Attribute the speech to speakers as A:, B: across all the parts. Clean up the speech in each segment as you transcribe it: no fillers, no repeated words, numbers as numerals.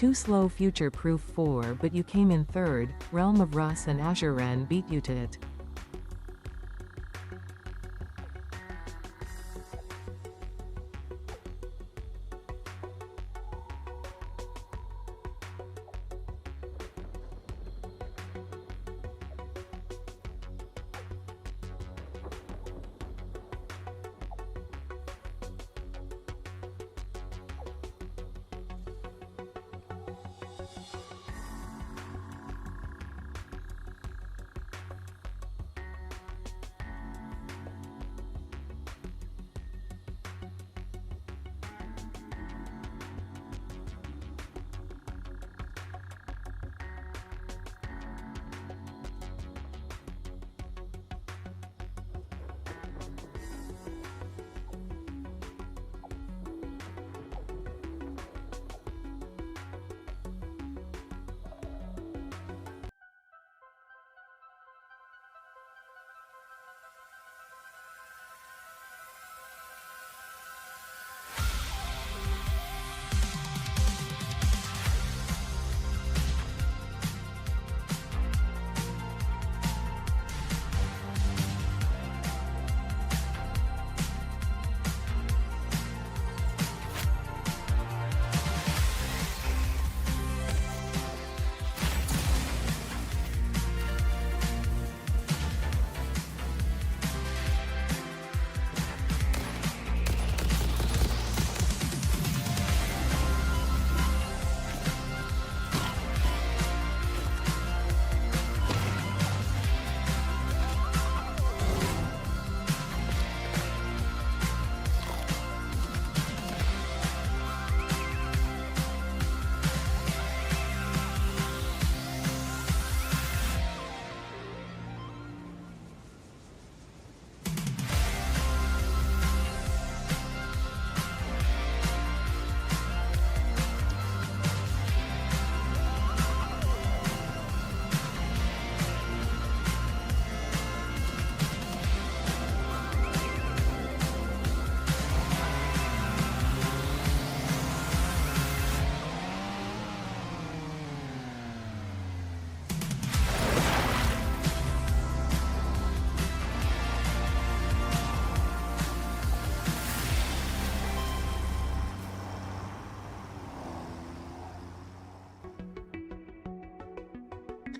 A: Too slow future-proof 4, but you came in third. Realm of Rus and Azuren beat you to it.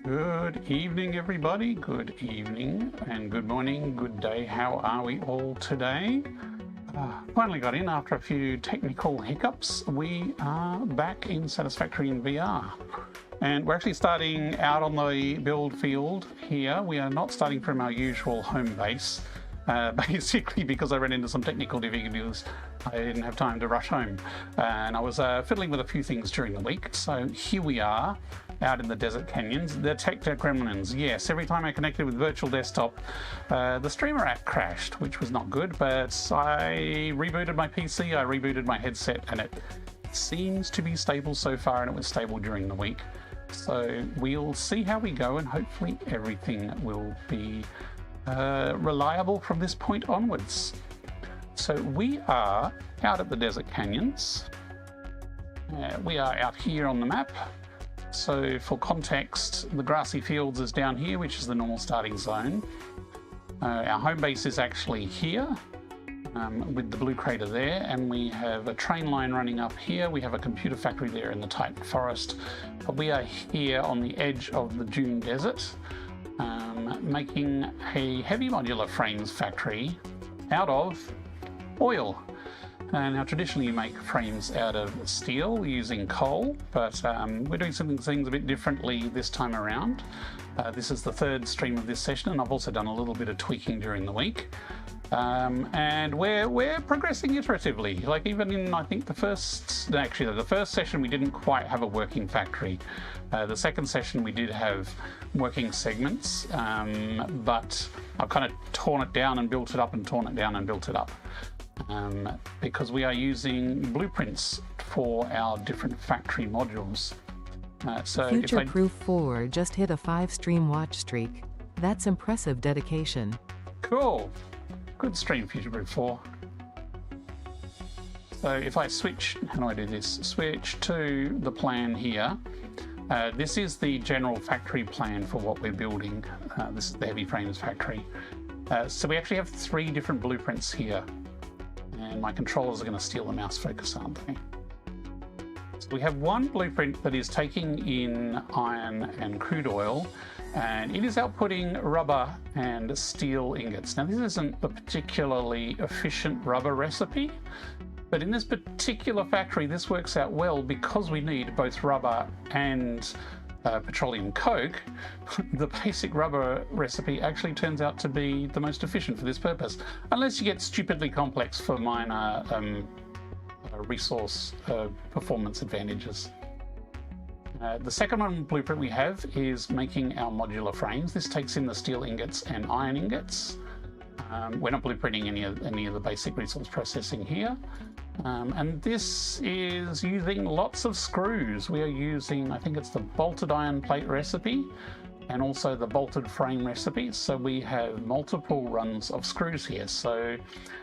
B: Good evening, everybody. Good evening and good morning, good day. How are we all today? Finally got in after a few technical hiccups. We are back in Satisfactory in VR. And we're actually starting out on the build field here. We are not starting from our usual home base, basically because I ran into some technical difficulties. I didn't have time to rush home. And I was fiddling with a few things during the week. So here we are, out in the desert canyons. The tech gremlins, yes, every time I connected with virtual desktop, the streamer app crashed, which was not good, but I rebooted my PC, I rebooted my headset, and it seems to be stable so far, and it was stable during the week. So we'll see how we go, and hopefully everything will be reliable from this point onwards. So we are out at the desert canyons. We are out here on the map. So for context, the grassy fields is down here, which is the normal starting zone. Our home base is actually here, with the blue crater there, and we have a train line running up here. We have a computer factory there in the tight forest. But we are here on the edge of the Dune Desert, making a Heavy Modular Frames factory out of oil. Now, traditionally you make frames out of steel using coal, but we're doing things a bit differently this time around. This is the third stream of this session, and I've also done a little bit of tweaking during the week. And we're progressing iteratively. Like even in, I think the first session we didn't quite have a working factory. The second session we did have working segments, but I've kind of torn it down and built it up and torn it down and built it up. Because we are using blueprints for our different factory modules. So
A: Future-Proof 4 just hit a 5-stream watch streak. That's impressive dedication.
B: Cool. Good stream, Future-Proof 4. So if I switch, how do I do this? Switch to the plan here. This is the general factory plan for what we're building. This is the Heavy Frames factory. So we actually have 3 different blueprints here. And my controllers are going to steal the mouse focus, aren't they? So we have one blueprint that is taking in iron and crude oil, and it is outputting rubber and steel ingots. Now, this isn't a particularly efficient rubber recipe, but in this particular factory, this works out well because we need both rubber and petroleum coke. The basic rubber recipe actually turns out to be the most efficient for this purpose, unless you get stupidly complex for minor resource performance advantages. The second one blueprint we have is making our modular frames. This takes in the steel ingots and iron ingots. We're not blueprinting any of the basic resource processing here. And this is using lots of screws. We are using, I think it's the bolted iron plate recipe and also the bolted frame recipe. So we have multiple runs of screws here. So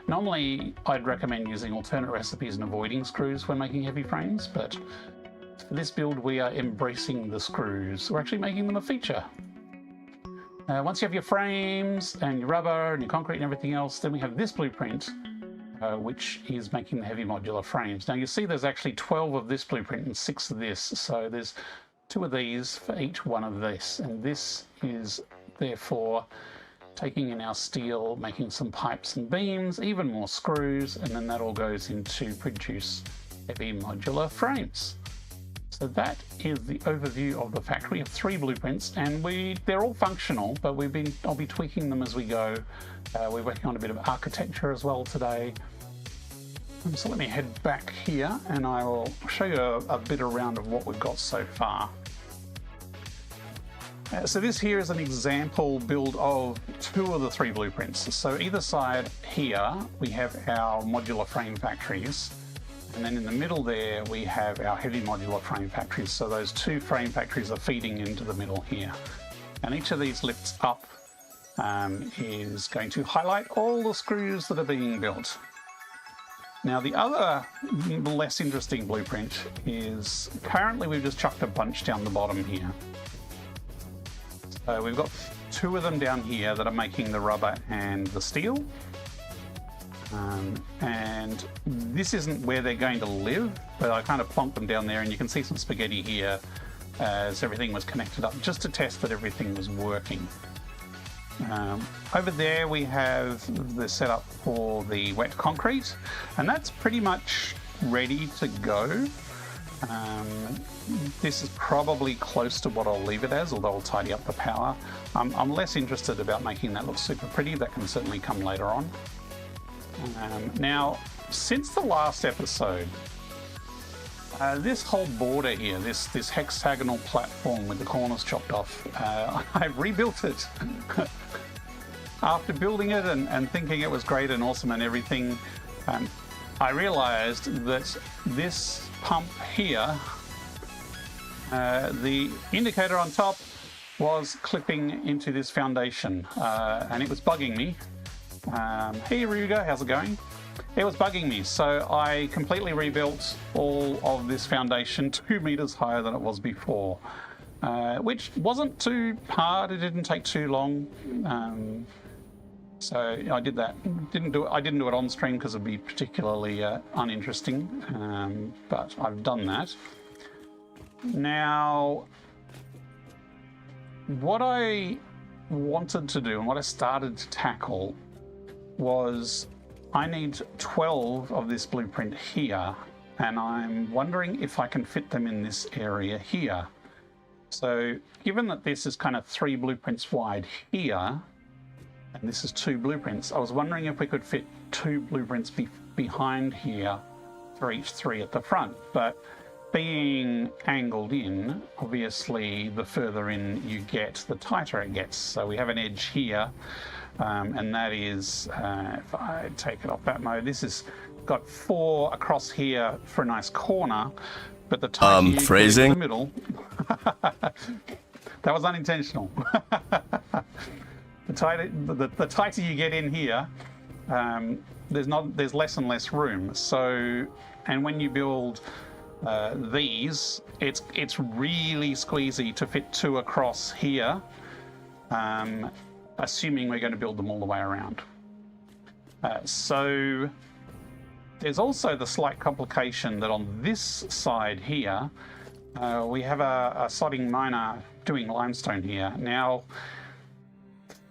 B: normally I'd recommend using alternate recipes and avoiding screws when making heavy frames, but for this build we are embracing the screws. We're actually making them a feature. Once you have your frames and your rubber and your concrete and everything else, then we have this blueprint, which is making the heavy modular frames. Now you see there's actually 12 of this blueprint and 6 of this, so there's 2 of these for each one of this, and this is therefore taking in our steel, making some pipes and beams, even more screws, and then that all goes into produce heavy modular frames. So that is the overview of the factory. We have 3 blueprints, and they're all functional, but I'll be tweaking them as we go. We're working on a bit of architecture as well today. So let me head back here, and I will show you a bit around of what we've got so far. So this here is an example build of 2 of the 3 blueprints. So either side here, we have our modular frame factories. And then in the middle there, we have our heavy modular frame factories. So those 2 frame factories are feeding into the middle here. And each of these lifts up is going to highlight all the screws that are being built. Now the other less interesting blueprint is currently we've just chucked a bunch down the bottom here. So we've got 2 of them down here that are making the rubber and the steel. And this isn't where they're going to live, but I kind of plonked them down there, and you can see some spaghetti here as everything was connected up just to test that everything was working. Over there we have the setup for the wet concrete, and that's pretty much ready to go. This is probably close to what I'll leave it as, although I'll tidy up the power. I'm less interested about making that look super pretty. That can certainly come later on. Now, since the last episode, this whole border here, this hexagonal platform with the corners chopped off, I've rebuilt it. After building it and thinking it was great and awesome and everything, I realized that this pump here, the indicator on top was clipping into this foundation, and it was bugging me. Hey Ruga, how's it going? It was bugging me, so I completely rebuilt all of this foundation 2 meters higher than it was before, which wasn't too hard. It didn't take too long, so I did that. I didn't do it on stream because it'd be particularly uninteresting, but I've done that. Now, what I wanted to do and what I started to tackle was I need 12 of this blueprint here, and I'm wondering if I can fit them in this area here. So given that this is kind of 3 blueprints wide here, and this is 2 blueprints, I was wondering if we could fit 2 blueprints behind here for each 3 at the front. But being angled in, obviously the further in you get, the tighter it gets. So we have an edge here. And that is, if I take it off that mode, this has got 4 across here for a nice corner, but the tighter you get in the middle, that was unintentional. The tighter you get in here, there's less and less room. So, and when you build these, it's really squeezy to fit 2 across here, assuming we're going to build them all the way around. So there's also the slight complication that on this side here, we have a sodding miner doing limestone here. Now,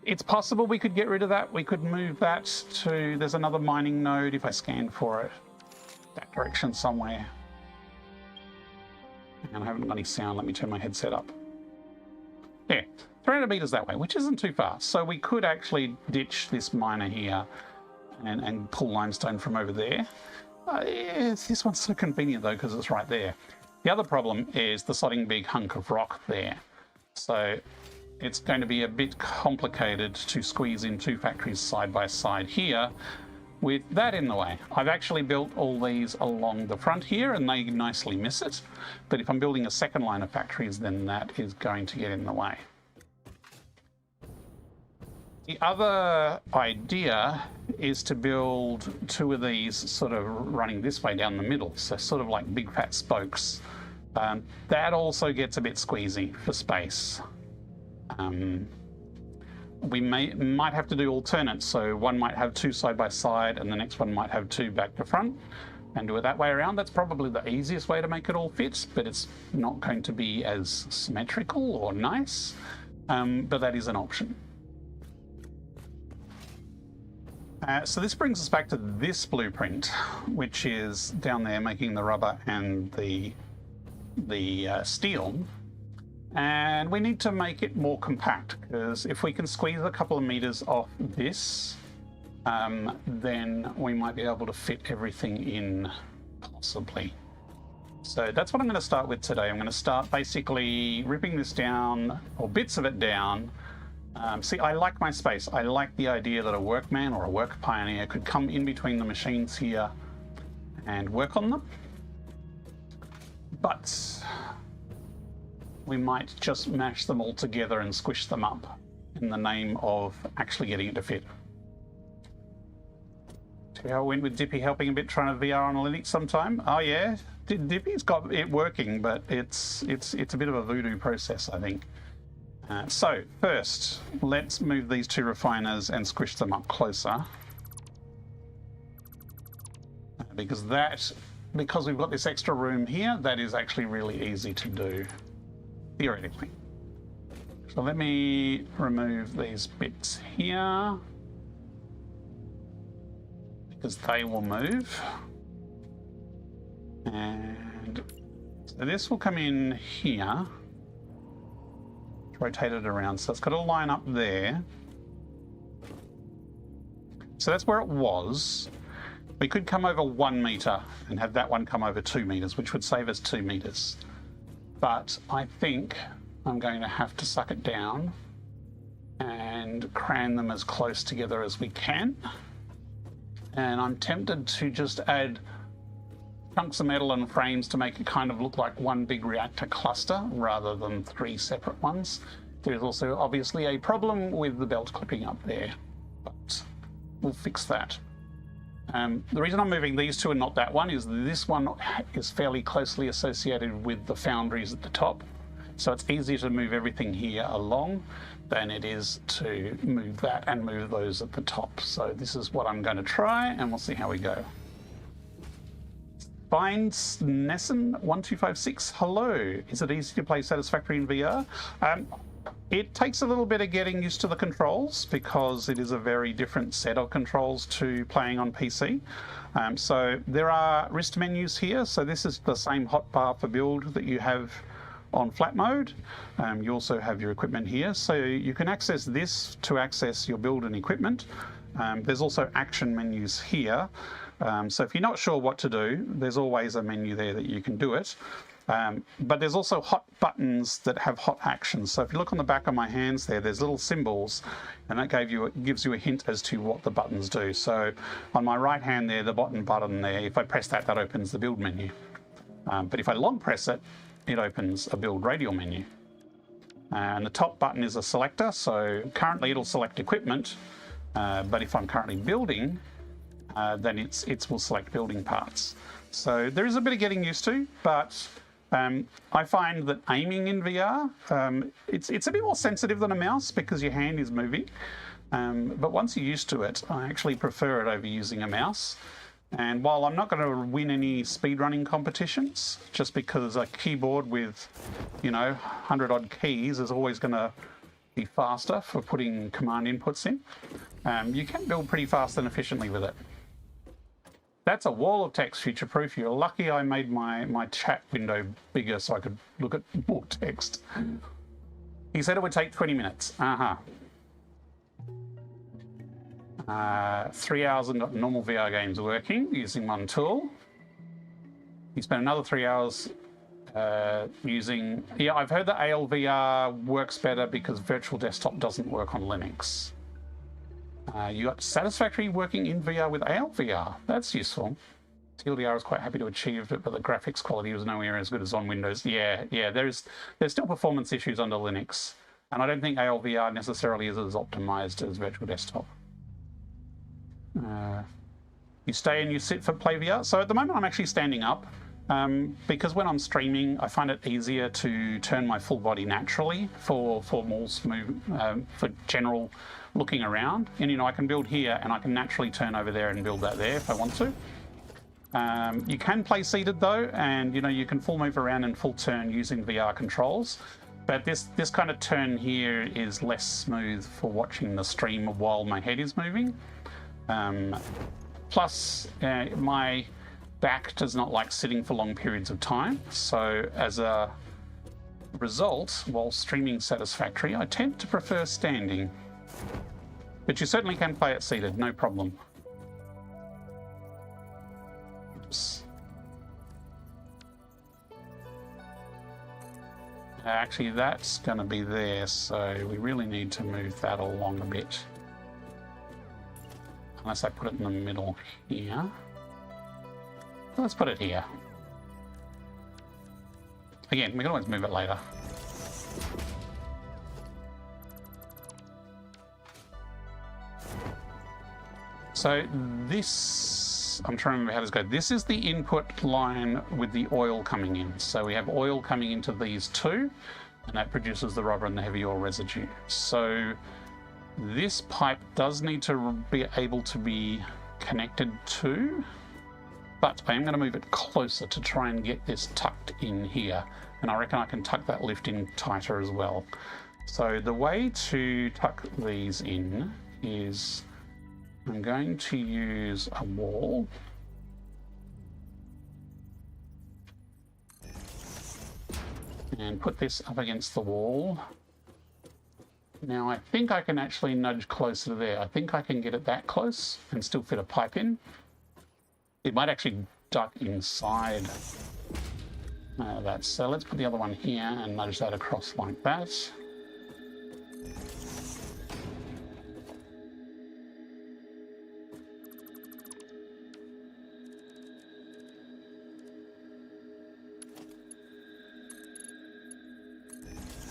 B: it's possible we could get rid of that. We could move that to, there's another mining node if I scan for it, that direction somewhere. And I haven't got any sound. Let me turn my headset up. Yeah, 300 meters that way, which isn't too far. So we could actually ditch this miner here and pull limestone from over there. This one's so convenient though, because it's right there. The other problem is the sodding big hunk of rock there. So it's going to be a bit complicated to squeeze in 2 factories side by side here with that in the way. I've actually built all these along the front here and they nicely miss it. But if I'm building a second line of factories, then that is going to get in the way. The other idea is to build 2 of these sort of running this way down the middle. So sort of like big fat spokes. That also gets a bit squeezy for space. We might have to do alternates, so one might have 2 side by side and the next one might have 2 back to front and do it that way around. That's probably the easiest way to make it all fit, but it's not going to be as symmetrical or nice, but that is an option. So this brings us back to this blueprint, which is down there making the rubber and the steel. And we need to make it more compact, because if we can squeeze a couple of meters off this, then we might be able to fit everything in, possibly. So that's what I'm going to start with today. I'm going to start basically ripping this down, or bits of it down. See, I like my space. I like the idea that a workman or a work pioneer could come in between the machines here and work on them. But we might just mash them all together and squish them up in the name of actually getting it to fit. See how I went with Dippy helping a bit, trying to VR on Linux sometime? Oh yeah, Dippy's got it working, but it's a bit of a voodoo process, I think. So first, let's move these 2 refiners and squish them up closer. Because we've got this extra room here, that is actually really easy to do. Theoretically. So let me remove these bits here, because they will move. And so this will come in here, rotate it around. So it's got to line up there. So that's where it was. We could come over 1 meter and have that one come over 2 meters, which would save us 2 meters. But I think I'm going to have to suck it down and cram them as close together as we can. And I'm tempted to just add chunks of metal and frames to make it kind of look like one big reactor cluster rather than 3 separate ones. There's also obviously a problem with the belt clipping up there, but we'll fix that. The reason I'm moving these 2 and not that one is this one is fairly closely associated with the foundries at the top. So it's easier to move everything here along than it is to move that and move those at the top. So this is what I'm going to try, and we'll see how we go. Find Nessen1256. Hello. Is it easy to play Satisfactory in VR? It takes a little bit of getting used to the controls, because it is a very different set of controls to playing on PC. So there are wrist menus here. So this is the same hotbar for build that you have on flat mode. You also have your equipment here. So you can access this to access your build and equipment. There's also action menus here. So if you're not sure what to do, there's always a menu there that you can do it. But there's also hot buttons that have hot actions. So if you look on the back of my hands there's little symbols, and that gives you a hint as to what the buttons do. So on my right hand there, the bottom button there, if I press that, that opens the build menu. But if I long press it, it opens a build radial menu. And the top button is a selector. So currently it'll select equipment, but if I'm currently building, then it will select building parts. So there is a bit of getting used to, but I find that aiming in VR, it's a bit more sensitive than a mouse because your hand is moving. But once you're used to it, I actually prefer it over using a mouse. And while I'm not going to win any speedrunning competitions, just because a keyboard with, 100 odd keys is always going to be faster for putting command inputs in, you can build pretty fast and efficiently with it. That's a wall of text, future-proof. You're lucky I made my chat window bigger so I could look at more text. He said it would take 20 minutes. 3 hours and got normal VR games working using one tool. He spent another 3 hours using... Yeah, I've heard that ALVR works better because virtual desktop doesn't work on Linux. You got Satisfactory working in VR with ALVR. That's useful. TLDR is quite happy to achieve it, but the graphics quality was nowhere as good as on Windows. Yeah, there's still performance issues under Linux. And I don't think ALVR necessarily is as optimized as virtual desktop. You stay and you sit for play VR. So at the moment I'm actually standing up because when I'm streaming I find it easier to turn my full body naturally for more smooth, for general looking around. And I can build here and I can naturally turn over there and build that there if I want to. You can play seated though, and you can full move around and full turn using VR controls. But this kind of turn here is less smooth for watching the stream while my head is moving. Plus, my back does not like sitting for long periods of time. So as a result, while streaming Satisfactory, I tend to prefer standing. But you certainly can play it seated, no problem. Oops. Actually, that's going to be there, so we really need to move that along a bit. Unless I put it in the middle here. Let's put it here. Again, we can always move it later. So this, I'm trying to remember how this goes. This is the input line with the oil coming in. So we have oil coming into these two, and that produces the rubber and the heavy oil residue. So this pipe does need to be able to be connected to, but I am going to move it closer to try and get this tucked in here. And I reckon I can tuck that lift in tighter as well. So the way to tuck these in is I'm going to use a wall. And put this up against the wall. Now I think I can actually nudge closer to there. I think I can get it that close and still fit a pipe in. It might actually duck inside that. So let's put the other one here and nudge that across like that.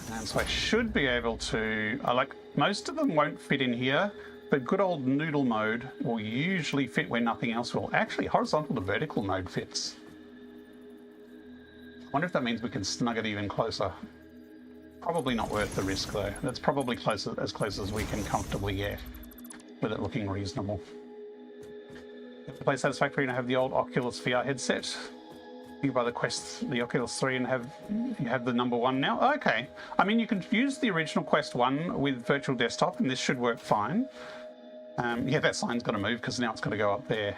B: And so I should be able to, most of them won't fit in here, but good old noodle mode will usually fit where nothing else will. Actually, horizontal to vertical mode fits. I wonder if that means we can snug it even closer. Probably not worth the risk though. That's probably as close as we can comfortably get with it looking reasonable. If the play Satisfactory and I have the old Oculus VR headset, you buy the Oculus 3 and you have the number 1 now? Okay. I mean, you can use the original Quest 1 with virtual desktop and this should work fine. Yeah, that sign's got to move because now it's got to go up there.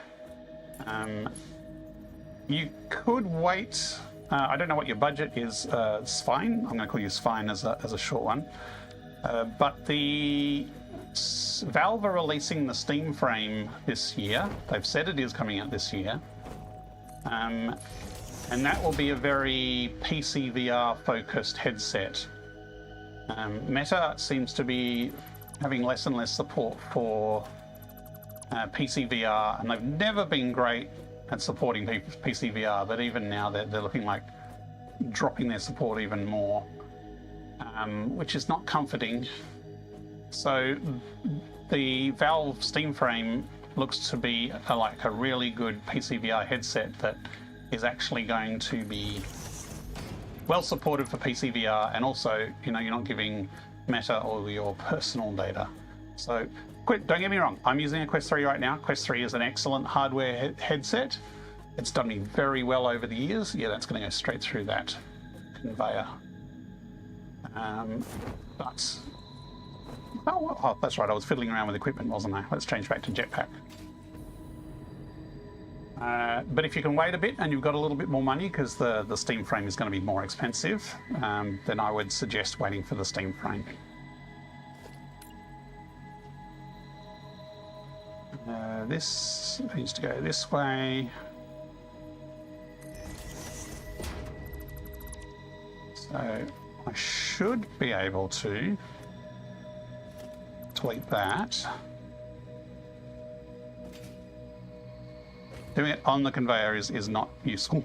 B: You could wait. I don't know what your budget is. Svine. I'm going to call you Svine as a short one. But the Valve are releasing the Steam frame this year. They've said it is coming out this year. And that will be a very PC VR focused headset. Meta seems to be having less and less support for PC VR, and they've never been great at supporting PC VR, but even now they're looking like dropping their support even more, which is not comforting. So the Valve Steam frame looks to be like a really good PCVR headset that is actually going to be well supported for PCVR, and also, you know, you're not giving Meta or your personal data. So don't get me wrong, I'm using a Quest 3 right now. Quest 3 is an excellent hardware headset. It's done me very well over the years. Yeah, that's going to go straight through that conveyor. But oh, that's right, I was fiddling around with equipment, wasn't I? Let's change back to jetpack. But if you can wait a bit and you've got a little bit more money, because the steam frame is going to be more expensive, then I would suggest waiting for the steam frame. This needs to go this way. So I should be able to delete that. Doing it on the conveyor is not useful.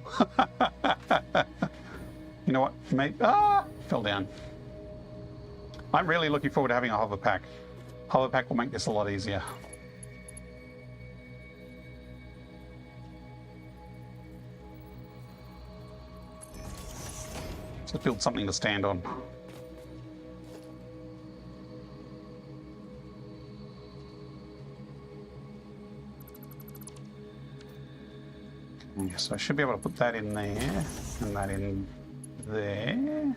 B: You know what? Maybe, fell down. I'm really looking forward to having a hover pack. Hover pack will make this a lot easier. Let's build something to stand on. So I should be able to put that in there and that in there.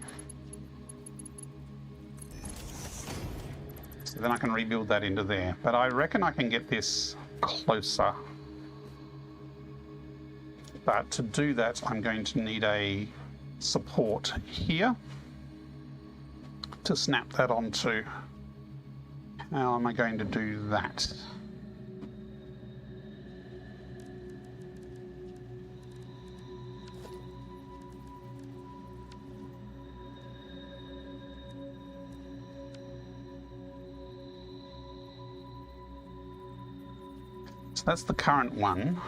B: So then I can rebuild that into there. But I reckon I can get this closer. But to do that, I'm going to need a support here to snap that onto. How am I going to do that? So that's the current one.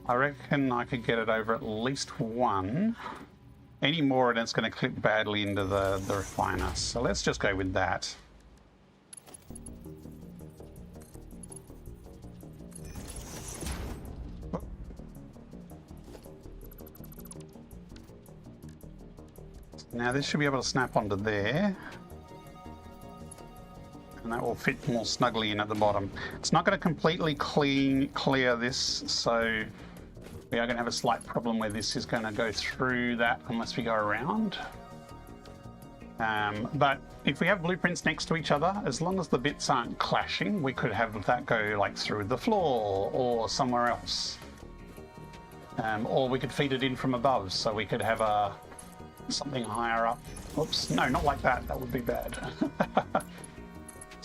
B: I reckon I could get it over at least one. Any more and it's going to clip badly into the refiner. So let's just go with that. Now this should be able to snap onto there. And that will fit more snugly in at the bottom. It's not going to completely clear this, so we are going to have a slight problem where this is going to go through that unless we go around. But if we have blueprints next to each other, as long as the bits aren't clashing, we could have that go like through the floor or somewhere else. Or we could feed it in from above, so we could have something higher up. Oops, no, not like that. That would be bad.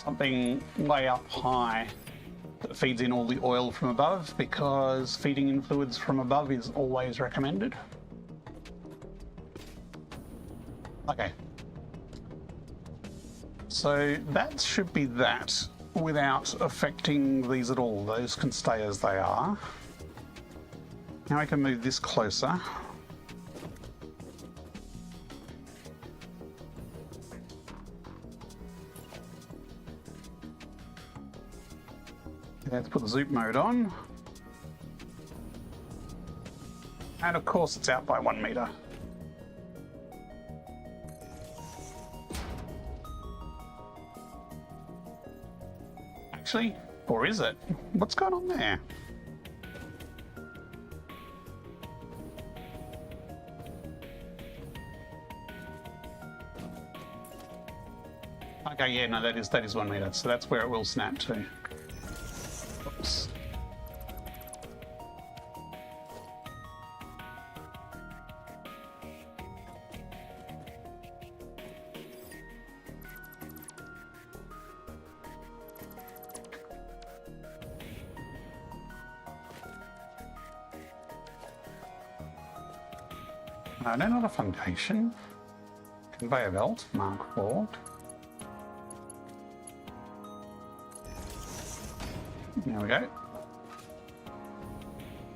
B: Something way up high that feeds in all the oil from above, because feeding in fluids from above is always recommended. Okay. So that should be that without affecting these at all. Those can stay as they are. Now I can move this closer. Let's put the zoop mode on. And of course it's out by 1 meter. Actually, or is it? What's going on there? Okay, yeah, no, that is 1 meter, so that's where it will snap to. Oops. No, not a foundation. Conveyor belt, Mark IV. There we go.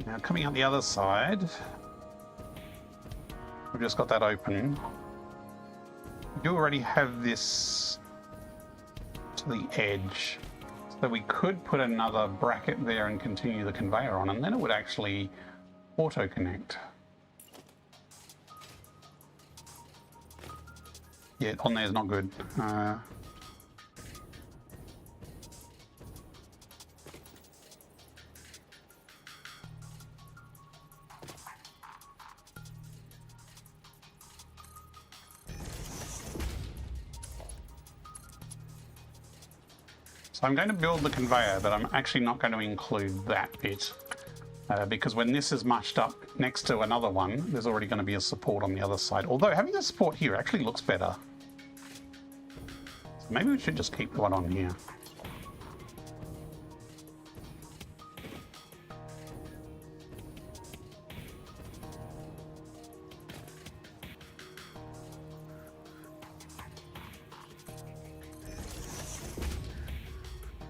B: Now coming out the other side, we've just got that open. do already have this to the edge, so we could put another bracket there and continue the conveyor on, and then it would actually auto-connect. Yeah, on there is not good. So I'm going to build the conveyor, but I'm actually not going to include that bit because when this is mushed up next to another one, there's already going to be a support on the other side. Although having a support here actually looks better. So maybe we should just keep one on here.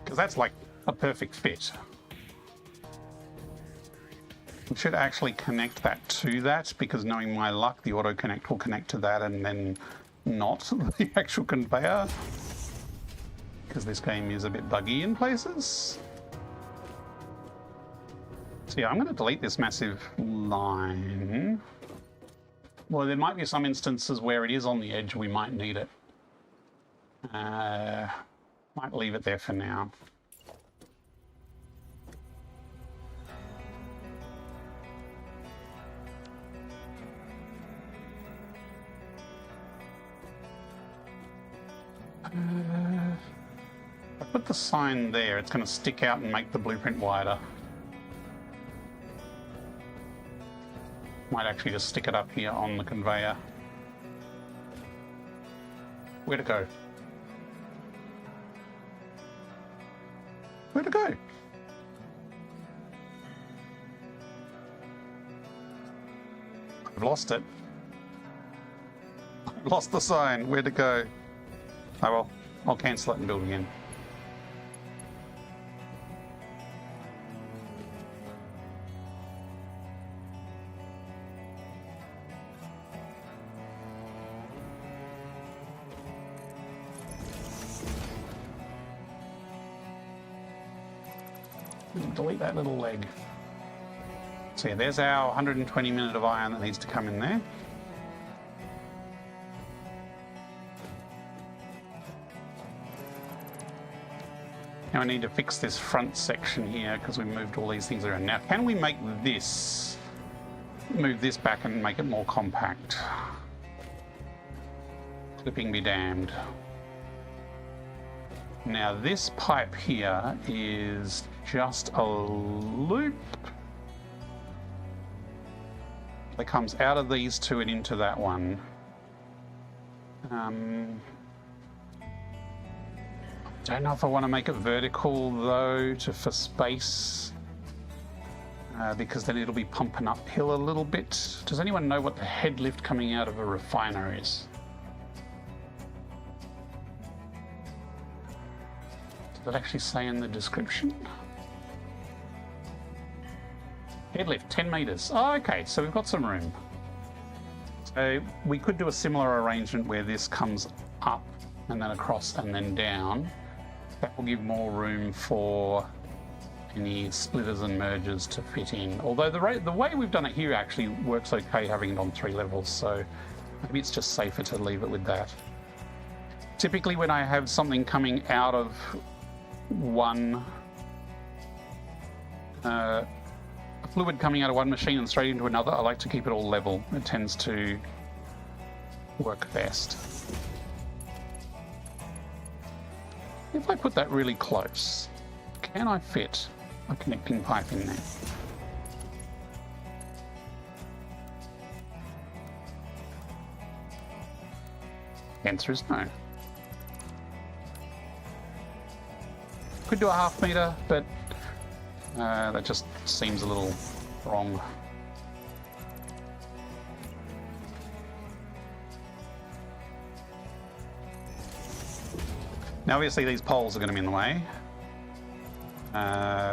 B: Because that's like a perfect fit. We should actually connect that to that, because knowing my luck, the auto connect will connect to that and then not the actual conveyor, because this game is a bit buggy in places. So yeah, I'm going to delete this massive line. Well, there might be some instances where it is on the edge, we might need it. Might leave it there for now. If I put the sign there, it's going to stick out and make the blueprint wider. Might actually just stick it up here on the conveyor. Where to go? Where to go? I've lost it. I've lost the sign. Where to go? Oh well, I'll cancel it and build again. Delete that little leg. So yeah, there's our 120 minute of iron that needs to come in there. Now I need to fix this front section here because we moved all these things around. Now, can we make this, move this back and make it more compact? Clipping be damned. Now this pipe here is just a loop that comes out of these two and into that one. Don't know if I want to make it vertical though, for space, because then it'll be pumping uphill a little bit. Does anyone know what the head lift coming out of a refiner is? Does it actually say in the description? Head lift, 10 meters. Oh, okay, so we've got some room. So we could do a similar arrangement where this comes up and then across and then down. That will give more room for any splitters and mergers to fit in. Although the way we've done it here actually works okay, having it on 3 levels, so maybe it's just safer to leave it with that. Typically when I have something coming out of one fluid coming out of one machine and straight into another, I like to keep it all level. It tends to work best. If I put that really close, can I fit a connecting pipe in there? The answer is no. Could do a ½ meter, but that just seems a little wrong. Now obviously these poles are going to be in the way.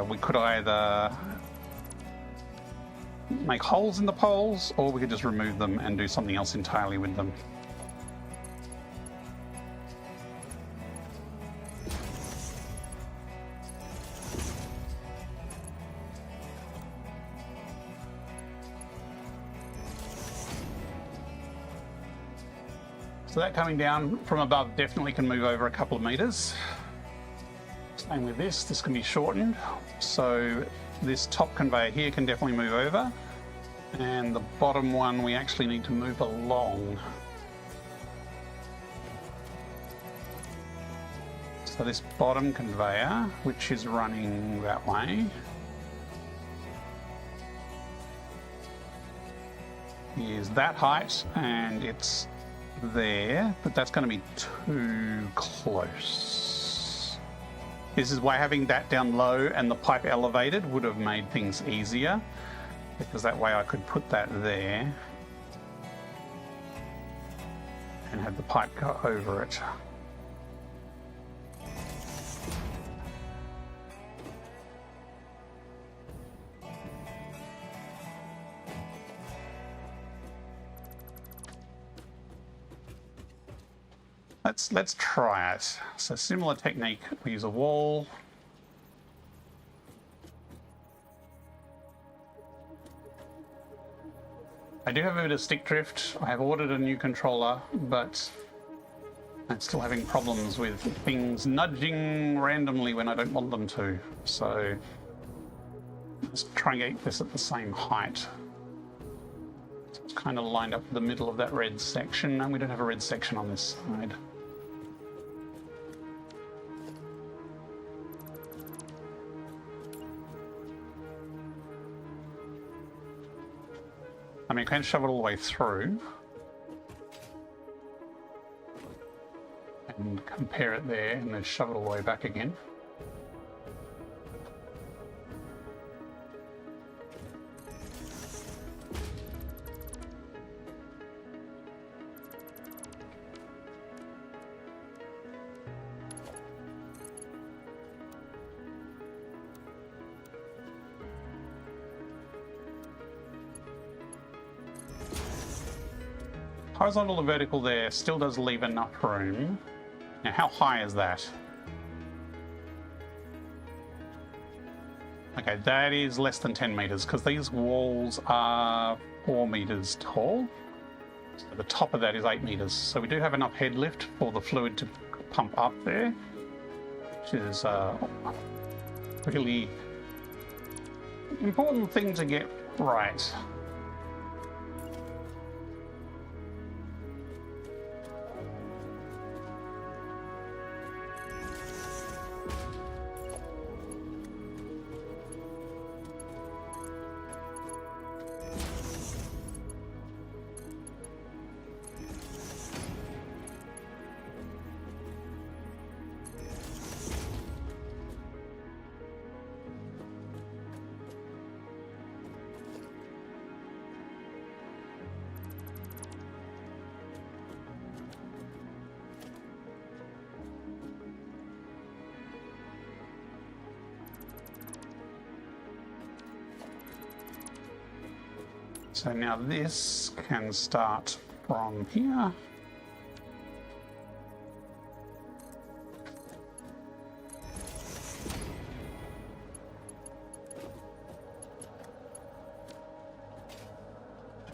B: We could either make holes in the poles, or we could just remove them and do something else entirely with them. So that coming down from above definitely can move over a couple of meters. Same with this can be shortened. So this top conveyor here can definitely move over. And the bottom one we actually need to move along. So this bottom conveyor, which is running that way, is that height and it's there, but that's going to be too close. This is why having that down low and the pipe elevated would have made things easier, because that way I could put that there and have the pipe go over it. Let's try it. So similar technique, we use a wall. I do have a bit of stick drift. I have ordered a new controller, but I'm still having problems with things nudging randomly when I don't want them to. So let's try and get this at the same height. It's kind of lined up the middle of that red section, and we don't have a red section on this side. I mean, I can shove it all the way through and compare it there and then shove it all the way back again. Horizontal to vertical there still does leave enough room. Now, how high is that? Okay, that is less than 10 meters because these walls are 4 meters tall. So the top of that is 8 meters. So we do have enough head lift for the fluid to pump up there, which is a really important thing to get right. So now this can start from here.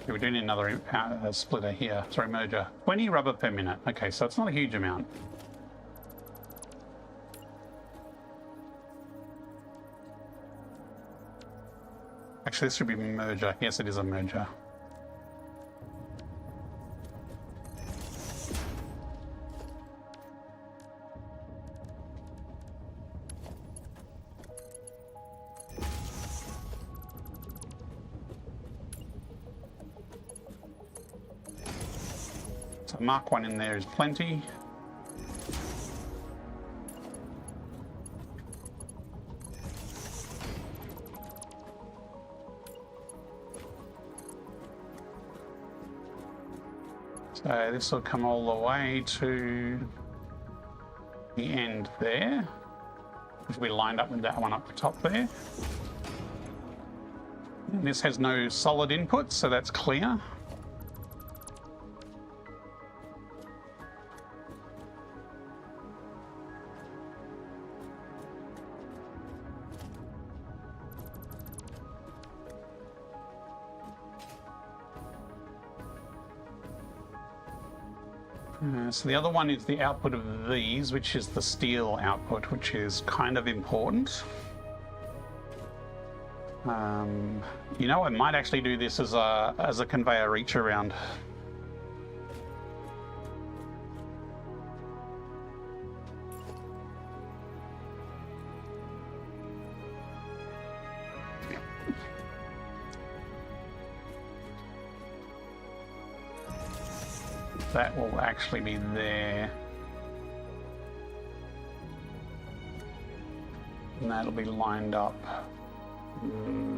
B: Okay, we do need another splitter here, sorry, merger. 20 rubber per minute. Okay, so it's not a huge amount. Actually, this should be merger. Yes, it is a merger. So Mark 1 in there is plenty. So this will come all the way to the end there, which will be lined up with that one up the top there. And this has no solid input, so that's clear. So the other one is the output of these, which is the steel output, which is kind of important. You know, I might actually do this as a conveyor reach around. That will actually be there. And that'll be lined up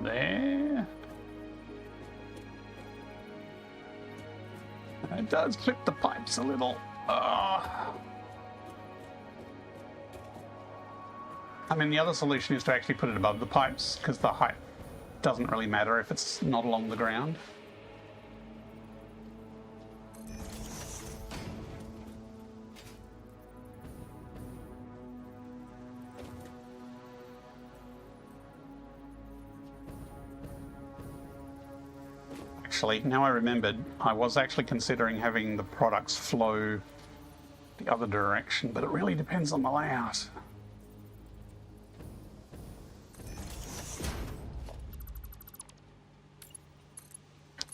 B: there. It does clip the pipes a little. I mean, the other solution is to actually put it above the pipes, because the height doesn't really matter if it's not along the ground. Actually, now I remembered, I was actually considering having the products flow the other direction, but it really depends on the layout.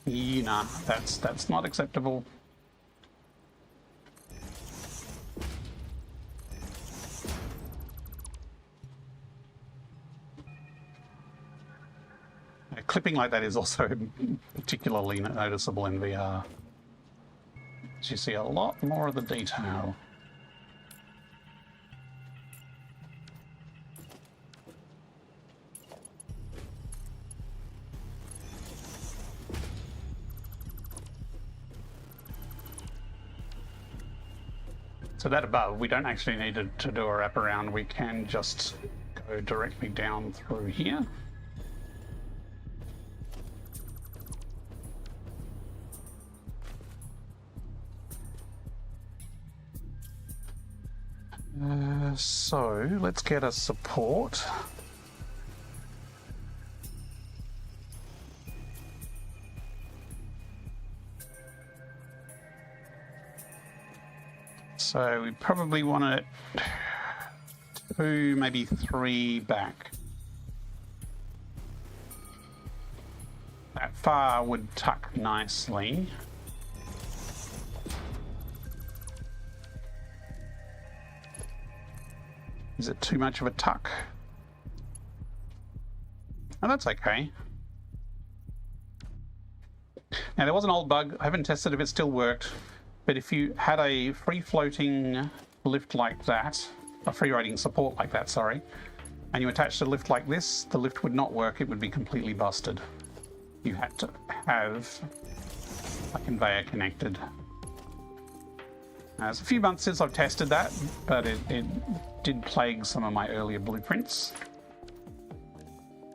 B: Nah, that's not acceptable. Clipping like that is also particularly noticeable in VR. So you see a lot more of the detail. So that above, we don't actually need to do a wraparound. We can just go directly down through here. So let's get a support. So we probably want it 2, maybe 3 back. That far would tuck nicely. Is it too much of a tuck? Oh, that's okay. Now, there was an old bug. I haven't tested if it still worked. But if you had a free-floating lift like that, a free-riding support like that, sorry, and you attached a lift like this, the lift would not work. It would be completely busted. You had to have a conveyor connected. It's a few months since I've tested that, but it did plague some of my earlier blueprints.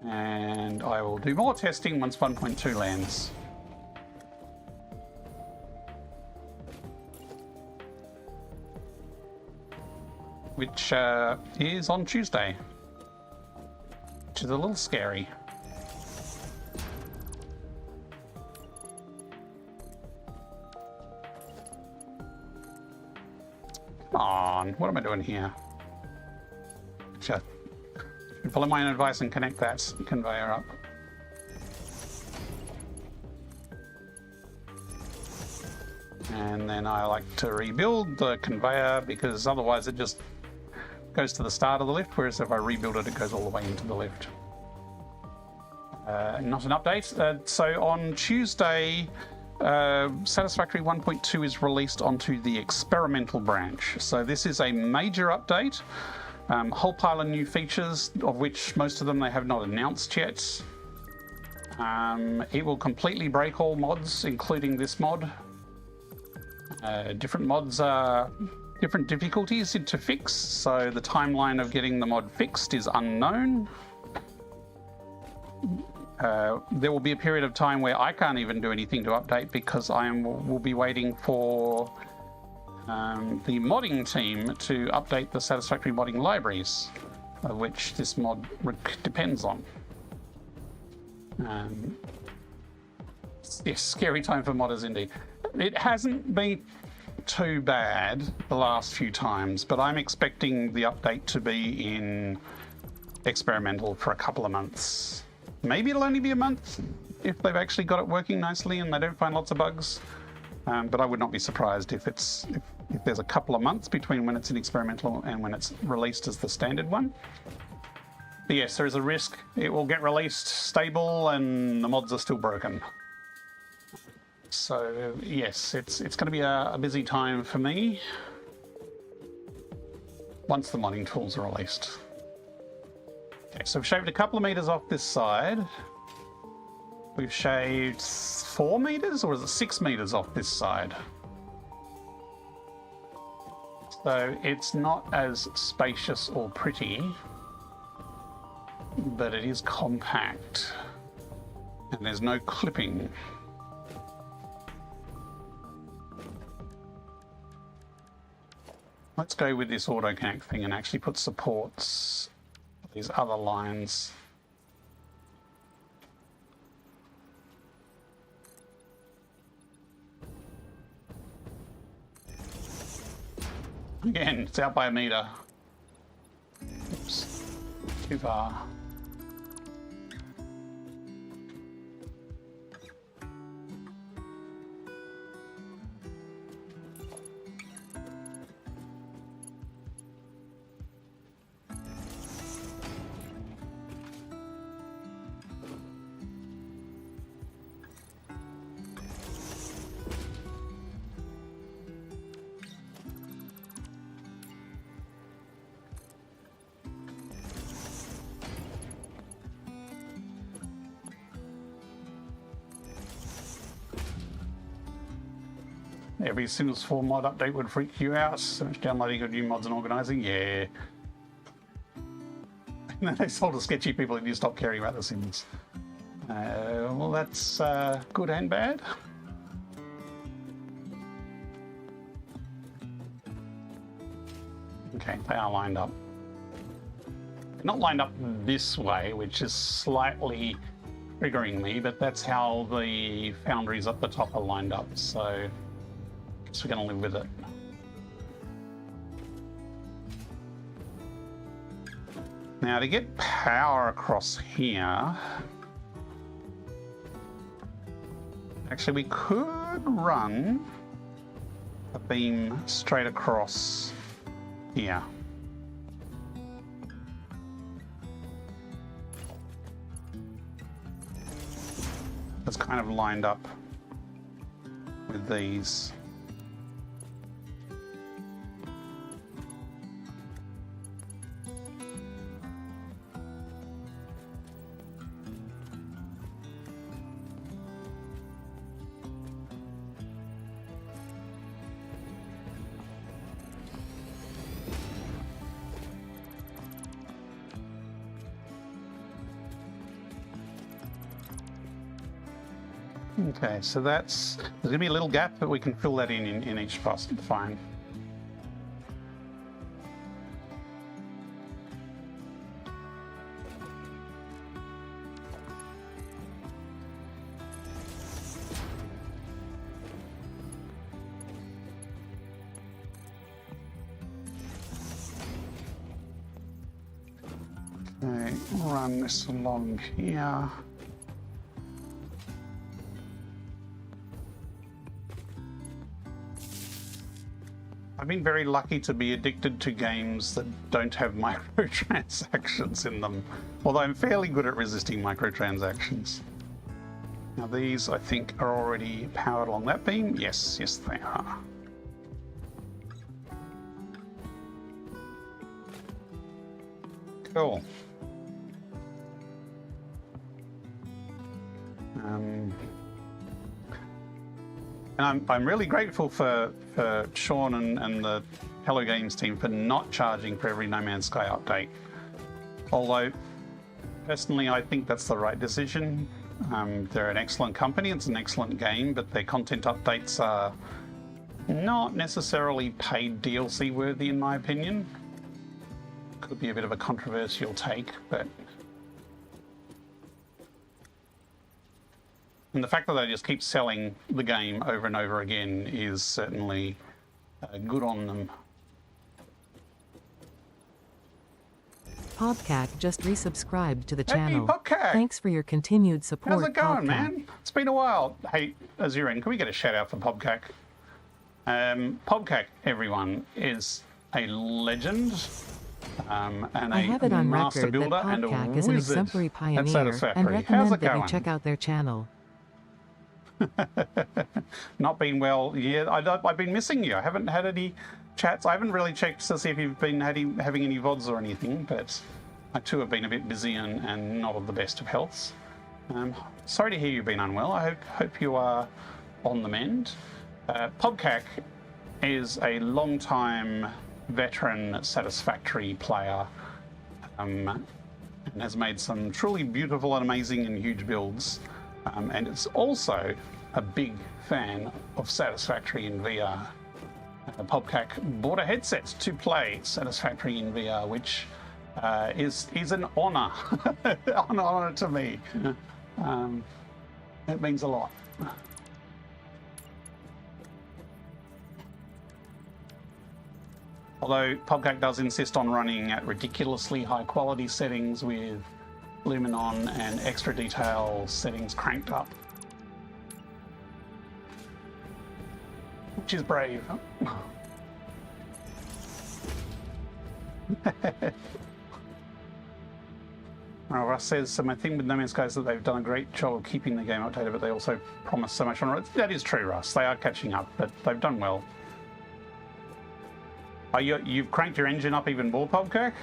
B: And I will do more testing once 1.2 lands. Which is on Tuesday, which is a little scary. Come on, what am I doing here? Should follow my own advice and connect that conveyor up. And then I like to rebuild the conveyor because otherwise it just goes to the start of the lift, whereas if I rebuild it, it goes all the way into the lift. Not an update. So on Tuesday, Satisfactory 1.2 is released onto the experimental branch. So this is a major update. Whole pile of new features, of which most of them they have not announced yet. It will completely break all mods, including this mod. Different mods are different difficulties to fix, so the timeline of getting the mod fixed is unknown. There will be a period of time where I can't even do anything to update because will be waiting for the modding team to update the Satisfactory modding libraries, which this mod depends on. Yes, scary time for modders indeed. It hasn't been too bad the last few times, but I'm expecting the update to be in experimental for a couple of months. Maybe it'll only be a month if they've actually got it working nicely and they don't find lots of bugs. But I would not be surprised if there's a couple of months between when it's in experimental and when it's released as the standard one. But yes, there is a risk it will get released stable and the mods are still broken. So yes, it's going to be a busy time for me once the modding tools are released. Okay, so we've shaved a couple of meters off this side. We've shaved 4 meters, or is it 6 meters off this side? So it's not as spacious or pretty, but it is compact. And there's no clipping. Let's go with this auto connect thing and actually put supports for these other lines. Again, it's out by a meter. Oops, too far. Every Sims 4 mod update would freak you out. So much downloading of new mods and organising, yeah. And then they sold to sketchy people and you stop caring about the Sims. Well, that's good and bad. Okay, they are lined up. They're not lined up this way, which is slightly triggering me, but that's how the foundries up the top are lined up, so we're going to live with it. Now to get power across here, actually we could run a beam straight across here. That's kind of lined up with these. Okay, so there's going to be a little gap, but we can fill that in each pass. Fine. Okay, run this along here. I've been very lucky to be addicted to games that don't have microtransactions in them, although I'm fairly good at resisting microtransactions. Now these, I think, are already powered along that beam. Yes, yes they are. Cool. And I'm really grateful for Sean and the Hello Games team for not charging for every No Man's Sky update. Although, personally, I think that's the right decision. They're an excellent company, it's an excellent game, but their content updates are not necessarily paid DLC worthy, in my opinion. Could be a bit of a controversial take, but... And the fact that they just keep selling the game over and over again is certainly Good on them.
A: Podcac just resubscribed to the
B: Hey,
A: channel.
B: Podcac!
A: Thanks for your continued support.
B: How's it going,
A: Podcac.
B: man? It's been a while. Hey, Azurin, can we get a shout out for Podcac? Podcac, everyone, is a legend and
A: I have it on
B: master
A: record that
B: builder and a
A: Podcac is an
B: wizard
A: exemplary
B: at
A: pioneer and
B: Satisfactory. How's
A: recommend
B: it
A: that
B: going?
A: you check out their channel.
B: Not been well. Yeah, I've been missing you. I haven't had any chats. I haven't really checked to see if you've been having any VODs or anything, but I too have been a bit busy and not of the best of healths. Sorry to hear you've been unwell. I hope you are on the mend. Podcac is a long-time veteran Satisfactory player and has made some truly beautiful and amazing and huge builds. And it's also a big fan of Satisfactory in VR. Podcac bought a headset to play Satisfactory in VR, which is an honour, an honour to me. It means a lot. Although Podcac does insist on running at ridiculously high quality settings with Luminon and extra detail settings cranked up. Which is brave. Russ says, so my thing with No Man's Sky is that they've done a great job of keeping the game updated, but they also promise so much on it. That is true, Russ. They are catching up, but they've done well. You've cranked your engine up even more, Podcac?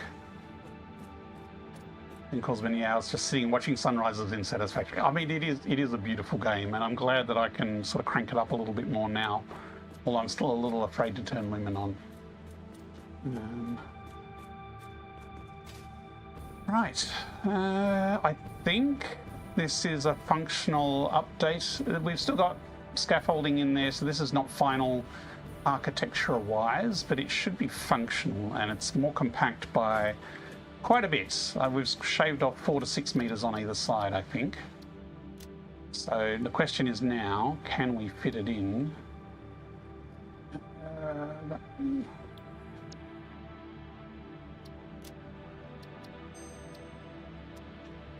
B: It calls many hours just sitting watching sunrises in Satisfactory. I mean, it is a beautiful game, and I'm glad that I can sort of crank it up a little bit more now, although I'm still a little afraid to turn Lumen on. Right, I think this is a functional update. We've still got scaffolding in there, so this is not final architecture-wise, but it should be functional, and it's more compact by quite a bit. We've shaved off 4 to 6 meters on either side, I think. So the question is now, can we fit it in?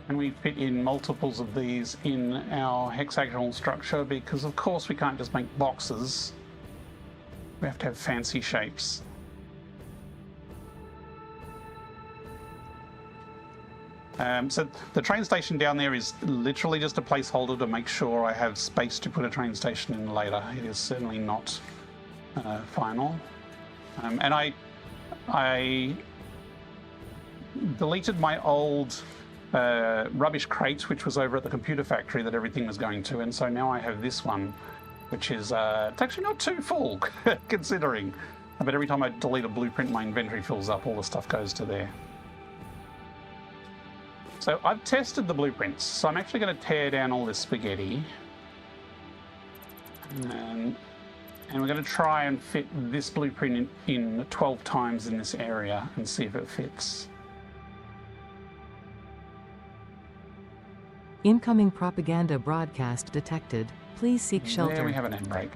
B: Can we fit in multiples of these in our hexagonal structure? Because of course we can't just make boxes. We have to have fancy shapes. So the train station down there is literally just a placeholder to make sure I have space to put a train station in later. It is certainly not final. And I deleted my old rubbish crate, which was over at the computer factory that everything was going to, and so now I have this one, which is it's actually not too full considering. But every time I delete a blueprint, my inventory fills up, all the stuff goes to there. So I've tested the blueprints, so I'm actually going to tear down all this spaghetti. And we're going to try and fit this blueprint in 12 times in this area and see if it fits.
A: Incoming propaganda broadcast detected. Please seek shelter.
B: There we have an end break.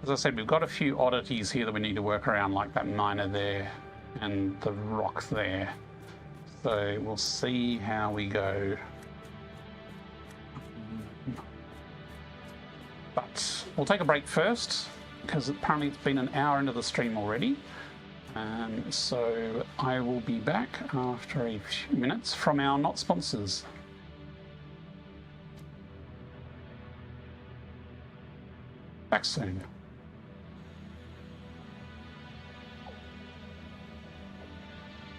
B: As I said, we've got a few oddities here that we need to work around, like that miner there and the rock there. So we'll see how we go. But we'll take a break first, because apparently it's been an hour into the stream already. So I will be back after a few minutes from our not sponsors. Back soon.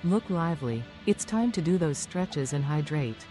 A: Look lively. It's time to do those stretches and hydrate.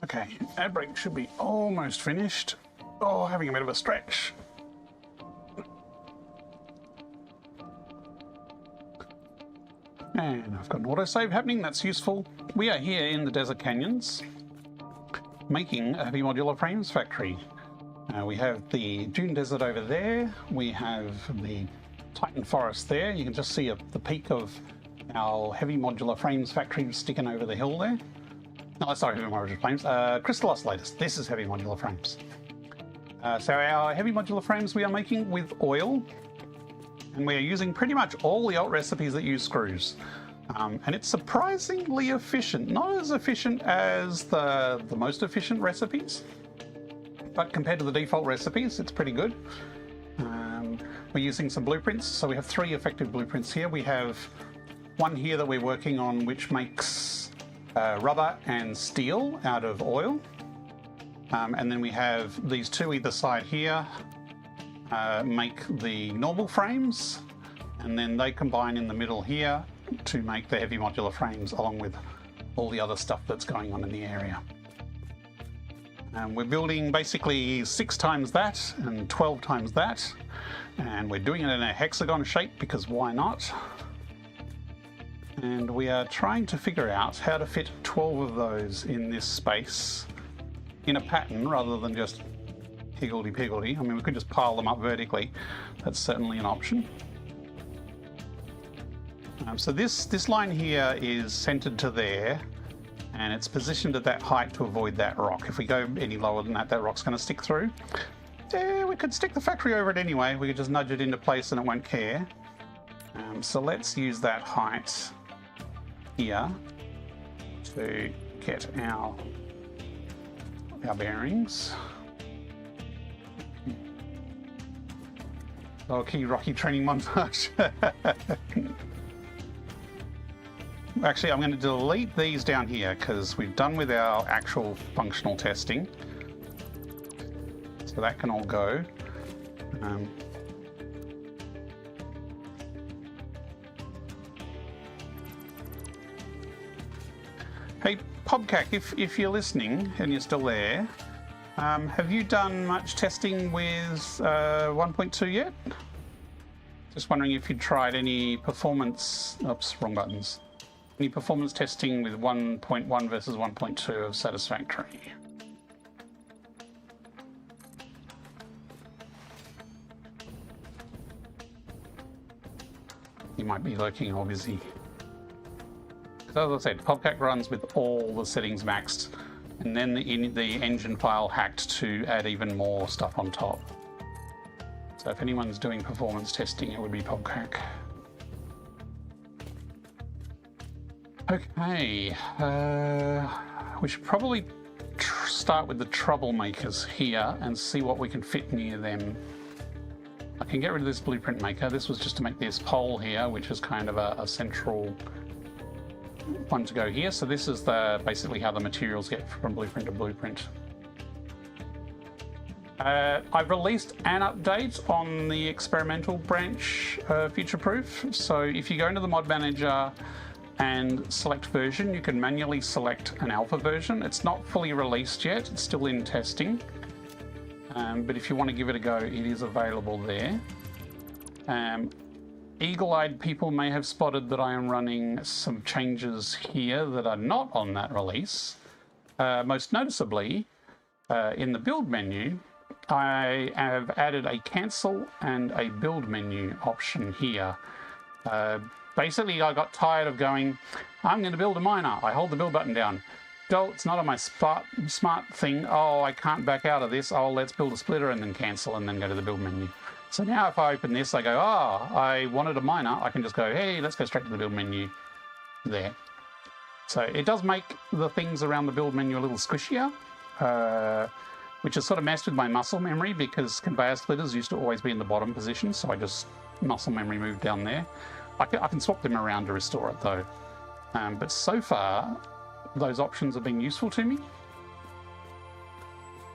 B: Okay, air brake should be almost finished. Oh, having a bit of a stretch. And I've got an autosave happening, that's useful. We are here in the Desert Canyons, making a Heavy Modular Frames factory. We have the Dune Desert over there, we have the Titan Forest there. You can just see the peak of our Heavy Modular Frames factory sticking over the hill there. No, sorry, Heavy Modular Frames. Crystal Oscillators. This is Heavy Modular Frames. So our Heavy Modular Frames we are making with oil, and we are using pretty much all the alt recipes that use screws. And it's surprisingly efficient. Not as efficient as the most efficient recipes, but compared to the default recipes, it's pretty good. We're using some blueprints, so we have 3 effective blueprints here. We have one here that we're working on which makes rubber and steel out of oil. And then we have these 2 either side here make the normal frames, and then they combine in the middle here to make the Heavy Modular Frames along with all the other stuff that's going on in the area. We're building basically 6 times that and 12 times that, and we're doing it in a hexagon shape because why not? And we are trying to figure out how to fit 12 of those in this space in a pattern rather than just higgledy-piggledy. I mean, we could just pile them up vertically. That's certainly an option. So this line here is centered to there, and it's positioned at that height to avoid that rock. If we go any lower than that, that rock's going to stick through. Yeah, we could stick the factory over it anyway. We could just nudge it into place and it won't care. So let's use that height here to get our bearings. Okay, Rocky training montage. Actually, I'm going to delete these down here because we've done with our actual functional testing. So that can all go. Hey, Pobcac, if you're listening and you're still there, have you done much testing with 1.2 yet? Just wondering if you'd tried any performance... Oops, wrong buttons. Any performance testing with 1.1 versus 1.2 of Satisfactory? You might be lurking or busy. Because as I said, Pobcac runs with all the settings maxed, and then the engine file hacked to add even more stuff on top. So if anyone's doing performance testing, it would be Pobcac. Okay, we should probably start with the troublemakers here and see what we can fit near them. I can get rid of this blueprint maker. This was just to make this pole here, which is kind of a central one to go here. So this is basically how the materials get from blueprint to blueprint. I've released an update on the experimental branch future-proof. So if you go into the mod manager and select version, you can manually select an alpha version. It's not fully released yet, it's still in testing. But if you want to give it a go, it is available there. Eagle-eyed people may have spotted that I am running some changes here that are not on that release. Most noticeably, in the build menu, I have added a cancel and a build menu option here. Basically, I got tired of going, I'm going to build a miner. I hold the build button down. Oh, it's not on my smart thing. Oh, I can't back out of this. Oh, let's build a splitter and then cancel and then go to the build menu. So now if I open this, I go, oh, I wanted a miner. I can just go, hey, let's go straight to the build menu there. So it does make the things around the build menu a little squishier, which has sort of messed with my muscle memory because conveyor splitters used to always be in the bottom position. So I just muscle memory moved down there. I can swap them around to restore it though. But so far, those options have been useful to me.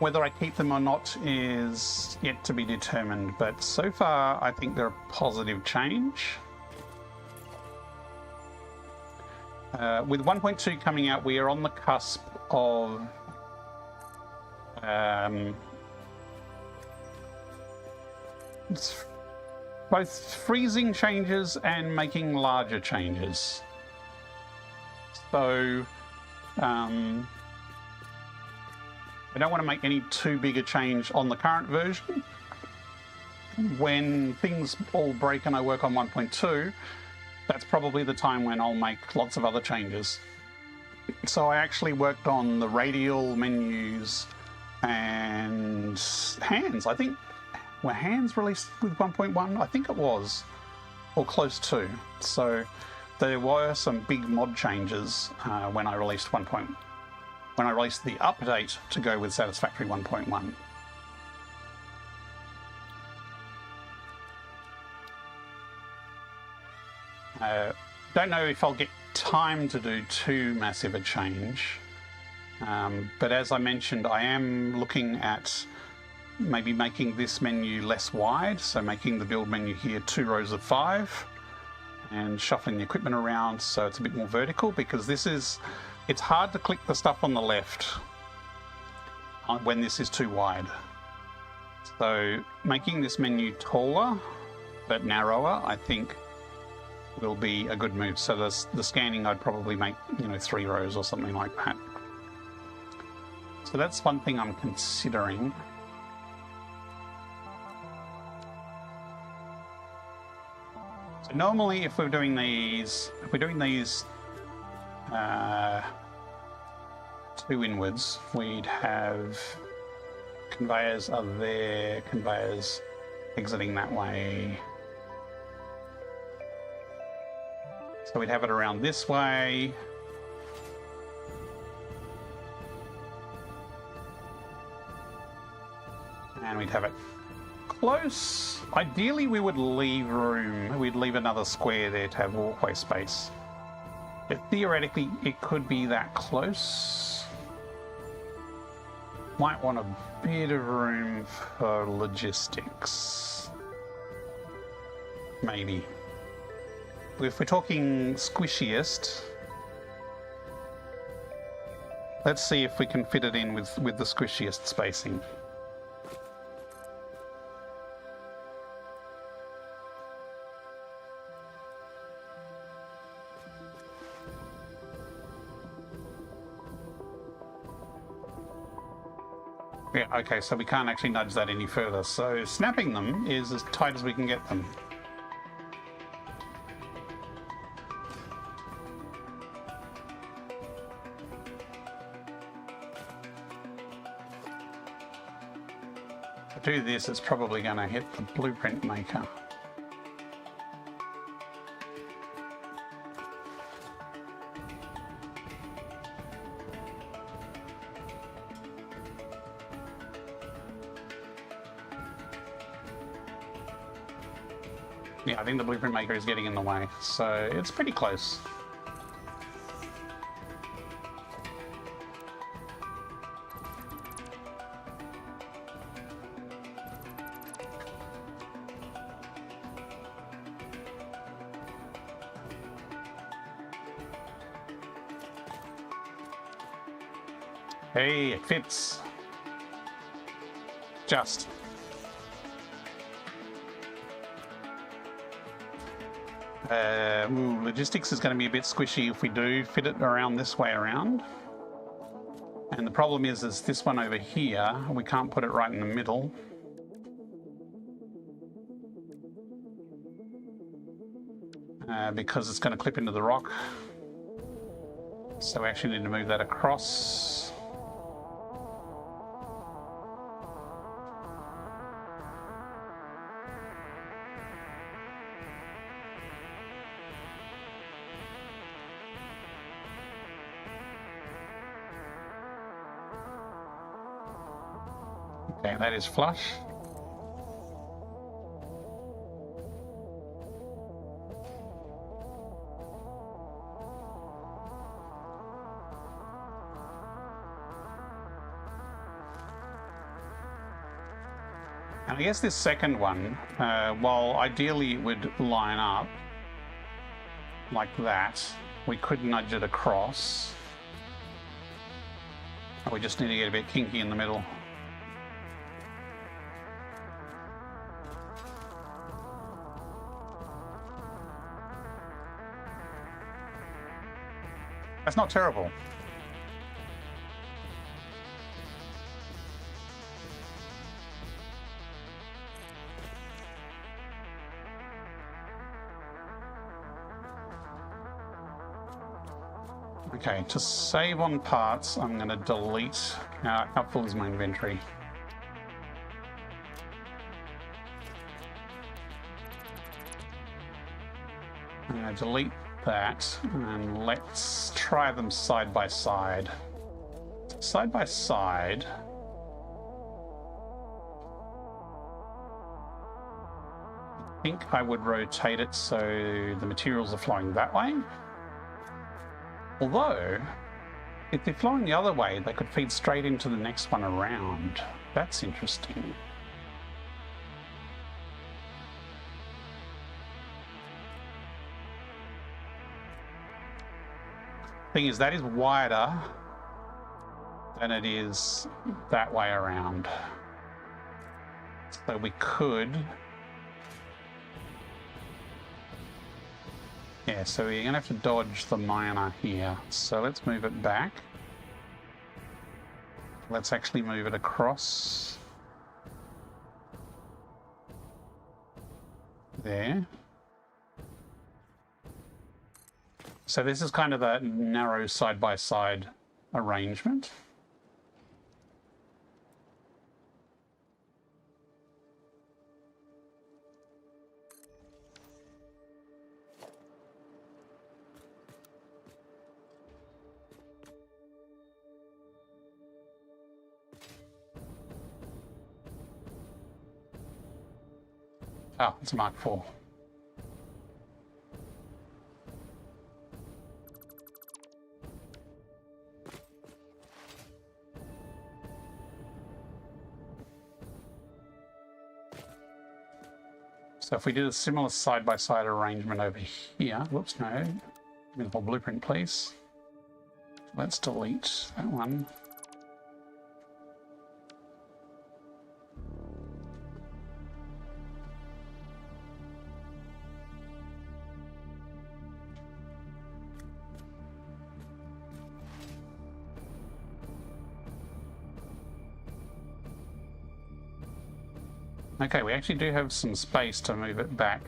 B: Whether I keep them or not is yet to be determined, but so far I think they're a positive change. With 1.2 coming out, we are on the cusp of It's both freezing changes and making larger changes. So I don't want to make any too big a change on the current version. When things all break and I work on 1.2, that's probably the time when I'll make lots of other changes. So I actually worked on the radial menus and hands. I think, were hands released with 1.1? I think it was, or close to. So there were some big mod changes when I released when I released the update to go with Satisfactory 1.1. Don't know if I'll get time to do too massive a change, but as I mentioned, I am looking at maybe making this menu less wide, so making the build menu here 2 rows of 5 and shuffling the equipment around so it's a bit more vertical, because it's hard to click the stuff on the left when this is too wide. So making this menu taller but narrower, I think, will be a good move. So the scanning, I'd probably make 3 rows or something like that. So that's one thing I'm considering. So normally, if we're doing these 2 inwards, we'd have conveyors are there, conveyors exiting that way. So we'd have it around this way. And we'd have it close. Ideally, we would leave room. We'd leave another square there to have walkway space. But theoretically, it could be that close. Might want a bit of room for logistics. Maybe. If we're talking squishiest, let's see if we can fit it in with the squishiest spacing. Yeah, okay, so we can't actually nudge that any further. So snapping them is as tight as we can get them. To do this, it's probably going to hit the blueprint maker. Yeah, I think the blueprint maker is getting in the way, so it's pretty close. Hey, it fits. Just. Logistics is going to be a bit squishy if we do fit it around this way around. And the problem is this one over here, we can't put it right in the middle. Because it's going to clip into the rock. So we actually need to move that across. Okay, that is flush. And I guess this second one, while ideally it would line up like that, we could nudge it across. We just need to get a bit kinky in the middle. That's not terrible. Okay, to save on parts, I'm going to delete. How full is my inventory? I'm going to delete that, and let's try them side by side. Side by side. I think I would rotate it so the materials are flowing that way. Although, if they're flowing the other way, they could feed straight into the next one around. That's interesting. Thing is, that is wider than it is that way around. So we could... Yeah, so we're going to have to dodge the miner here. So let's move it back. Let's actually move it across. There. So this is kind of a narrow side-by-side arrangement. Oh, it's a Mark IV. So if we did a similar side-by-side arrangement over here, whoops, no, give me the whole blueprint, please. Let's delete that one. Okay, we actually do have some space to move it back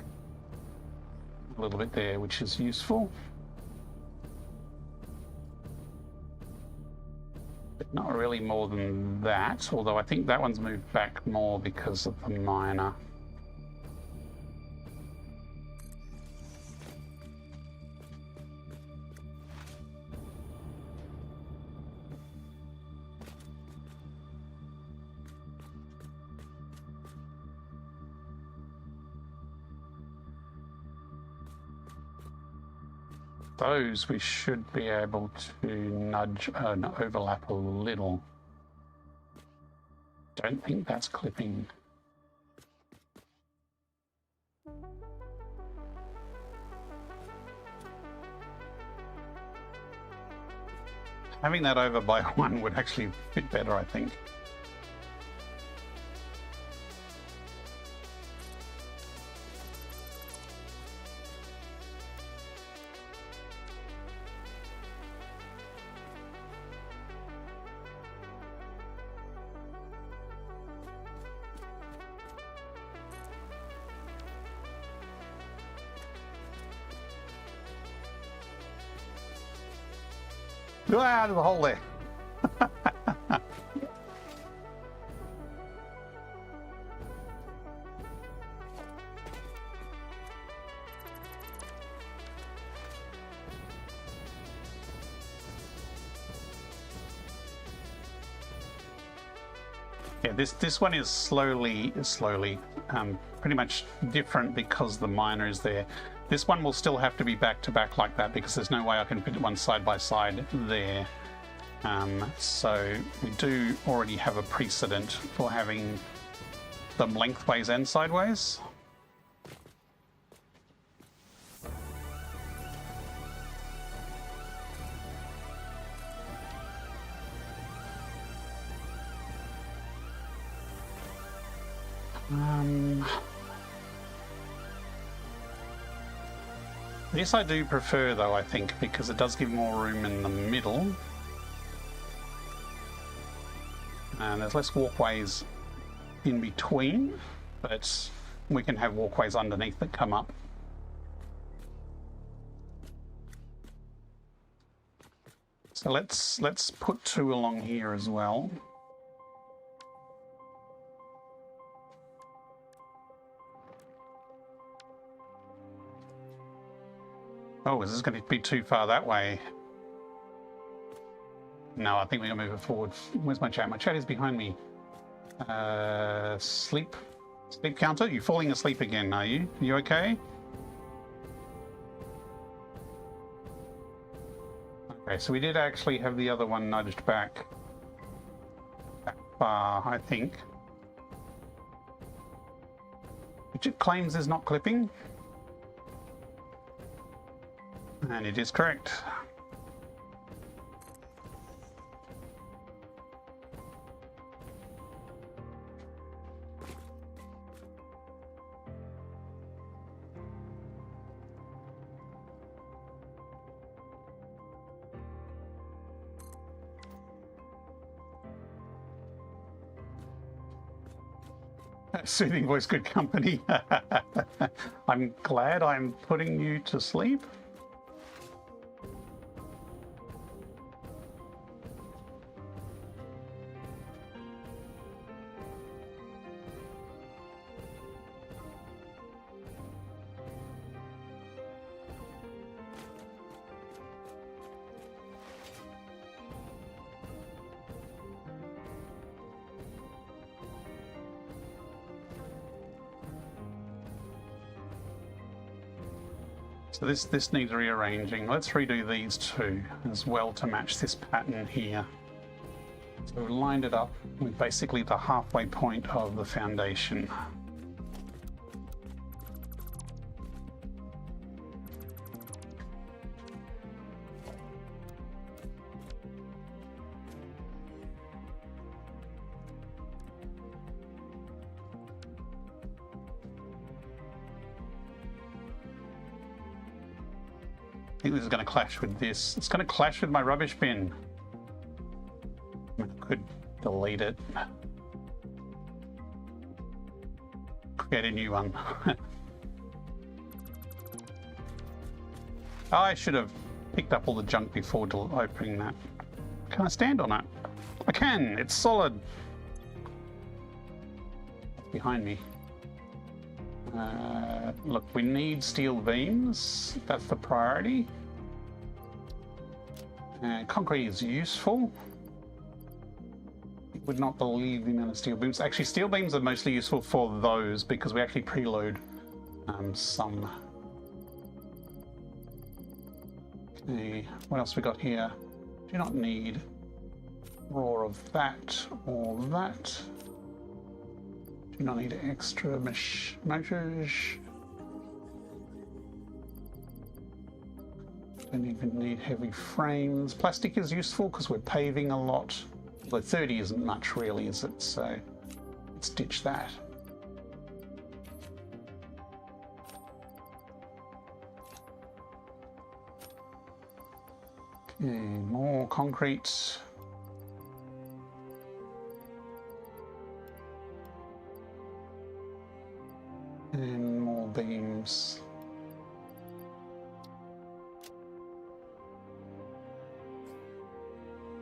B: a little bit there, which is useful. But not really more than that, although I think that one's moved back more because of the miner. Those we should be able to nudge and overlap a little. Don't think that's clipping. Having that over by one would actually fit better, I think. Ah, there's a hole there. Yeah, this one is slowly, pretty much different because the miner is there. This one will still have to be back to back like that because there's no way I can put one side by side there. So we do already have a precedent for having them lengthways and sideways. This I do prefer though, I think, because it does give more room in the middle. And there's less walkways in between, but we can have walkways underneath that come up. So let's put 2 along here as well. Oh, is this going to be too far that way? No, I think we're going to move it forward. Where's my chat? My chat is behind me. Sleep counter? You're falling asleep again, are you? You okay? Okay, so we did actually have the other one nudged back that far, I think. Which it claims is not clipping. And it is correct. Soothing voice, good company. I'm glad I'm putting you to sleep. So this needs rearranging. Let's redo these 2 as well to match this pattern here. So we've lined it up with basically the halfway point of the foundation. I think this is going to clash with this. It's going to clash with my rubbish bin. I could delete it. Create a new one. I should have picked up all the junk before opening that. Can I stand on it? I can! It's solid! It's behind me. Look, we need steel beams. That's the priority. Concrete is useful. You would not believe the amount of steel beams. Actually, steel beams are mostly useful for those because we actually preload some. Okay, what else we got here? Do not need more of that or that. Do not need extra motors. Don't even need heavy frames. Plastic is useful because we're paving a lot. Although 30 isn't much really, is it? So let's ditch that. Okay, more concrete. And more beams.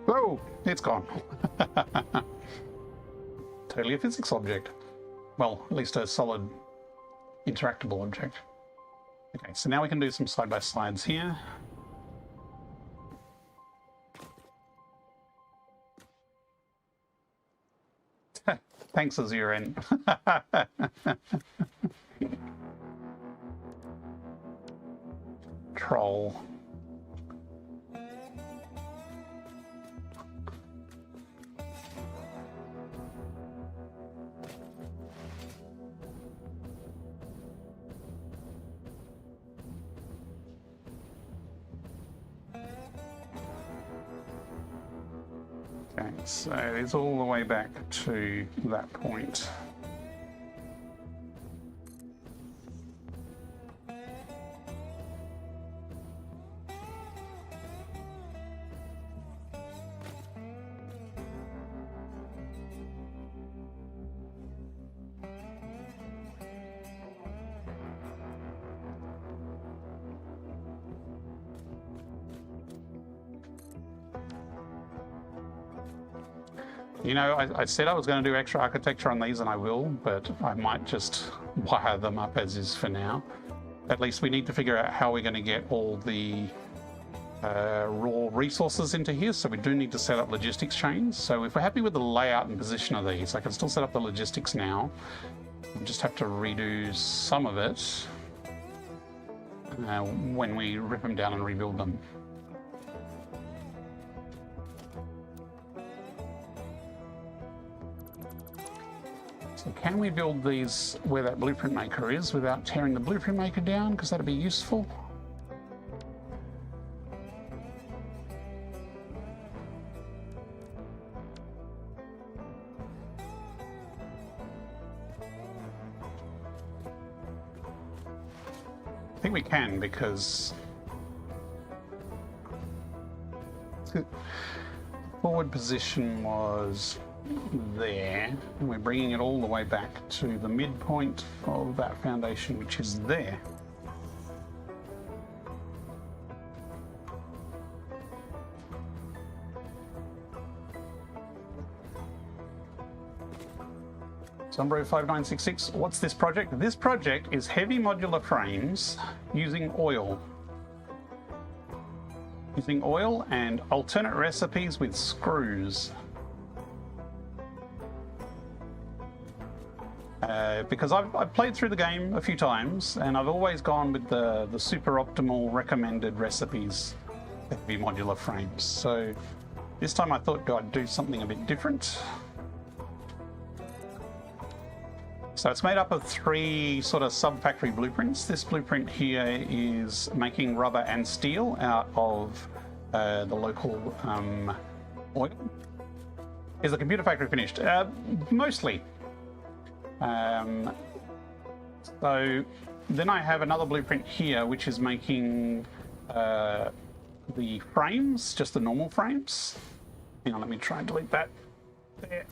B: Oh, it's gone. Totally a physics object. Well, at least a solid interactable object. Okay, so now we can do some side-by-sides here. Thanks, Azuren. Troll. Okay, so it's all the way back to that point. You know, I said I was going to do extra architecture on these, and I will, but I might just wire them up as is for now. At least we need to figure out how we're going to get all the raw resources into here, so we do need to set up logistics chains. So if we're happy with the layout and position of these, I can still set up the logistics now. We'll just have to redo some of it when we rip them down and rebuild them. So can we build these where that blueprint maker is without tearing the blueprint maker down? Because that'd be useful. I think we can, because forward position was there, and we're bringing it all the way back to the midpoint of that foundation, which is there. Sombro 5966, what's this project? This project is Heavy Modular Frames using oil. Using oil and alternate recipes with screws. Because I've played through the game a few times, and I've always gone with the super optimal recommended recipes for Heavy Modular Frames. So this time I thought I'd do something a bit different. So it's made up of 3 sort of sub-factory blueprints. This blueprint here is making rubber and steel out of the local oil. Is the computer factory finished? Mostly. So then I have another blueprint here, which is making the frames, just the normal frames. Hang on, let me try and delete that. There.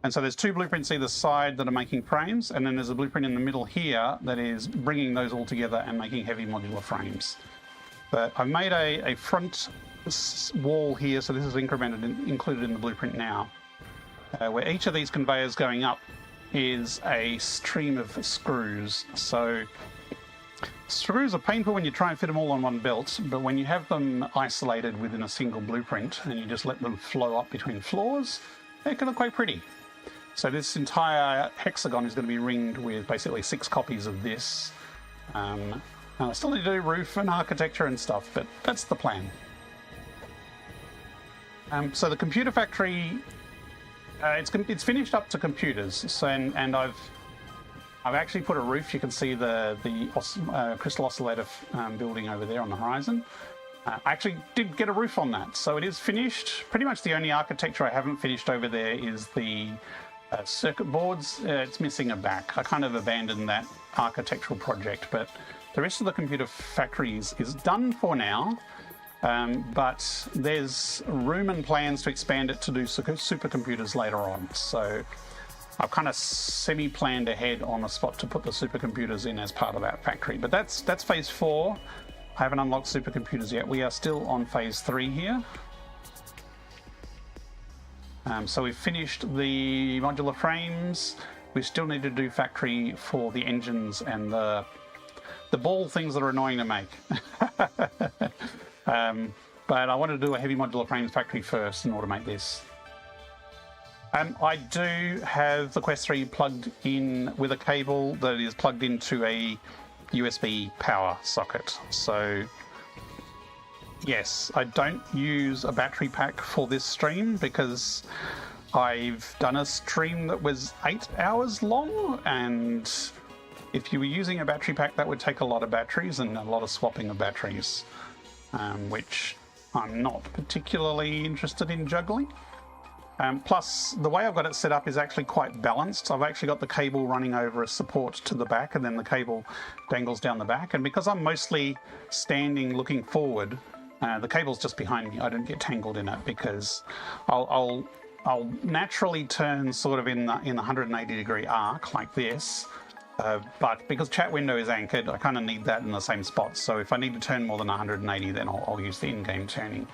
B: And so there's 2 blueprints either side that are making frames, and then there's a blueprint in the middle here that is bringing those all together and making heavy modular frames. But I've made a front wall here, so this is included in the blueprint now, where each of these conveyors going up is a stream of screws. So screws are painful when you try and fit them all on one belt, but when you have them isolated within a single blueprint and you just let them flow up between floors, they can look quite pretty. So this entire hexagon is going to be ringed with basically 6 copies of this. And I still need to do roof and architecture and stuff, but that's the plan. So the computer factory, it's finished up to computers. So and I've actually put a roof. You can see the crystal oscillator building over there on the horizon. I actually did get a roof on that, so it is finished. Pretty much the only architecture I haven't finished over there is the circuit boards. It's missing a back. I kind of abandoned that architectural project, but the rest of the computer factory is done for now. But there's room and plans to expand it to do supercomputers later on. So I've kind of semi-planned ahead on a spot to put the supercomputers in as part of that factory. But that's phase 4. I haven't unlocked supercomputers yet. We are still on phase 3 here. So we've finished the modular frames. We still need to do factory for the engines and the ball things that are annoying to make. But I want to do a heavy modular frames factory first in order to make this. I do have the Quest 3 plugged in with a cable that is plugged into a USB power socket. So yes, I don't use a battery pack for this stream because I've done a stream that was 8 hours long, and if you were using a battery pack that would take a lot of batteries and a lot of swapping of batteries, which I'm not particularly interested in juggling. Plus, the way I've got it set up is actually quite balanced. I've actually got the cable running over a support to the back, and then the cable dangles down the back. And because I'm mostly standing looking forward, the cable's just behind me. I don't get tangled in it because I'll naturally turn sort of in the 180-degree arc like this. But because chat window is anchored, I kind of need that in the same spot. So if I need to turn more than 180, then I'll use the in-game turning.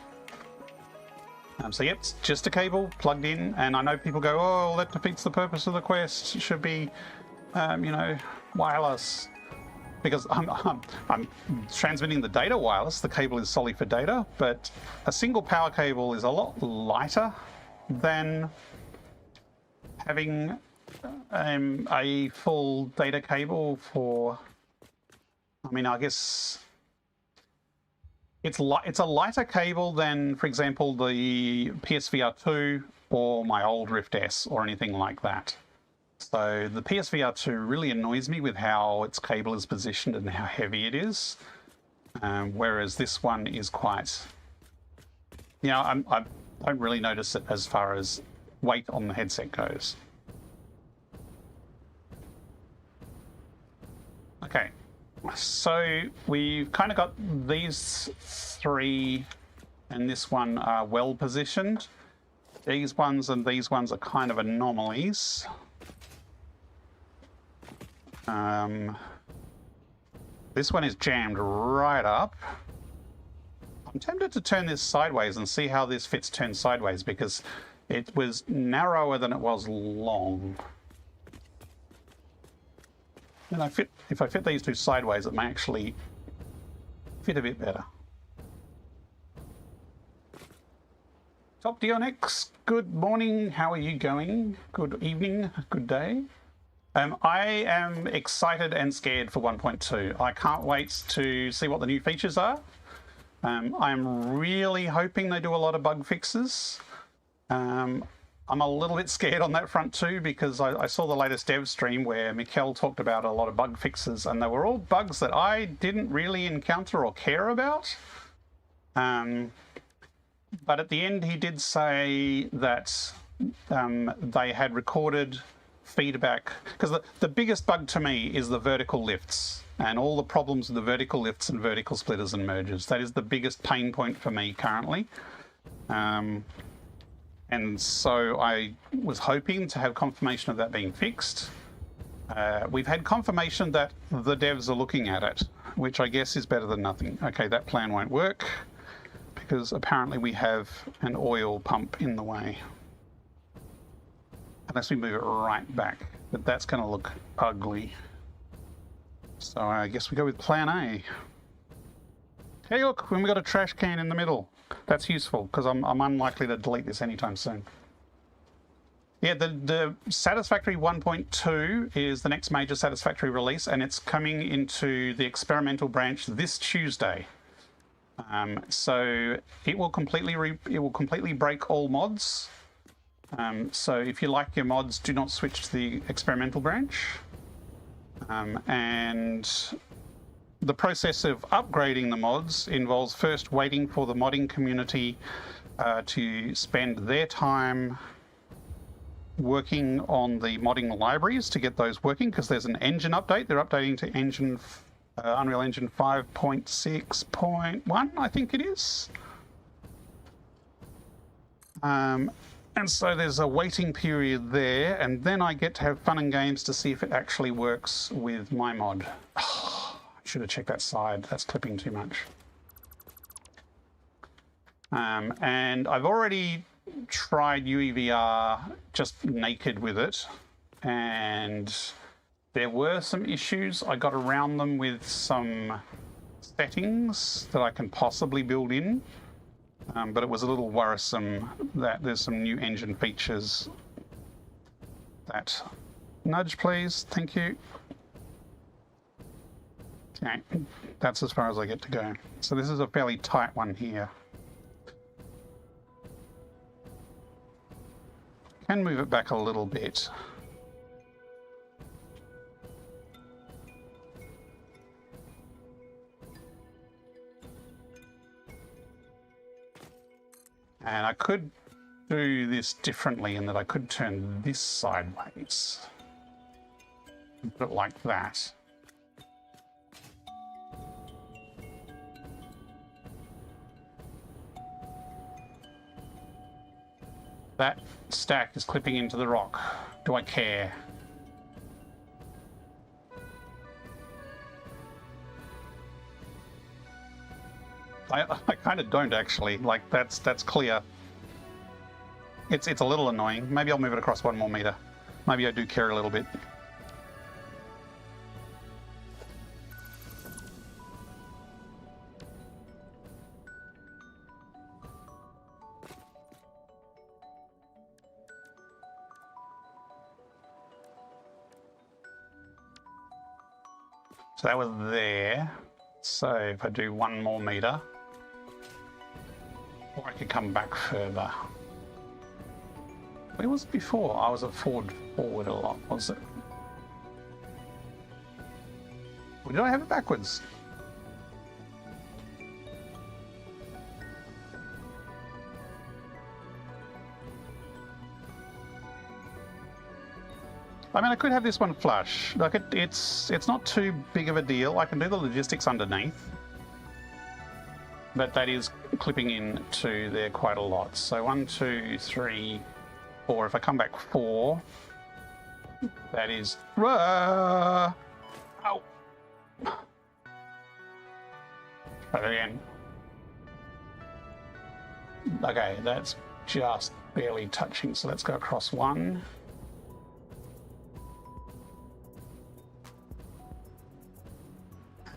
B: So yep, it's just a cable plugged in, and I know people go, oh, that defeats the purpose of the quest. It should be, you know, wireless. Because I'm transmitting the data wireless, the cable is solely for data, but a single power cable is a lot lighter than having a full data cable for, I mean, I guess it's a lighter cable than, for example, the PSVR 2 or my old Rift S or anything like that. So the PSVR 2 really annoys me with how its cable is positioned and how heavy it is, whereas this one is quite, you know, I don't really notice it as far as weight on the headset goes. Okay, so we've kind of got these three and this one are well positioned. These ones and these ones are kind of anomalies. This one is jammed right up. I'm tempted to turn this sideways and see how this fits turned sideways, because it was narrower than it was long. And if I fit these two sideways, it may actually fit a bit better. Top Dionix, good morning. How are you going? Good evening, good day. I am excited and scared for 1.2. I can't wait to see what the new features are. I'm really hoping they do a lot of bug fixes. I'm a little bit scared on that front too, because I saw the latest dev stream where Mikkel talked about a lot of bug fixes, and they were all bugs that I didn't really encounter or care about. But at the end he did say that they had recorded feedback, because the biggest bug to me is the vertical lifts and all the problems with the vertical lifts and vertical splitters and merges. That is the biggest pain point for me currently. And so I was hoping to have confirmation of that being fixed. We've had confirmation that the devs are looking at it, which I guess is better than nothing. Okay, that plan won't work because apparently we have an oil pump in the way. Unless we move it right back, but that's going to look ugly. So I guess we go with plan A. Hey, look, when we got a trash can in the middle. That's useful, because I'm unlikely to delete this anytime soon. Yeah, the Satisfactory 1.2 is the next major Satisfactory release, and it's coming into the experimental branch this Tuesday. So it will completely break all mods. So if you like your mods, do not switch to the experimental branch. And the process of upgrading the mods involves first waiting for the modding community to spend their time working on the modding libraries to get those working, because there's an engine update. They're updating to Unreal Engine 5.6.1, I think it is. And so there's a waiting period there, and then I get to have fun and games to see if it actually works with my mod. Oh, I should have checked that side. That's clipping too much. And I've already tried UEVR just naked with it, and there were some issues. I got around them with some settings that I can possibly build in. But it was a little worrisome that there's some new engine features that... Nudge, please. Thank you. Okay, that's as far as I get to go. So this is a fairly tight one here. Can move it back a little bit. And I could do this differently in that I could turn this sideways and put it like that. That stack is clipping into the rock. Do I care? I kind of don't actually. Like that's clear. It's a little annoying. Maybe I'll move it across 1 more meter. Maybe I do care a little bit. So that was there. So if I do 1 more meter, or I could come back further. Where was it before? I was at forward a lot, was it? Or did I have it backwards? I mean, I could have this one flush. Like it's not too big of a deal. I can do the logistics underneath, but that is clipping into there quite a lot. So 1, 2, 3, 4. If I come back 4, that is. Ow! Try that again. Okay, that's just barely touching. So let's go across 1.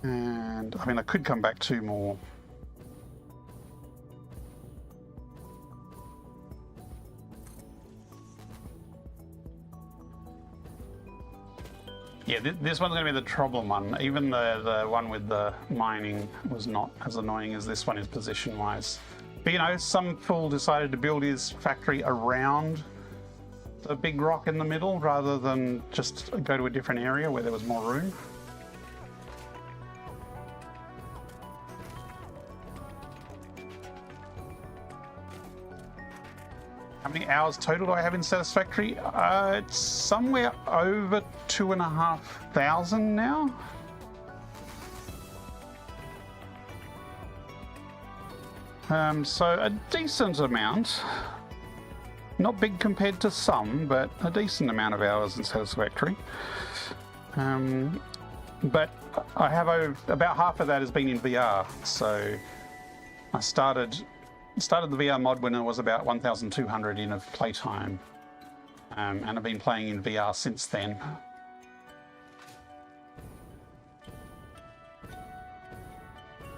B: And I mean, I could come back 2 more. Yeah, this one's going to be the problem one. Even the one with the mining was not as annoying as this one is position-wise. But you know, some fool decided to build his factory around the big rock in the middle rather than just go to a different area where there was more room. How many hours total do I have in Satisfactory? It's somewhere over 2,500 now. So a decent amount. Not big compared to some, but a decent amount of hours in Satisfactory. But I have about half of that has been in VR. So I started the VR mod when it was about 1,200 in of playtime, and I've been playing in VR since then.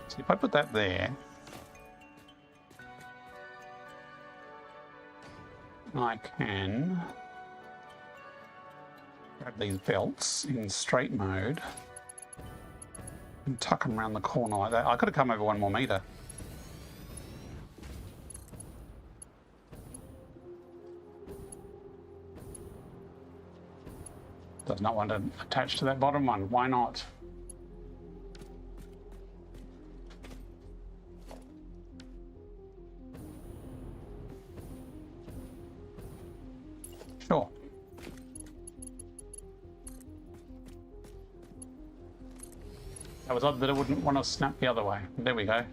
B: So if I put that there, I can grab these belts in straight mode and tuck them around the corner like that. I could have come over 1 more meter. Does not want to attach to that bottom one. Why not? Sure. That was odd that it wouldn't want to snap the other way. There we go.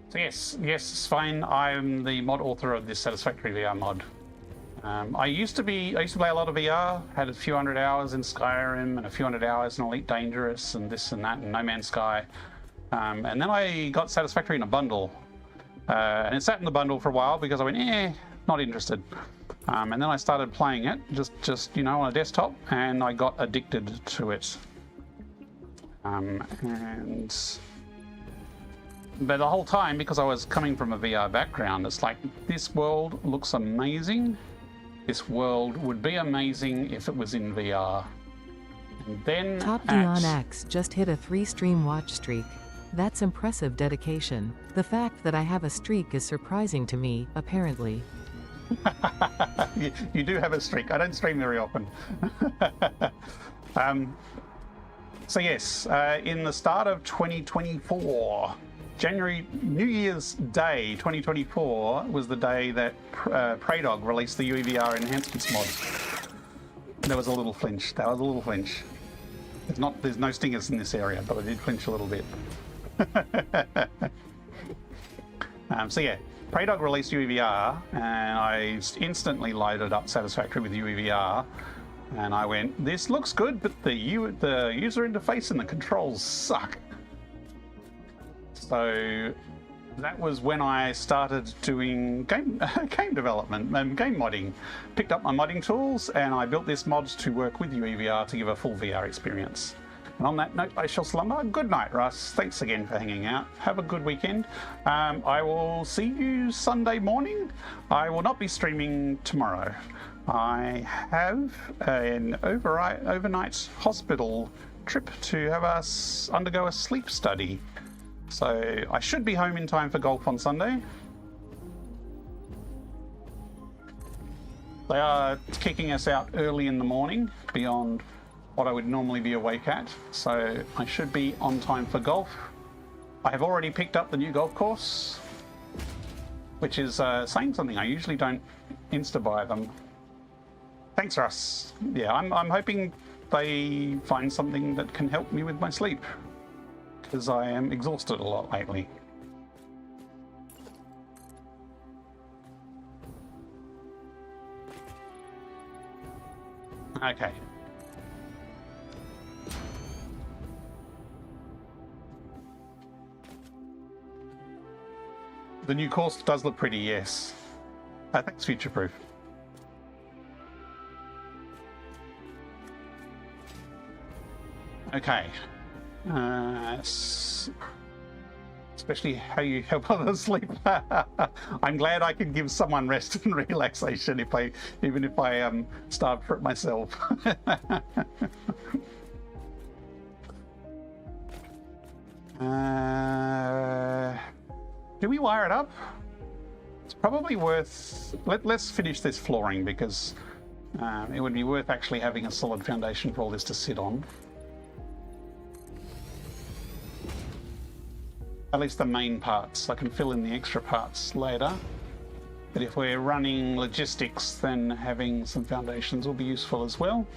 B: So yes, it's fine. I'm the mod author of this Satisfactory VR mod. I used to play a lot of VR, had a few hundred hours in Skyrim and a few hundred hours in Elite Dangerous and this and that and No Man's Sky. And then I got Satisfactory in a bundle. And it sat in the bundle for a while because I went, not interested. And then I started playing it just you know, on a desktop, and I got addicted to it. But the whole time, because I was coming from a VR background, it's like, this world looks amazing. This world would be amazing if it was in VR. And then
A: Top Dion X just hit a 3-stream watch streak. That's impressive dedication. The fact that I have a streak is surprising to me, apparently.
B: You do have a streak. I don't stream very often. So yes, in the start of 2024, New Year's Day 2024 was the day that Praydog released the UEVR enhancements mod. There was a little flinch. There's no stingers in this area, but I did flinch a little bit. So yeah, Praydog released UEVR, and I instantly loaded up Satisfactory with UEVR, and I went, this looks good, but the user interface and the controls suck. So that was when I started doing game development and game modding. Picked up my modding tools and I built this mod to work with UEVR to give a full VR experience. And on that note, I shall slumber. Good night, Russ. Thanks again for hanging out. Have a good weekend. I will see you Sunday morning. I will not be streaming tomorrow. I have an overnight hospital trip to have us undergo a sleep study. So I should be home in time for golf on Sunday. They are kicking us out early in the morning, beyond what I would normally be awake at. So I should be on time for golf. I have already picked up the new golf course, which is saying something. I usually don't insta-buy them. Thanks, Russ. Yeah, I'm hoping they find something that can help me with my sleep, because I am exhausted a lot lately. Okay. The new course does look pretty, yes. Thanks, Future Proof. Okay. Especially how you help others sleep. I'm glad I can give someone rest and relaxation even if I starve for it myself. Do we wire it up? It's probably worth... Let's finish this flooring, because it would be worth actually having a solid foundation for all this to sit on. At least the main parts. I can fill in the extra parts later. But if we're running logistics, then having some foundations will be useful as well.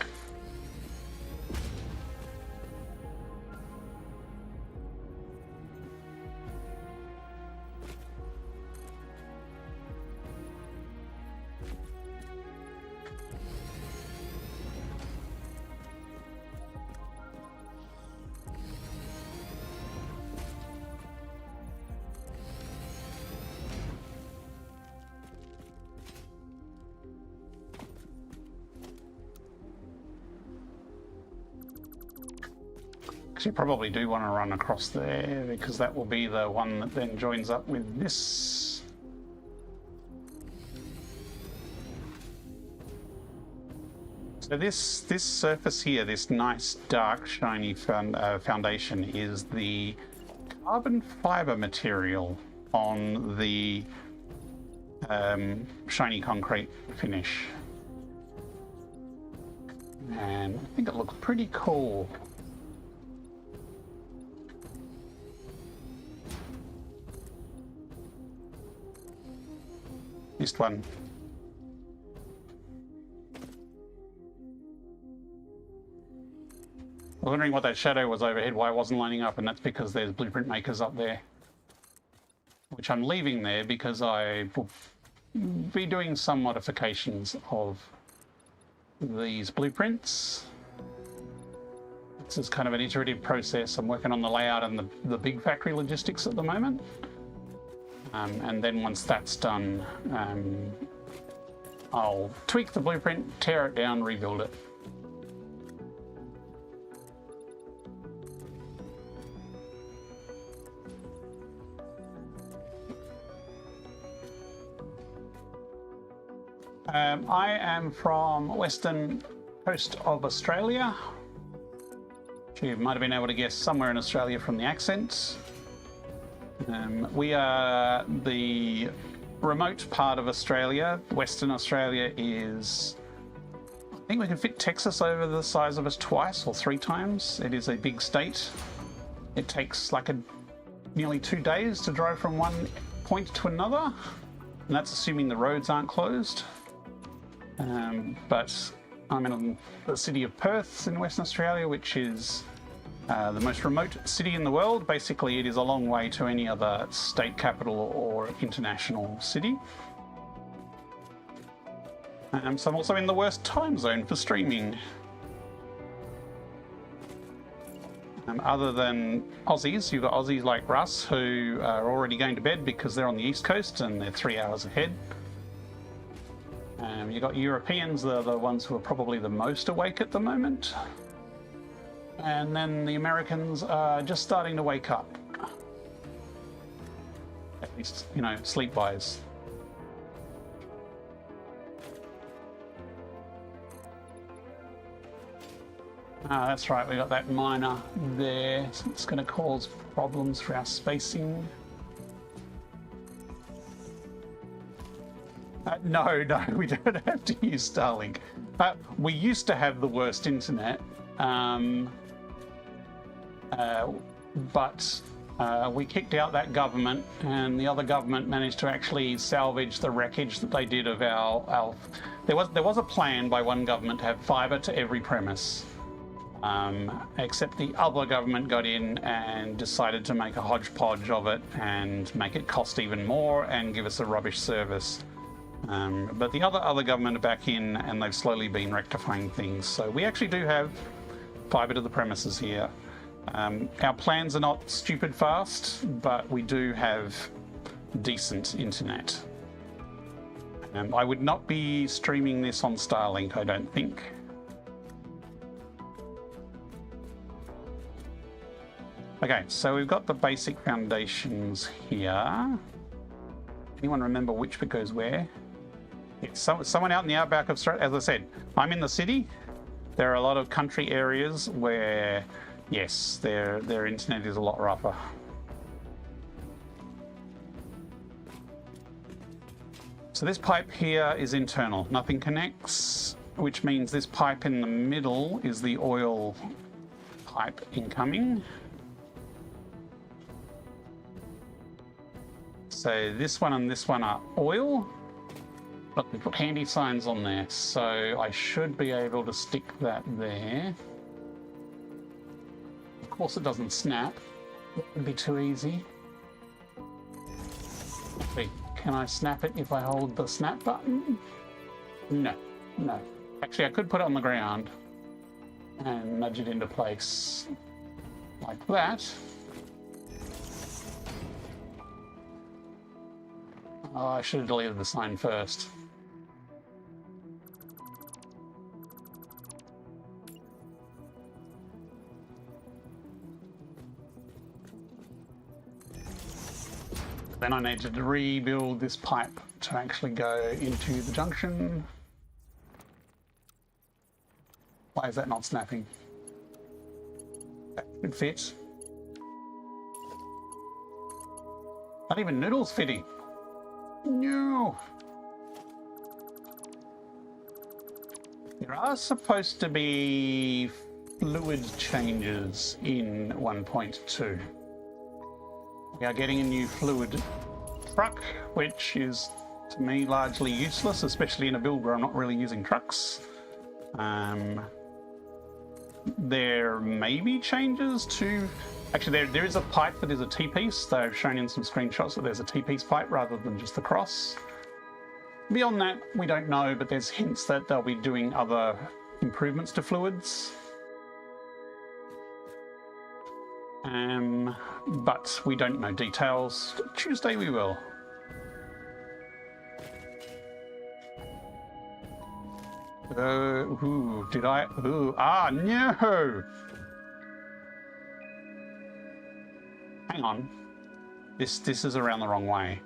B: You probably do want to run across there, because that will be the one that then joins up with this. So this surface here, this nice dark shiny foundation, is the carbon fiber material on the shiny concrete finish, and I think it looks pretty cool. Missed one. I was wondering what that shadow was overhead, why it wasn't lining up, and that's because there's blueprint makers up there, which I'm leaving there because I will be doing some modifications of these blueprints. This is kind of an iterative process. I'm working on the layout and the big factory logistics at the moment. And then once that's done, I'll tweak the blueprint, tear it down, rebuild it. I am from western coast of Australia. You might have been able to guess somewhere in Australia from the accent. We are the remote part of Australia. Western Australia is... I think we can fit Texas over the size of us twice or 3 times. It is a big state. It takes like nearly 2 days to drive from one point to another. And that's assuming the roads aren't closed. But I'm in the city of Perth in Western Australia, which is the most remote city in the world. Basically, it is a long way to any other state capital or international city. So I'm also in the worst time zone for streaming. Other than Aussies, you've got Aussies like Russ who are already going to bed because they're on the East Coast and they're 3 hours ahead. You've got Europeans, they're the ones who are probably the most awake at the moment. And then the Americans are just starting to wake up. At least, you know, sleep-wise. Ah, that's right, we got that miner there. So it's going to cause problems for our spacing. No, we don't have to use Starlink. We used to have the worst internet, but we kicked out that government, and the other government managed to actually salvage the wreckage that they did of our. There was a plan by one government to have fibre to every premise. Except the other government got in and decided to make a hodgepodge of it and make it cost even more and give us a rubbish service. But the other government are back in and they've slowly been rectifying things. So we actually do have fibre to the premises here. Our plans are not stupid fast, but we do have decent internet. I would not be streaming this on Starlink, I don't think. Okay, so we've got the basic foundations here. Anyone remember which bit goes where? It's someone out in the outback of Australia. As I said, I'm in the city. There are a lot of country areas where, yes, their internet is a lot rougher. So this pipe here is internal. Nothing connects, which means this pipe in the middle is the oil pipe incoming. So this one and this one are oil, but we put handy signs on there, so I should be able to stick that there. Of course it doesn't snap. That would be too easy. Wait, can I snap it if I hold the snap button? No. Actually, I could put it on the ground and nudge it into place like that. Oh, I should have deleted the sign first. Then I need to rebuild this pipe to actually go into the junction. Why is that not snapping? That should fit. Not even noodles fitting. No. There are supposed to be fluid changes in 1.2. We are getting a new fluid truck, which is to me largely useless, especially in a build where I'm not really using trucks. There may be changes to... Actually, there is a pipe that is a T-piece. They've shown in some screenshots that there's a T-piece pipe rather than just the cross. Beyond that, we don't know, but there's hints that they'll be doing other improvements to fluids. But we don't know details. Tuesday we will. Did I? No! Hang on. This is around the wrong way.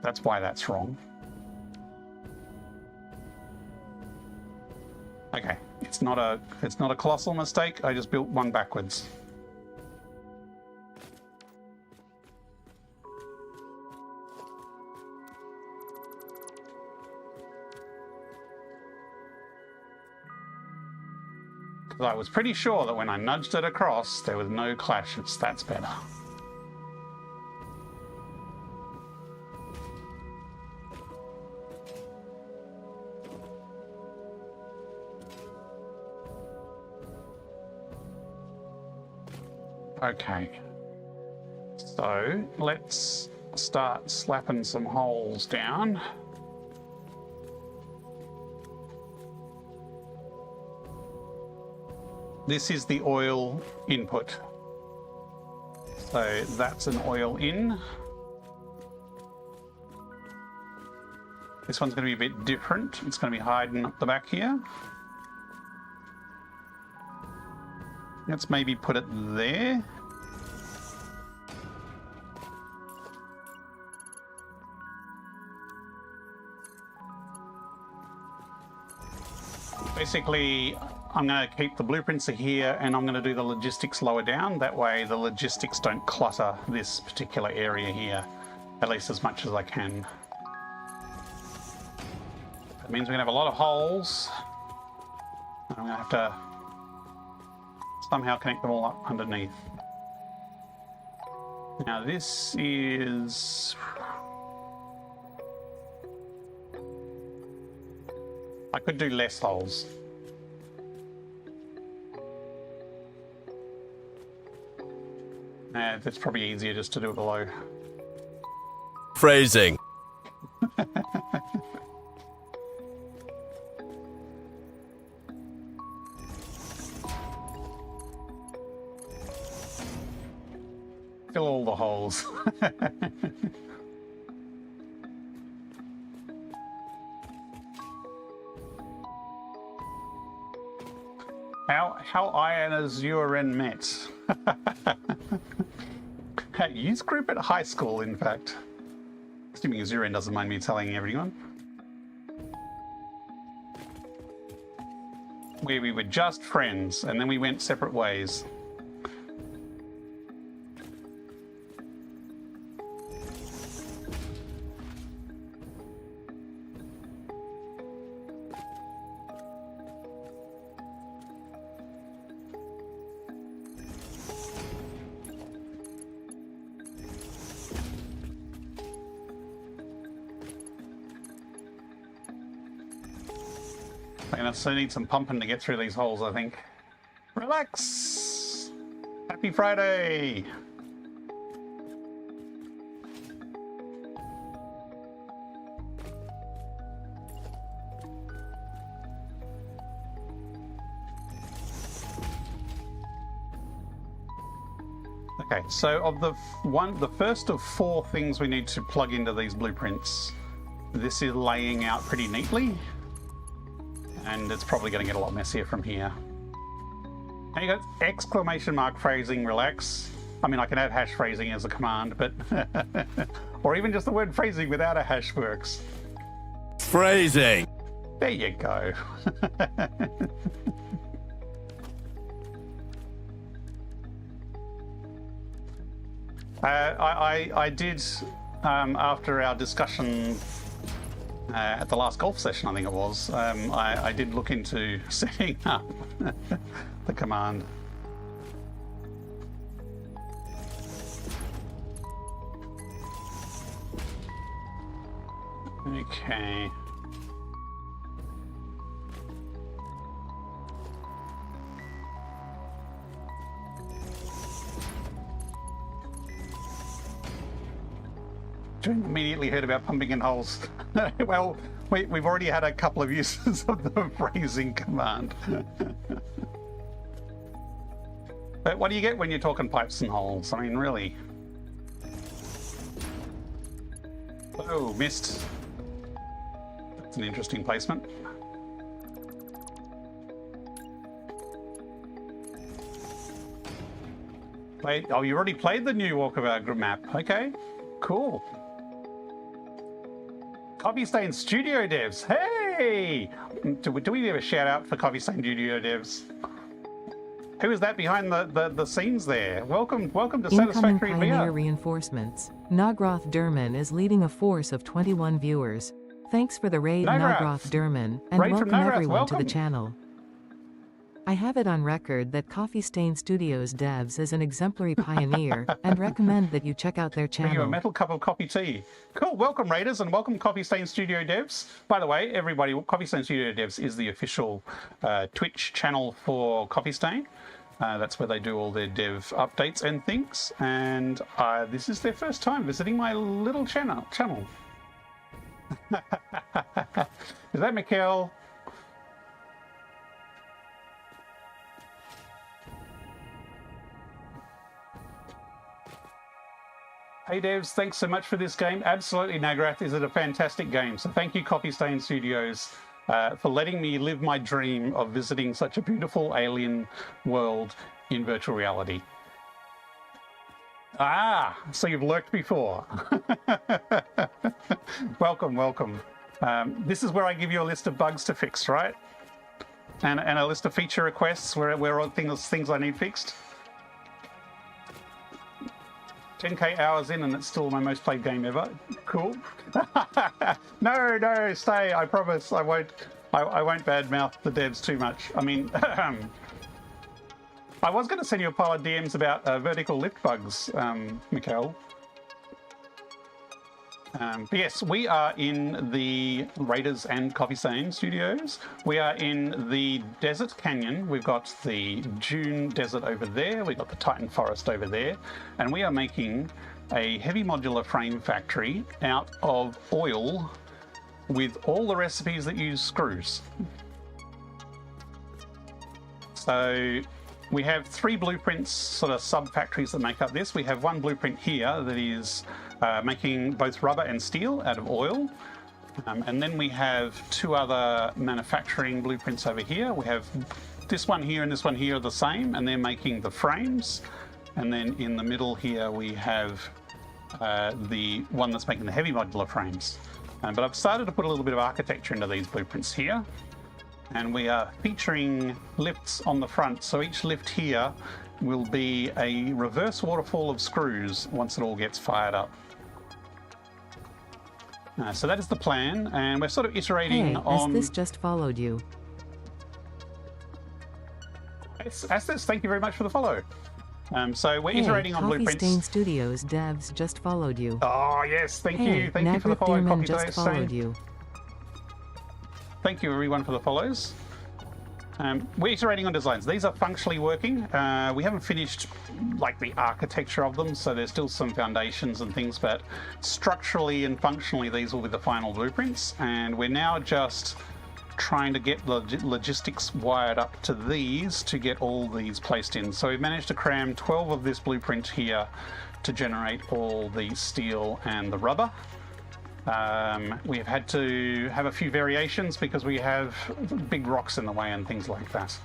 B: That's why that's wrong. Okay, it's not a colossal mistake. I just built one backwards. Because I was pretty sure that when I nudged it across, there was no clashes. That's better. Okay, so let's start slapping some holes down. This is the oil input. So that's an oil in. This one's going to be a bit different. It's going to be hiding up the back here. Let's maybe put it there. Basically, I'm going to keep the blueprints here and I'm going to do the logistics lower down. That way the logistics don't clutter this particular area here, at least as much as I can. That means we're going to have a lot of holes. I'm going to have to somehow connect them all up underneath. Now this is... I could do less holes. That's probably easier just to do it below.
C: Phrasing.
B: Fill all the holes. How iron is URN met? Youth group at high school, in fact. Assuming URN doesn't mind me telling everyone. Where we were just friends, and then we went separate ways. I still need some pumping to get through these holes, I think. Relax! Happy Friday! Okay, so of the first of 4 things we need to plug into these blueprints, this is laying out pretty neatly. And it's probably going to get a lot messier from here. And you got exclamation mark phrasing, relax. I mean, I can add hash phrasing as a command, but... or even just the word phrasing without a hash works.
C: Phrasing.
B: There you go. I did, after our discussion at the last golf session, I think it was, I did look into setting up the command. Okay. Immediately heard about pumping in holes. Well, we've already had a couple of uses of the phrasing command. But what do you get when you're talking pipes and holes? I mean, really. Oh, missed. That's an interesting placement. Wait, oh, you already played the new Walkabout map. Okay, cool. Coffee Stain Studio devs. Hey! Do we have a shout out for Coffee Stain Studio devs? Who is that behind the scenes there? Welcome to Satisfactory
A: Pioneer
B: VR.
A: reinforcements. Nagroth Durman is leading a force of 21 viewers. Thanks for the raid, Nagroth Durman, and
B: Raid from
A: welcome
B: Nagroth,
A: everyone to the
B: welcome.
A: channel. I have it on record that Coffee Stain Studios devs is an exemplary pioneer, and recommend that you check out their
B: Bring you a
A: channel.
B: metal cup of coffee tea. Cool, welcome Raiders and welcome Coffee Stain Studio devs. By the way, everybody, Coffee Stain Studio devs is the official Twitch channel for Coffee Stain. That's where they do all their dev updates and things. And this is their first time visiting my little channel. Is that Mikkel? Hey devs, thanks so much for this game. Absolutely, Nagrath, is it a fantastic game. So thank you, Coffee Stain Studios, for letting me live my dream of visiting such a beautiful alien world in virtual reality. Ah, so you've lurked before. Welcome, welcome. This is where I give you a list of bugs to fix, right? And a list of feature requests where all things I need fixed. 10k hours in and it's still my most played game ever. Cool. No, stay. I promise I won't badmouth the devs too much. I mean, I was going to send you a pile of DMs about vertical lift bugs, Mikhail. But yes, we are in the Raiders and Coffee Stain Studios. We are in the Desert Canyon. We've got the Dune Desert over there. We've got the Titan Forest over there. And we are making a heavy modular frame factory out of oil with all the recipes that use screws. So we have 3 blueprints, sort of sub-factories that make up this. We have one blueprint here that is making both rubber and steel out of oil. And then we have 2 other manufacturing blueprints over here. We have this one here and this one here are the same, and they're making the frames. And then in the middle here we have the one that's making the heavy modular frames. But I've started to put a little bit of architecture into these blueprints here. And we are featuring lifts on the front. So each lift here will be a reverse waterfall of screws once it all gets fired up. So that is the plan, and we're sort of iterating on...
A: As this just followed you.
B: Astis, thank you very much for the follow. So we're iterating on blueprints.
A: Coffee Stain Studios devs just followed you.
B: Oh yes, thank you for the follow.
A: Dearman just followed you.
B: Thank you everyone for the follows. We're iterating on designs. These are functionally working. We haven't finished like the architecture of them, so there's still some foundations and things, but structurally and functionally these will be the final blueprints, and we're now just trying to get the logistics wired up to these to get all these placed in. So we've managed to cram 12 of this blueprint here to generate all the steel and the rubber. We've had to have a few variations because we have big rocks in the way and things like that.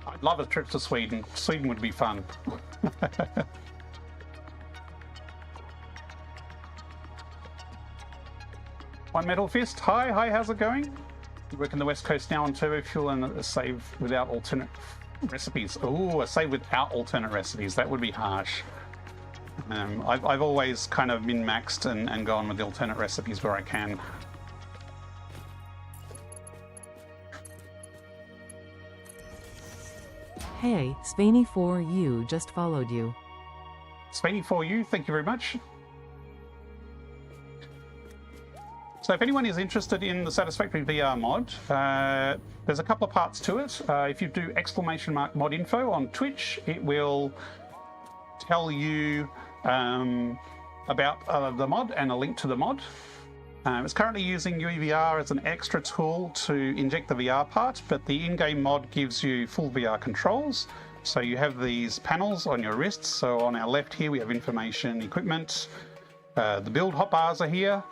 B: I'd love a trip to Sweden. Sweden would be fun. One Metal Fist. Hi, how's it going? You work in the West Coast now on turbo fuel and a save without alternate recipes. Oh, a save without alternate recipes. That would be harsh. I've always kind of min-maxed and gone with the alternate recipes where I can.
A: Hey, Spaney4U just followed you.
B: Spaney4U, thank you very much. So if anyone is interested in the Satisfactory VR mod, there's a couple of parts to it. If you do !mod info on Twitch, it will tell you about the mod and a link to the mod. It's currently using UEVR as an extra tool to inject the VR part, but the in-game mod gives you full VR controls. So you have these panels on your wrists. So on our left here we have information, equipment, the build hotbars are here,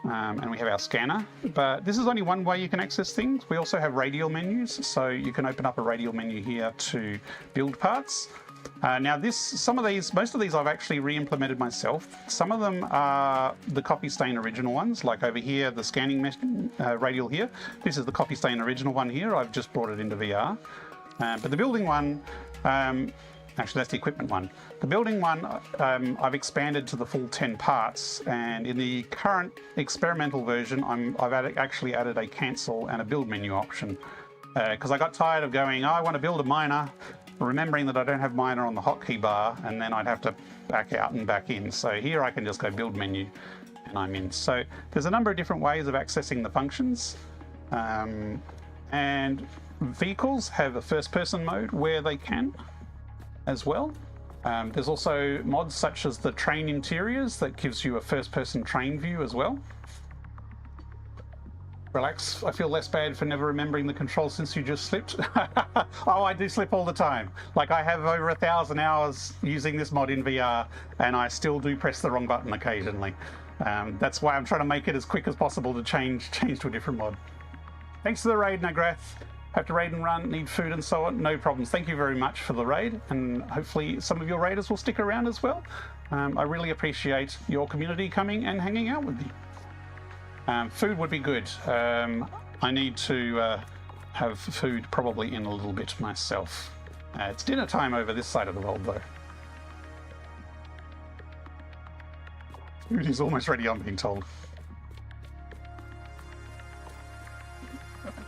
B: and we have our scanner. But this is only one way you can access things. We also have radial menus, so you can open up a radial menu here to build parts. Now most of these I've actually re-implemented myself. Some of them are the Coffee Stain original ones, like over here, the scanning radial here. This is the Coffee Stain original one here. I've just brought it into VR. But the building one, actually that's the equipment one. The building one, I've expanded to the full 10 parts, and in the current experimental version, I've actually added a cancel and a build menu option. Because I got tired of going, I want to build a miner, remembering that I don't have miner on the hotkey bar, and then I'd have to back out and back in. So here I can just go build menu and I'm in. So there's a number of different ways of accessing the functions. And vehicles have a first person mode where they can as well. There's also mods such as the train interiors that gives you a first person train view as well. Relax, I feel less bad for never remembering the controls since you just slipped. Oh, I do slip all the time. Like, I have over 1,000 hours using this mod in VR, and I still do press the wrong button occasionally. That's why I'm trying to make it as quick as possible to change to a different mod. Thanks for the raid, Nagrath. Have to raid and run, need food and so on. No problems. Thank you very much for the raid, and hopefully some of your raiders will stick around as well. I really appreciate your community coming and hanging out with me. Food would be good. I need to have food probably in a little bit myself. It's dinner time over this side of the world, though. Food is almost ready, I'm being told.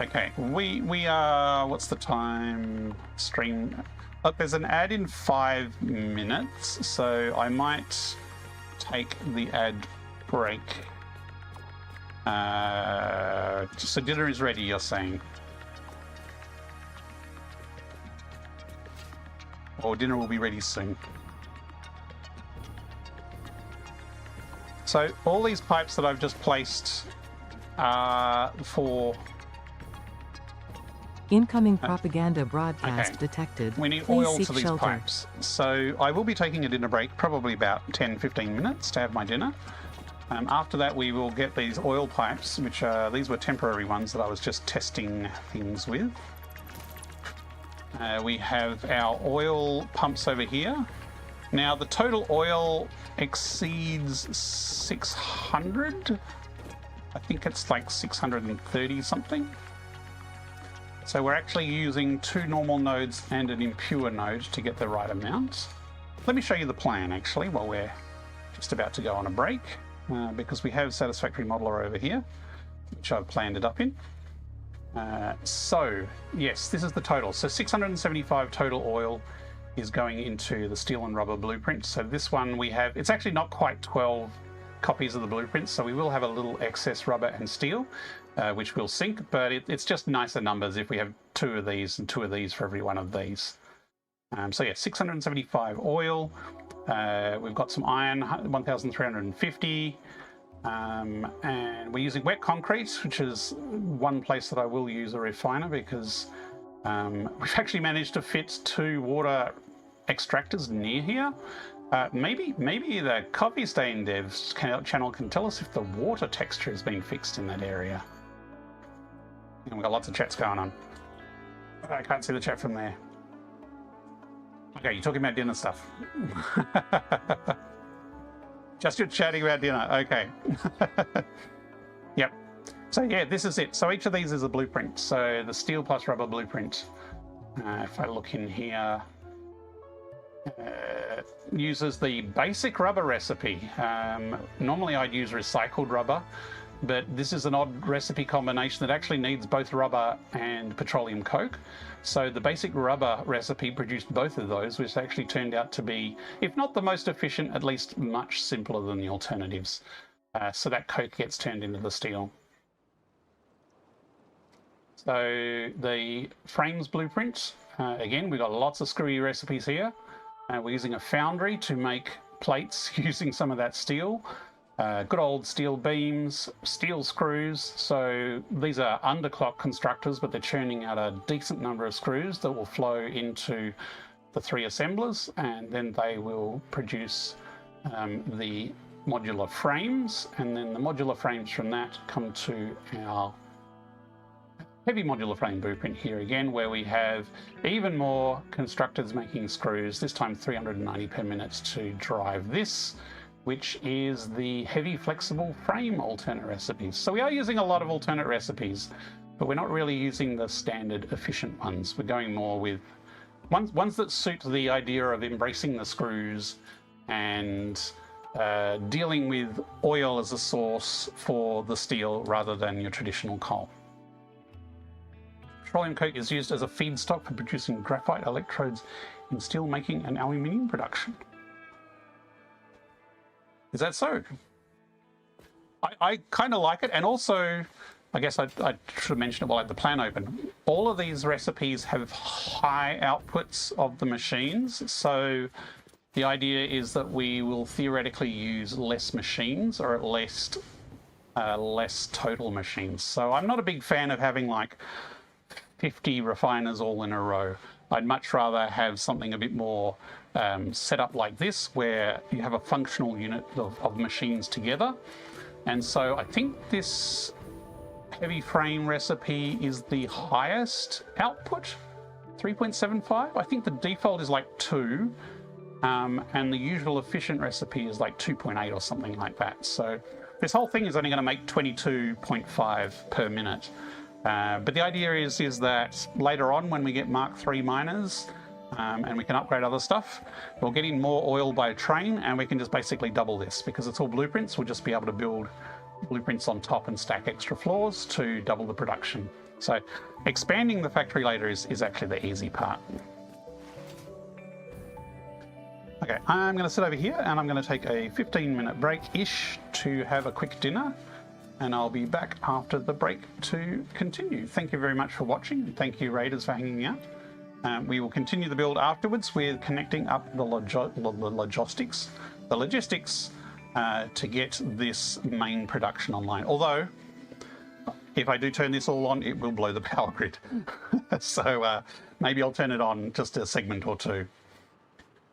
B: Okay, we are... What's the time? Stream... Look, there's an ad in 5 minutes, so I might take the ad break. So dinner is ready, you're saying? Or dinner will be ready soon. So all these pipes that I've just placed are for...
A: Incoming propaganda broadcast detected.
B: We need
A: Please
B: oil
A: seek
B: to these
A: shelter.
B: pipes. So I will be taking a dinner break, probably about 10-15 minutes to have my dinner. After that, we will get these oil pipes, which are, these were temporary ones that I was just testing things with. We have our oil pumps over here. Now, the total oil exceeds 600. I think it's like 630 something. So we're actually using 2 normal nodes and an impure node to get the right amount. Let me show you the plan, actually, while we're just about to go on a break. Because we have Satisfactory Modeler over here, which I've planned it up in. So, yes, this is the total. So 675 total oil is going into the steel and rubber blueprint. So this one we have, it's actually not quite 12 copies of the blueprint, so we will have a little excess rubber and steel, which will sync, but it's just nicer numbers if we have 2 of these and 2 of these for every one of these. So yeah, 675 oil. We've got some iron, 1,350, and we're using wet concrete, which is one place that I will use a refiner because we've actually managed to fit 2 water extractors near here. Maybe the Coffee Stain Devs channel can tell us if the water texture has been fixed in that area. And we've got lots of chats going on. I can't see the chat from there. Okay, you're talking about dinner stuff. Just you're chatting about dinner. Okay. Yep. So yeah, this is it. So each of these is a blueprint. So the steel plus rubber blueprint, if I look in here, uses the basic rubber recipe. Normally I'd use recycled rubber, but this is an odd recipe combination that actually needs both rubber and petroleum coke. So the basic rubber recipe produced both of those, which actually turned out to be, if not the most efficient, at least much simpler than the alternatives. So that coke gets turned into the steel. So the frames blueprint, again, we've got lots of screwy recipes here. We're using a foundry to make plates using some of that steel. Good old steel beams, steel screws. So these are underclock constructors, but they're churning out a decent number of screws that will flow into the 3 assemblers, and then they will produce the modular frames, and then the modular frames from that come to our heavy modular frame blueprint here again, where we have even more constructors making screws, this time 390 per minute to drive this, which is the heavy flexible frame alternate recipes. So we are using a lot of alternate recipes, but we're not really using the standard efficient ones. We're going more with ones that suit the idea of embracing the screws and dealing with oil as a source for the steel rather than your traditional coal. Petroleum coke is used as a feedstock for producing graphite electrodes in steel making and aluminium production. Is that so? I kind of like it, and also, I guess I should have mentioned it while I had the plan open. All of these recipes have high outputs of the machines, so the idea is that we will theoretically use less machines, or at least less total machines. So I'm not a big fan of having like 50 refiners all in a row. I'd much rather have something a bit more set up like this, where you have a functional unit of machines together. And so I think this heavy frame recipe is the highest output, 3.75. I think the default is like 2, and the usual efficient recipe is like 2.8 or something like that. So this whole thing is only going to make 22.5 per minute. But the idea is that later on, when we get Mark III miners and we can upgrade other stuff, we'll get in more oil by train, and we can just basically double this. Because it's all blueprints, we'll just be able to build blueprints on top and stack extra floors to double the production. So expanding the factory later is actually the easy part. Okay, I'm going to sit over here and I'm going to take a 15-minute break-ish to have a quick dinner, and I'll be back after the break to continue. Thank you very much for watching, and thank you, Raiders, for hanging out. We will continue the build afterwards with connecting up the logistics to get this main production online. Although, if I do turn this all on, it will blow the power grid. So maybe I'll turn it on just a segment or two.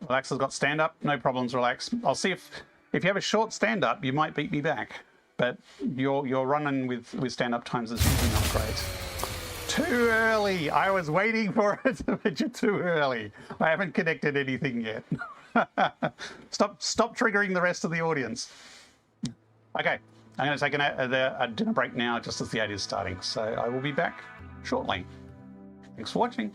B: Relax has got stand up, no problems, Relax. I'll see if you have a short stand up, you might beat me back. But your running with stand up times is usually not great. Too early. I was waiting for it, but you're too early. I haven't connected anything yet. Stop triggering the rest of the audience. Okay, I'm going to take a dinner break now, just as the ad is starting. So I will be back shortly. Thanks for watching.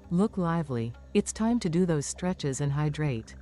A: Look lively. It's time to do those stretches and hydrate.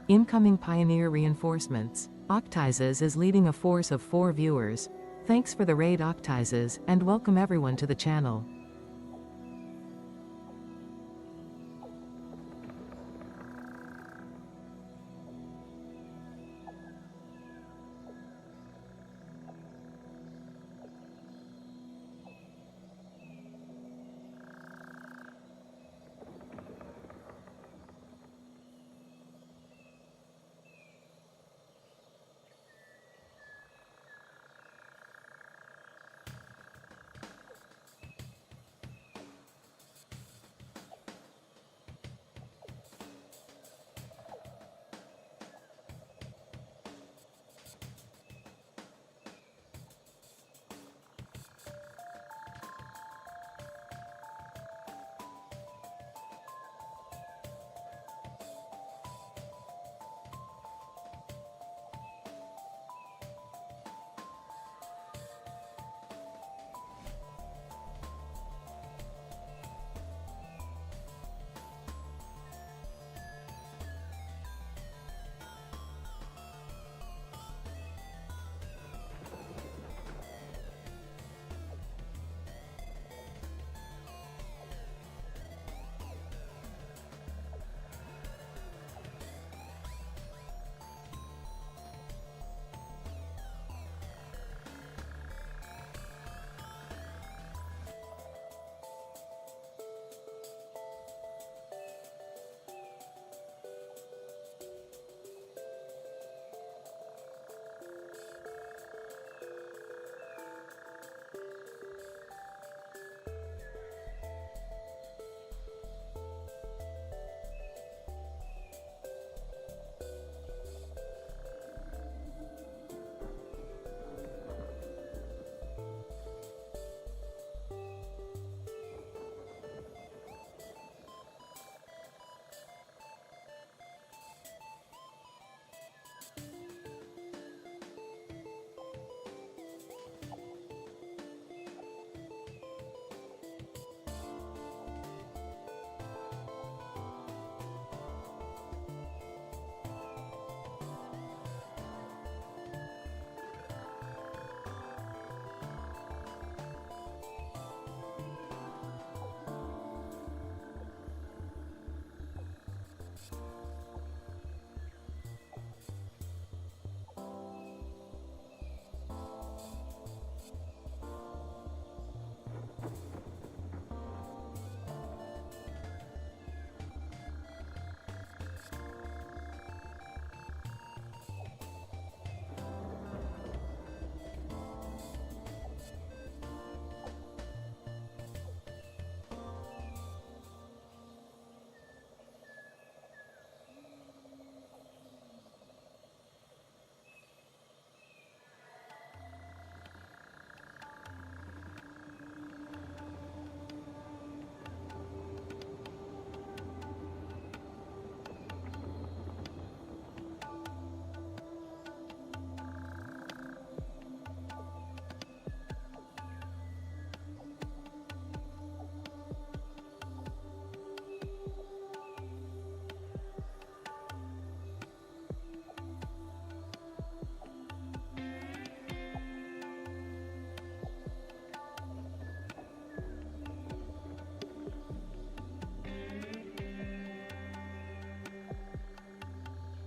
A: Incoming Pioneer reinforcements. Octizes is leading a force of 4 viewers. Thanks for the raid, Octizes, and welcome everyone to the channel.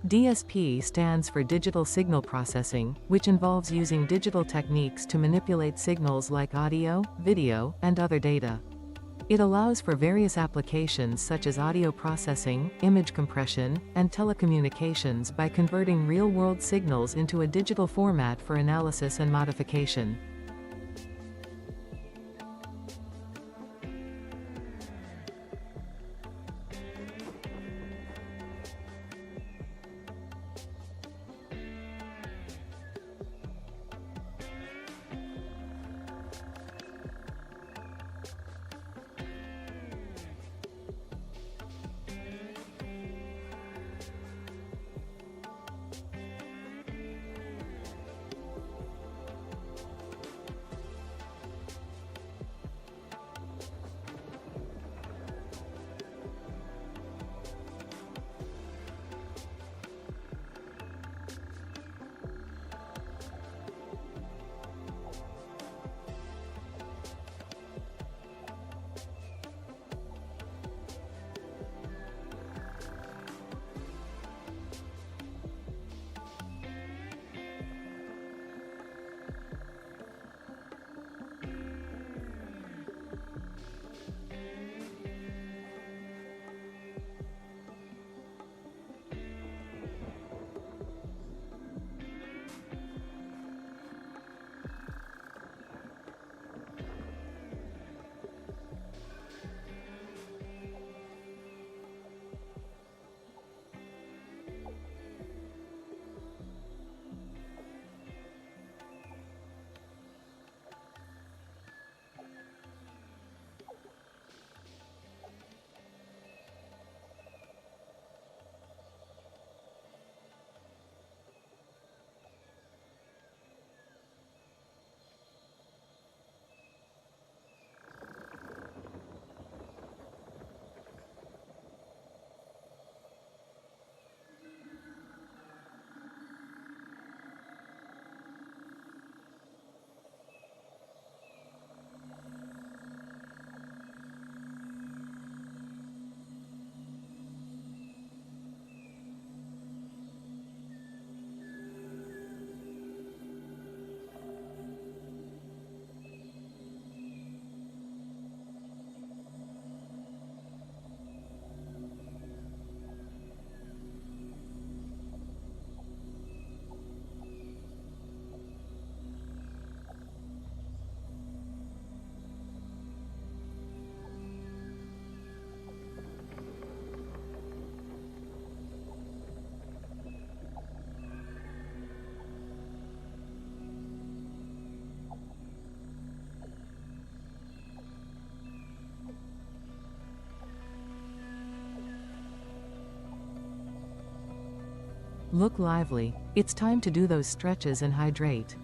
A: DSP stands for Digital Signal Processing, which involves using digital techniques to manipulate signals like audio, video, and other data. It allows for various applications such as audio processing, image compression, and telecommunications by converting real-world signals into a digital format for analysis and modification. Look lively, it's time to do those stretches and hydrate.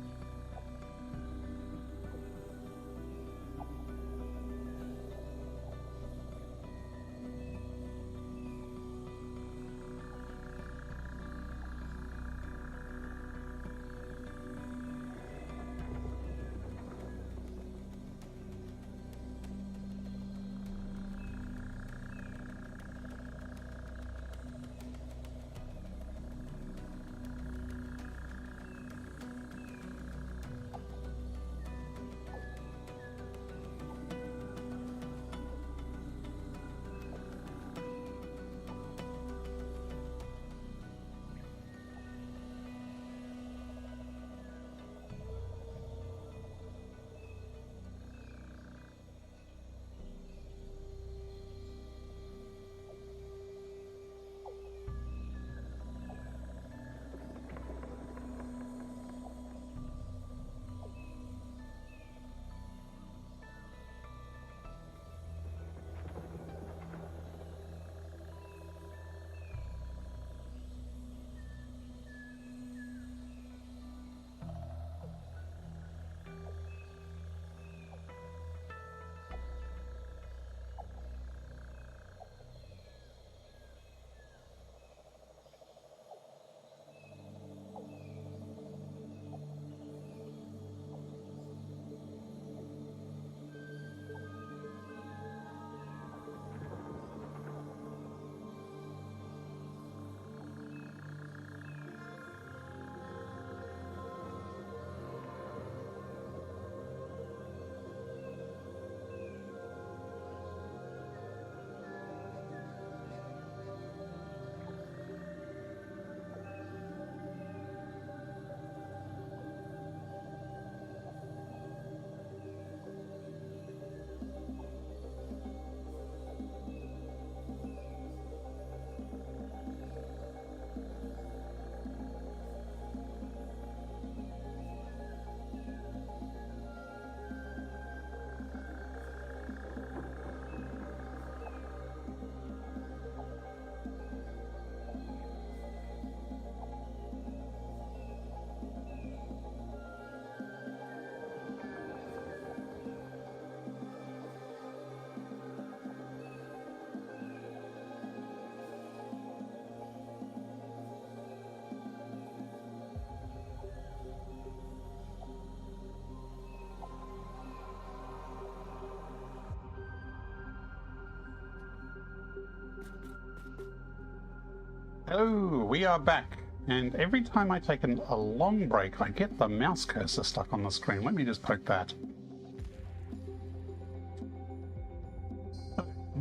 B: Hello, we are back, and every time I take a long break, I get the mouse cursor stuck on the screen. Let me just poke that.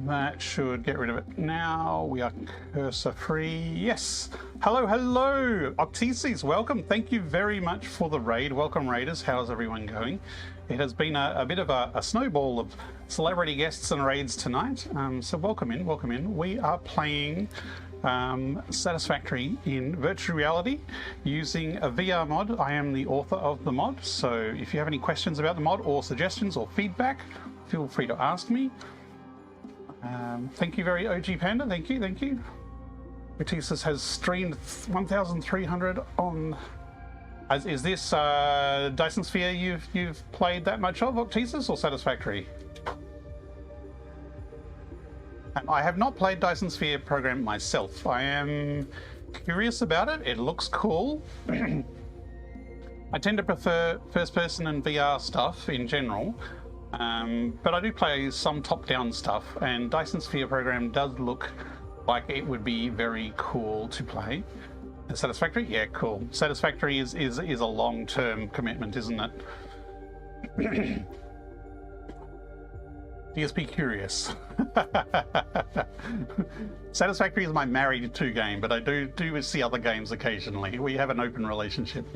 B: That should get rid of it. Now we are cursor free. Yes. Hello, hello. Octices, welcome. Thank you very much for the raid. Welcome, raiders. How's everyone going? It has been a bit of a snowball of celebrity guests and raids tonight. So welcome in, welcome in. We are playing Satisfactory in virtual reality using a VR mod. I am the author of the mod, so if you have any questions about the mod or suggestions or feedback, feel free to ask me. Thank you very OG Panda, thank you, thank you. Otisis has streamed 1,300 on... Is this Dyson Sphere you've played that much of, Octisis, or Satisfactory? I have not played Dyson Sphere program myself. I am curious about it. It looks cool. I tend to prefer first person and VR stuff in general, but I do play some top-down stuff, and Dyson Sphere program does look like it would be very cool to play. Satisfactory? Yeah, cool. Satisfactory is a long-term commitment, isn't it? DSP curious. Satisfactory is my married to game, but I do see other games occasionally. We have an open relationship.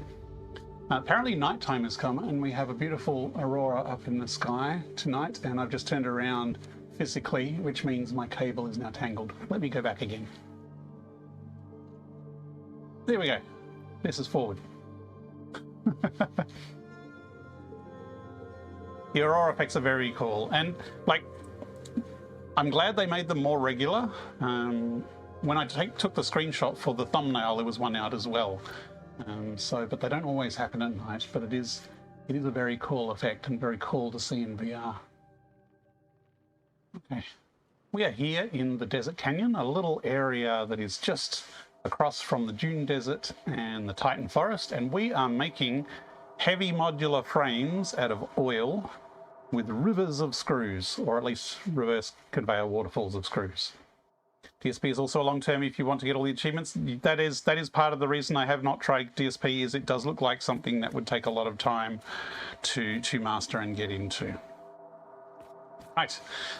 B: Apparently nighttime has come and we have a beautiful aurora up in the sky tonight, and I've just turned around physically, which means my cable is now tangled. Let me go back again. There we go. This is forward. The aurora effects are very cool, and like, I'm glad they made them more regular. when I took the screenshot for the thumbnail, there was one out as well. But they don't always happen at night, but it is a very cool effect and very cool to see in VR. Okay, we are here in the Desert Canyon, a little area that is just across from the Dune Desert and the Titan Forest, and we are making heavy modular frames out of oil with rivers of screws, or at least reverse conveyor waterfalls of screws. DSP is also a long term if you want to get all the achievements. That is part of the reason I have not tried DSP, is it does look like something that would take a lot of time to master and get into. Right,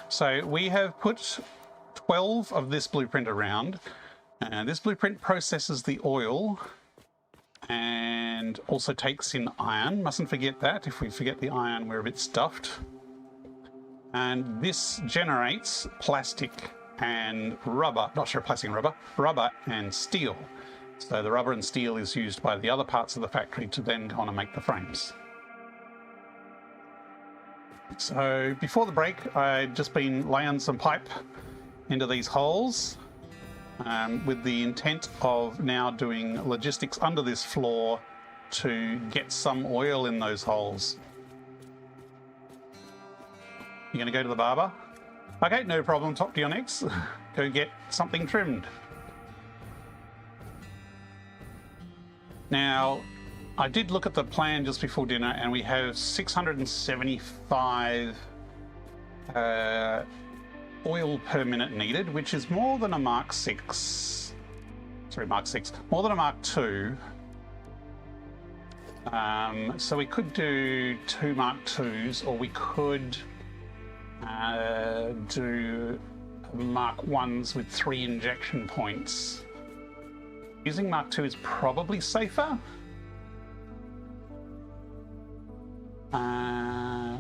B: so we have put 12 of this blueprint around, and this blueprint processes the oil and also takes in iron. Mustn't forget that. If we forget the iron, we're a bit stuffed. And this generates plastic and rubber, not sure, plastic and rubber and steel. So the rubber and steel is used by the other parts of the factory to then go on and make the frames. So before the break, I'd just been laying some pipe into these holes with the intent of now doing logistics under this floor to get some oil in those holes. You're going to go to the barber? Okay, no problem, top to your necks. Go get something trimmed. Now, I did look at the plan just before dinner, and we have 675 oil per minute needed, which is more than a Mark 6. Sorry, Mark 6. More than a Mark 2. So we could do 2 Mark 2s, or we could do Mark 1s with 3 injection points. Using Mark 2 is probably safer.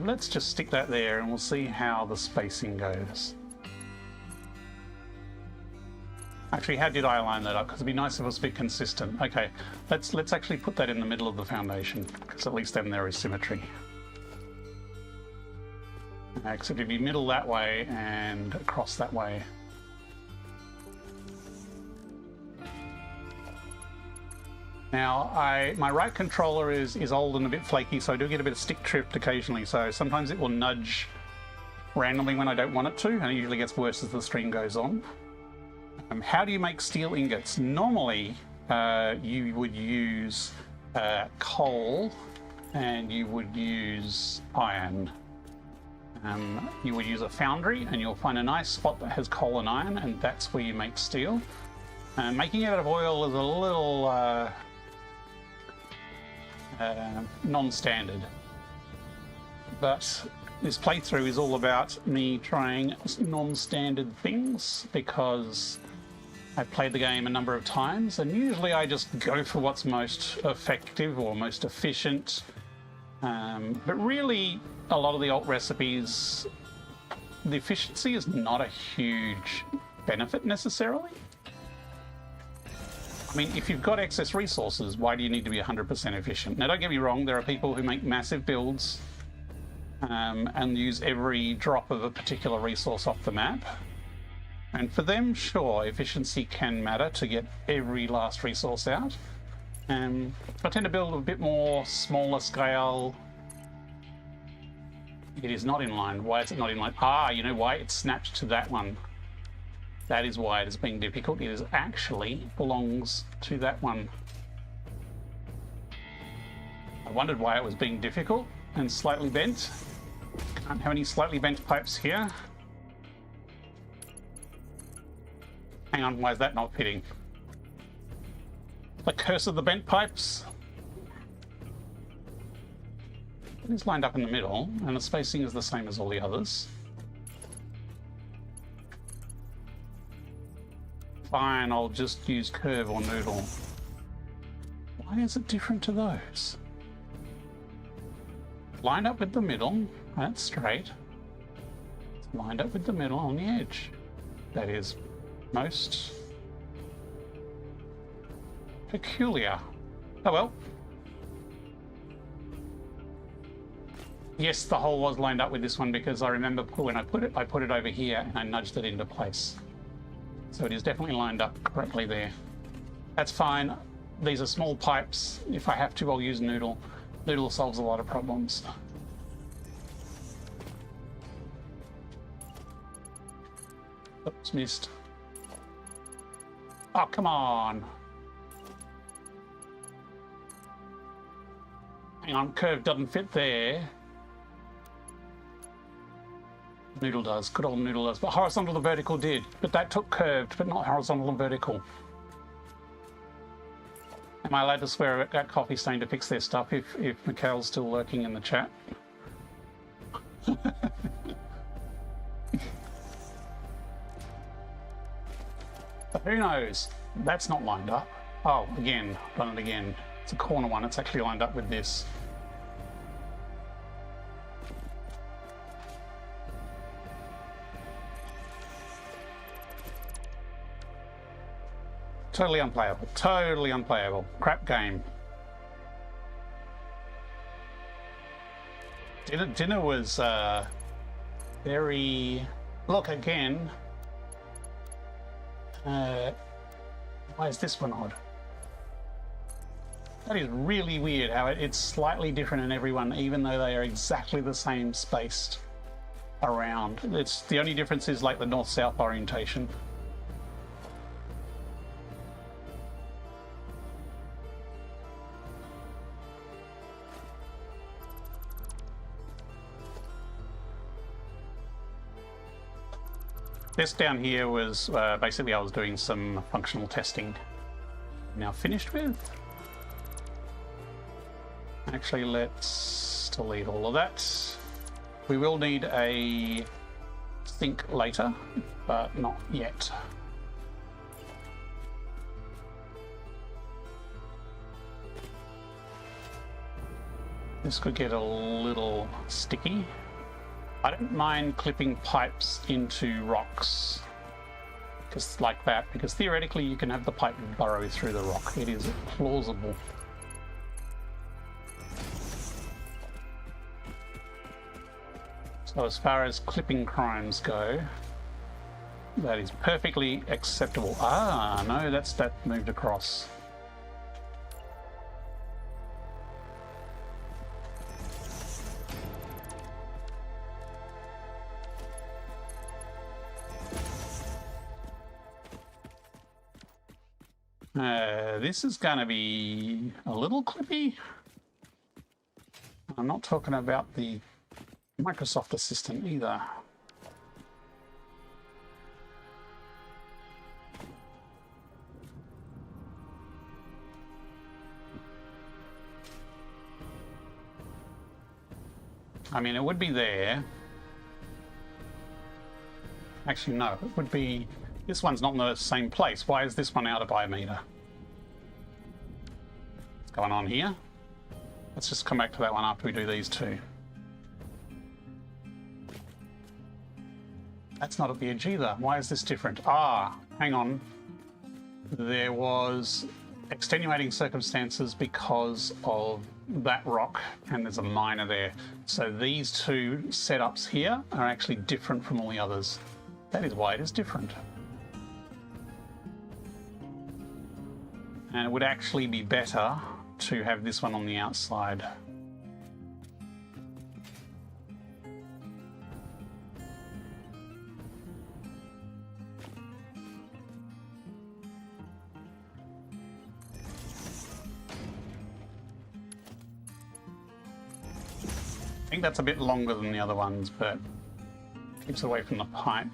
B: Let's just stick that there and we'll see how the spacing goes. Actually, how did I line that up? Because it'd be nice if it was a bit consistent. Okay, let's actually put that in the middle of the foundation, because at least then there is symmetry. Except if you middle that way and across that way. Now, my right controller is old and a bit flaky, so I do get a bit of stick tripped occasionally. So sometimes it will nudge randomly when I don't want it to, and it usually gets worse as the stream goes on. How do you make steel ingots? Normally, you would use coal and you would use iron. You would use a foundry and you'll find a nice spot that has coal and iron, and that's where you make steel. Making it out of oil is a little non-standard, but this playthrough is all about me trying non-standard things, because I've played the game a number of times and usually I just go for what's most effective or most efficient, but really a lot of the alt recipes, the efficiency is not a huge benefit necessarily. I mean, if you've got excess resources, why do you need to be 100% efficient? Now, don't get me wrong, there are people who make massive builds and use every drop of a particular resource off the map. And for them, sure, efficiency can matter to get every last resource out. I tend to build a bit more smaller scale. It is not in line. Why is it not in line? You know why? It snapped to that one. That is why it is being difficult. It is actually belongs to that one. I wondered why it was being difficult and slightly bent. Can't have any slightly bent pipes here. Hang on, why is that not fitting? The curse of the bent pipes. It is lined up in the middle, and the spacing is the same as all the others. Fine, I'll just use curve or noodle. Why is it different to those? Lined up with the middle, that's straight. It's lined up with the middle on the edge. That is most peculiar. Oh well. Yes, the hole was lined up with this one because I remember when I put it over here and I nudged it into place. So it is definitely lined up correctly there. That's fine. These are small pipes. If I have to, I'll use Noodle. Noodle solves a lot of problems. Oops, missed. Oh, come on. Hang on, curve doesn't fit there. Noodle does, good old Noodle does, but horizontal and vertical did. But that took curved, but not horizontal and vertical. Am I allowed to swear at Coffee Stain to fix their stuff if Mikhail's still lurking in the chat? But who knows? That's not lined up. Oh, again, done it again. It's a corner one, it's actually lined up with this. Totally unplayable. Totally unplayable. Crap game. Dinner was very... Look, again. Why is this one odd? That is really weird how it's slightly different in everyone, even though they are exactly the same spaced around. It's the only difference is like the north-south orientation. This down here was basically I was doing some functional testing. Now finished with. Actually, let's delete all of that. We will need a sink later, but not yet. This could get a little sticky. I don't mind clipping pipes into rocks, just like that, because theoretically you can have the pipe burrow through the rock. It is plausible. So as far as clipping crimes go, that is perfectly acceptable. Ah, no, that moved across. This is going to be a little clippy. I'm not talking about the Microsoft Assistant either. I mean, it would be there. Actually, no, it would be... This one's not in the same place. Why is this one out by a meter? What's going on here? Let's just come back to that one after we do these two. That's not at the edge either. Why is this different? Ah, hang on. There was extenuating circumstances because of that rock, and there's a miner there. So these two setups here are actually different from all the others. That is why it is different. And it would actually be better to have this one on the outside. I think that's a bit longer than the other ones, but keeps it away from the pipe.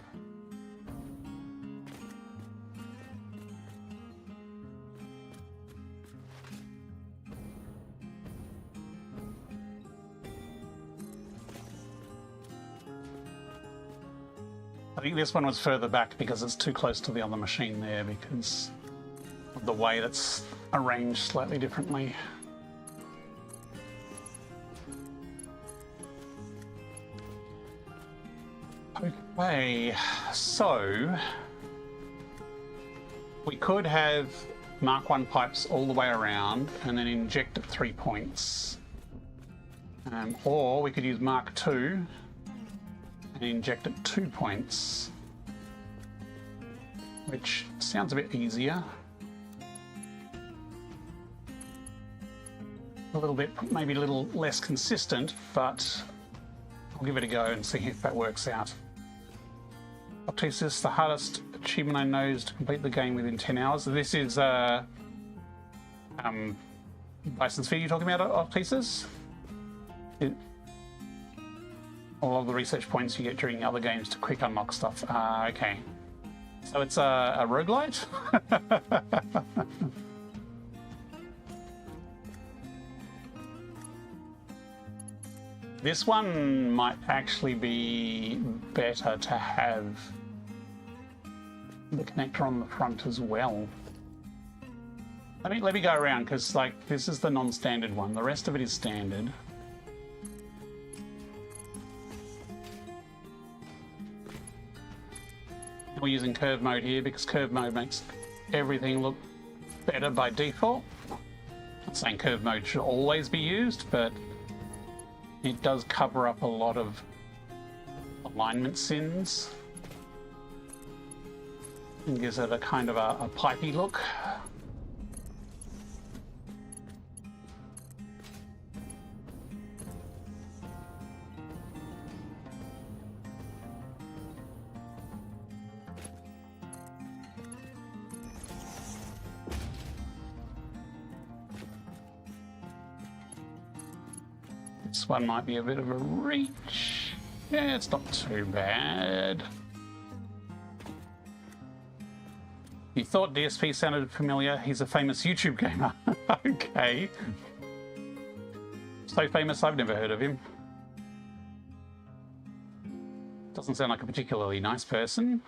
B: I think this one was further back because it's too close to the other machine there because of the way that's arranged slightly differently. Okay, so we could have Mark 1 pipes all the way around and then inject at 3 points. Or we could use Mark 2 and inject at 2 points. which sounds a bit easier. A little bit, maybe a little less consistent, but I'll give it a go and see if that works out. Optisis, the hardest achievement I know is to complete the game within 10 hours. This is license fee you're talking about, Optisis? All of the research points you get during other games to quick unlock stuff. Okay. So it's a roguelite? This one might actually be better to have the connector on the front as well. Let me go around, because like this is the non-standard one. The rest of it is standard. We're using curve mode here because curve mode makes everything look better by default. I'm not saying curve mode should always be used, but it does cover up a lot of alignment sins and gives it a kind of a pipey look. This one might be a bit of a reach. Yeah, it's not too bad. You thought DSP sounded familiar? He's a famous YouTube gamer. Okay. So famous, I've never heard of him. Doesn't sound like a particularly nice person.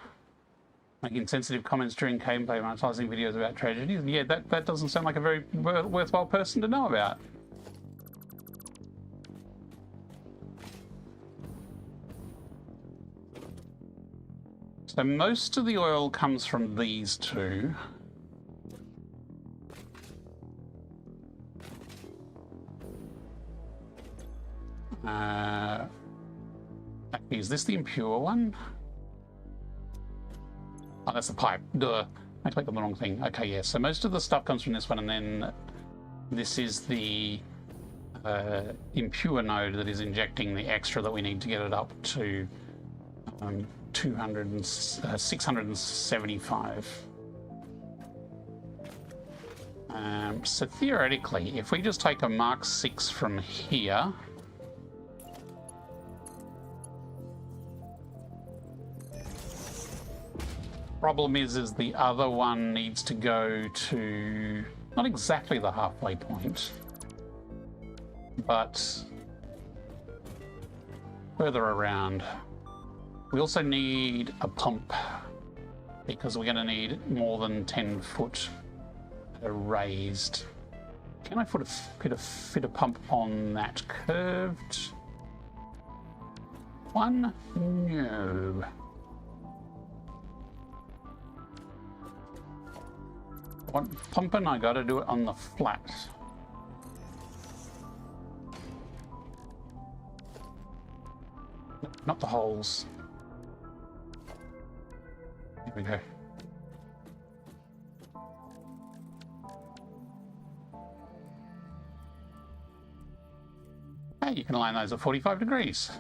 B: Making sensitive comments during gameplay, monetizing videos about tragedies. Yeah, that doesn't sound like a very worthwhile person to know about. So most of the oil comes from these two. Is this the impure one? Oh, that's the pipe. Duh. I clicked on the wrong thing. Okay, yeah. So most of the stuff comes from this one, and then this is the impure node that is injecting the extra that we need to get it up to 675. So theoretically, if we just take a Mark 6 from here, problem is the other one needs to go to not exactly the halfway point, but further around. We also need a pump because we're going to need more than 10 foot raised. Can I fit a pump on that curved one? No. One pumping, I got to do it on the flat. Not the holes. Here we go. Hey, you can align those at 45 degrees.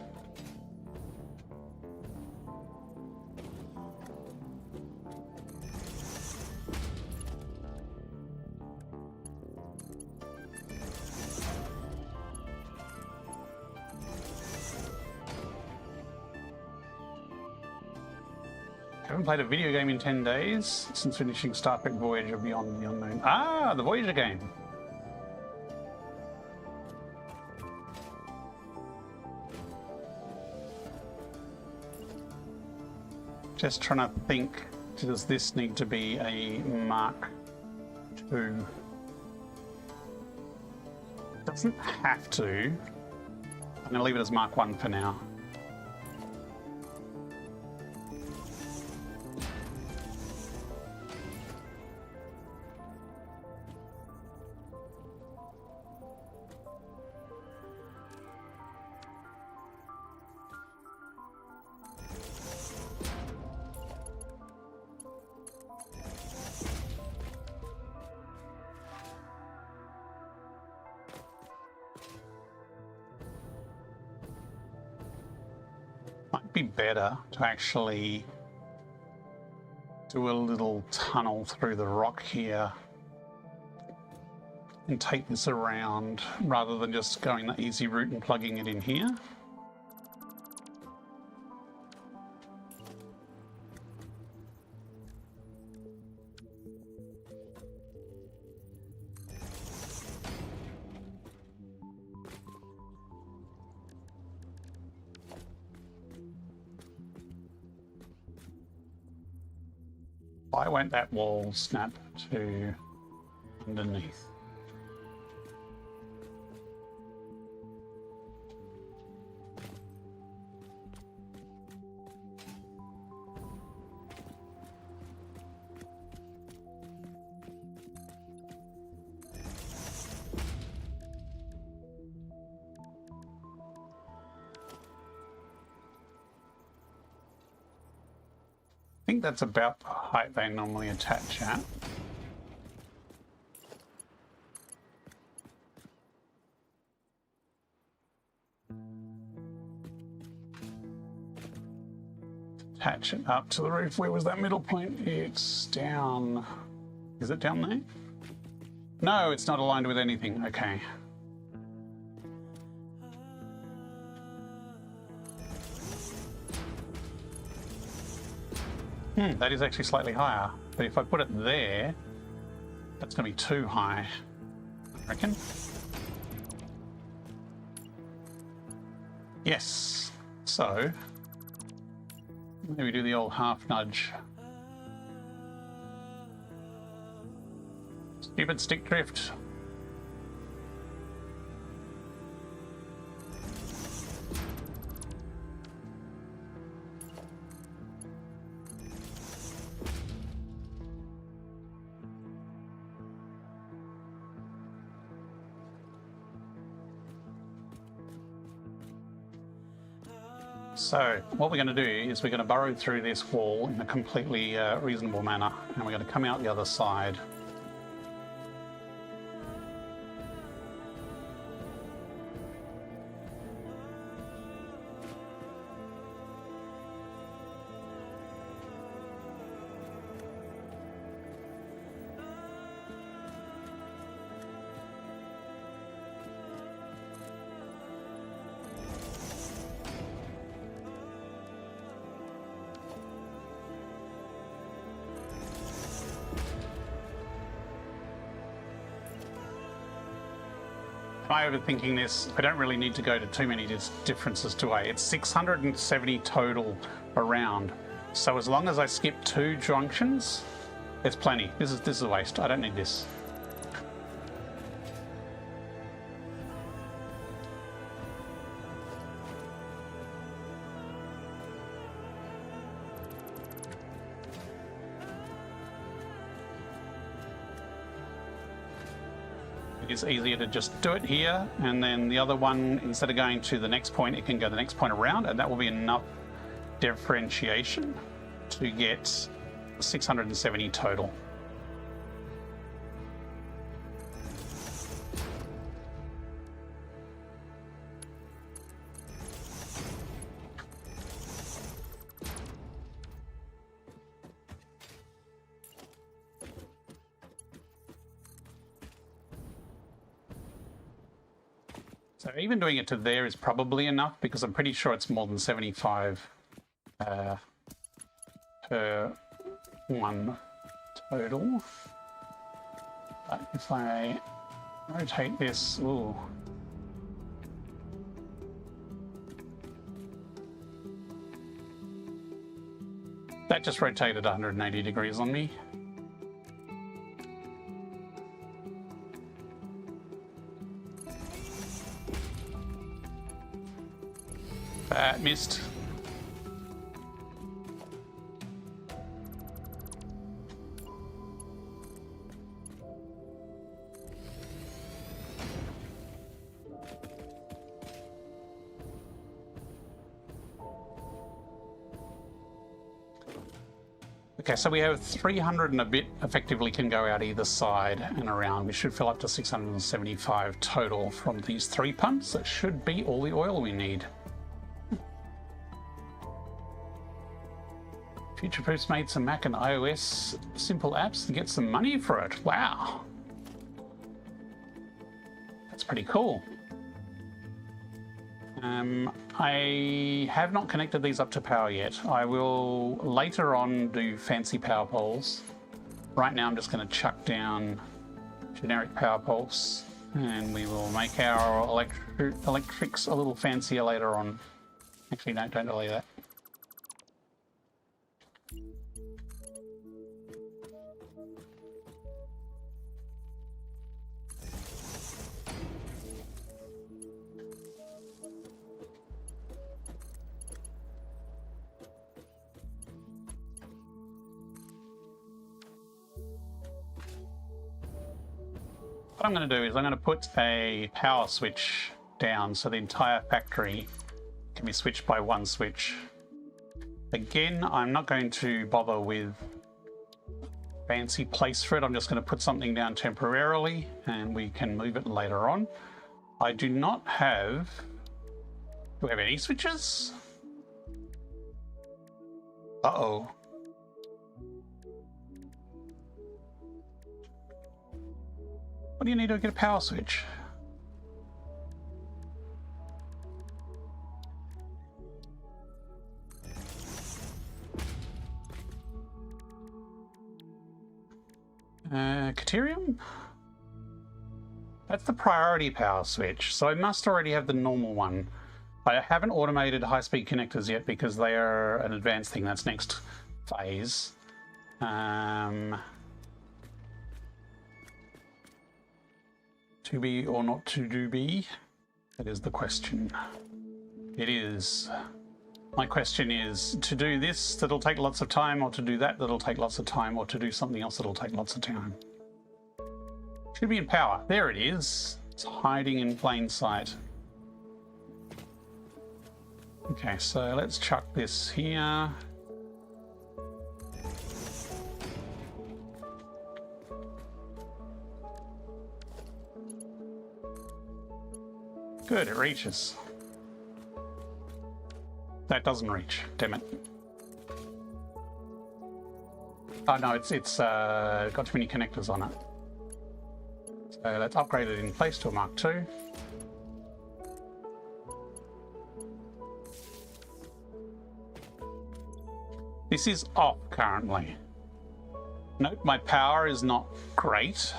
B: Haven't played a video game in 10 days since finishing Star Trek Voyager Beyond the Unknown. Ah, the Voyager game. Just trying to think, does this need to be a Mark II? Doesn't have to. I'm going to leave it as Mark I for now. be better to actually do a little tunnel through the rock here and take this around rather than just going the easy route and plugging it in here. Why won't that wall snap to underneath? I think that's about the height they normally attach at. Attach it up to the roof. Where was that middle point? It's down. Is it down there? No, it's not aligned with anything. Okay. That is actually slightly higher, but if I put it there, that's going to be too high, I reckon. Yes, so maybe do the old half nudge. Stupid stick drift. So what we're going to do is we're going to burrow through this wall in a completely reasonable manner, and we're going to come out the other side. Am I overthinking this? I don't really need to go to too many differences to A. It's 670 total around. So as long as I skip 2 junctions, it's plenty. This is a waste. I don't need this. It's easier to just do it here, and then the other one, instead of going to the next point, it can go the next point around, and that will be enough differentiation to get 670 total. So even doing it to there is probably enough, because I'm pretty sure it's more than 75 per one total. But if I rotate this, ooh. That just rotated 180 degrees on me. Missed. Okay, so we have 300 and a bit effectively can go out either side and around. We should fill up to 675 total from these 3 pumps. That should be all the oil we need. Future Proof's made some Mac and iOS simple apps to get some money for it. Wow. That's pretty cool. I have not connected these up to power yet. I will later on do fancy power poles. Right now I'm just going to chuck down generic power poles and we will make our electrics a little fancier later on. Actually, no, don't delay that. What I'm going to do is I'm going to put a power switch down so the entire factory can be switched by one switch. Again, I'm not going to bother with fancy place for it. I'm just going to put something down temporarily and we can move it later on. I do not have... Do we have any switches? Uh-oh. What do you need to get a power switch? Caterium? That's the priority power switch, so I must already have the normal one. I haven't automated high-speed connectors yet because they are an advanced thing. That's next phase. To be or not to do be? That is the question. It is. My question is, to do this, that'll take lots of time, or to do that, that'll take lots of time, or to do something else, that'll take lots of time. Should be in power. There it is. It's hiding in plain sight. Okay, so let's chuck this here. Good, it reaches. That doesn't reach, damn it. Oh no, it's got too many connectors on it. So let's upgrade it in place to a Mark II. This is off currently. Note my power is not great.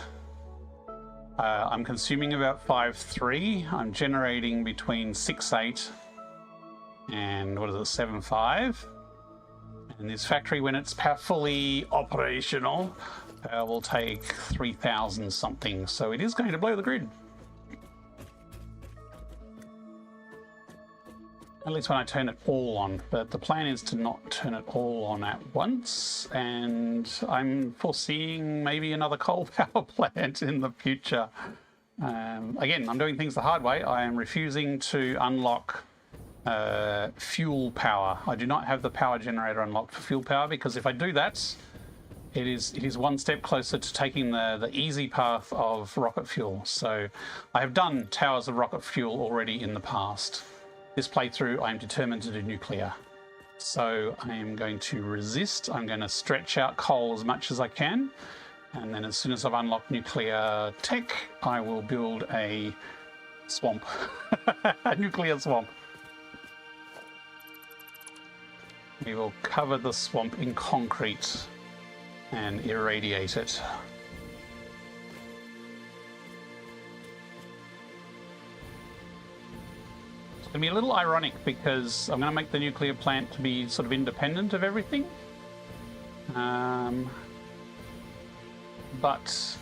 B: I'm consuming about 5.3. I'm generating between 6.8 and what is it, 7.5. And this factory, when it's fully operational, will take 3,000 something. So it is going to blow the grid. At least when I turn it all on, but the plan is to not turn it all on at once, and I'm foreseeing maybe another coal power plant in the future. Again, I'm doing things the hard way. I am refusing to unlock fuel power. I do not have the power generator unlocked for fuel power, because if I do that, it is one step closer to taking the easy path of rocket fuel. So I have done towers of rocket fuel already in the past. This playthrough, I am determined to do nuclear. So I am going to resist. I'm going to stretch out coal as much as I can. And then as soon as I've unlocked nuclear tech, I will build a swamp. A nuclear swamp. We will cover the swamp in concrete and irradiate it. It's going to be a little ironic because I'm going to make the nuclear plant to be sort of independent of everything. But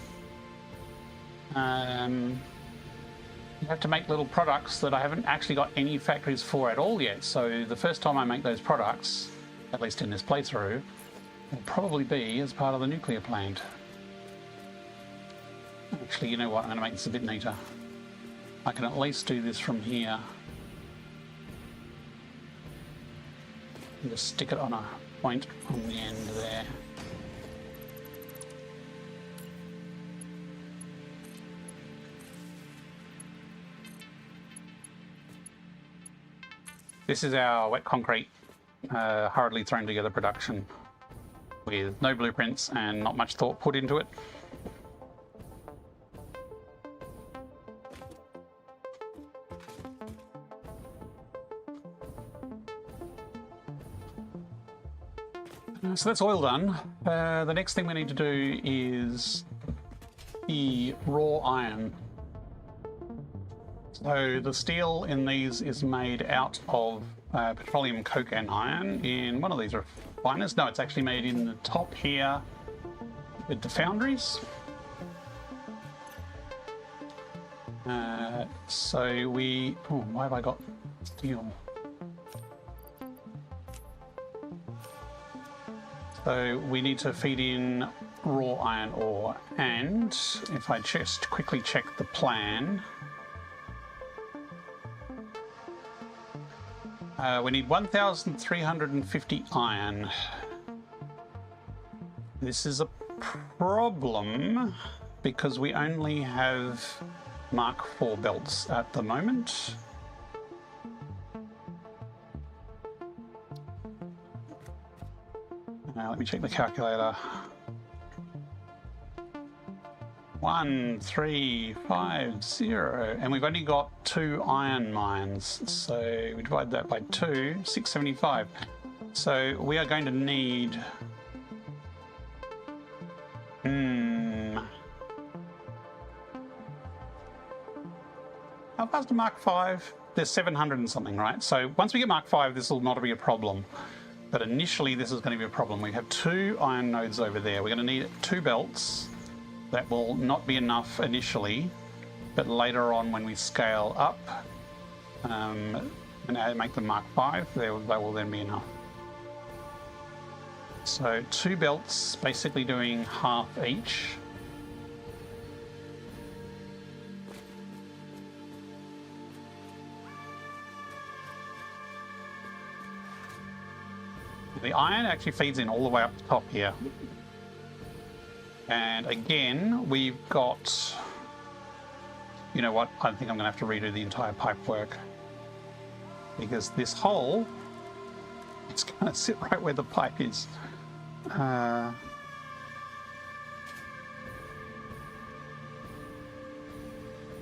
B: you have to make little products that I haven't actually got any factories for at all yet. So the first time I make those products, at least in this playthrough, will probably be as part of the nuclear plant. Actually, you know what? I'm going to make this a bit neater. I can at least do this from here. And just stick it on a point on the end there. This is our wet concrete, hurriedly thrown together production. with no blueprints and not much thought put into it. So that's oil done. The next thing we need to do is the raw iron. So the steel in these is made out of petroleum coke and iron in one of these refiners. No, it's actually made in the top here with the foundries. So we... Oh, why have I got steel? So we need to feed in raw iron ore, and if I just quickly check the plan, we need 1,350 iron. This is a problem because we only have Mark IV belts at the moment. Now let me check the calculator. 1,350, and we've only got 2 iron mines, so we divide that by 2, 675. So we are going to need how fast are Mark V? There's 700 and something, right? So once we get Mark V, this will not be a problem. But initially, this is going to be a problem. We have 2 iron nodes over there. We're going to need 2 belts. That will not be enough initially, but later on when we scale up and make them Mark V, they will then be enough. So 2 belts, basically doing half each. The iron actually feeds in all the way up the top here. And again, we've got... You know what? I think I'm going to have to redo the entire pipe work. Because this hole, it's going to sit right where the pipe is.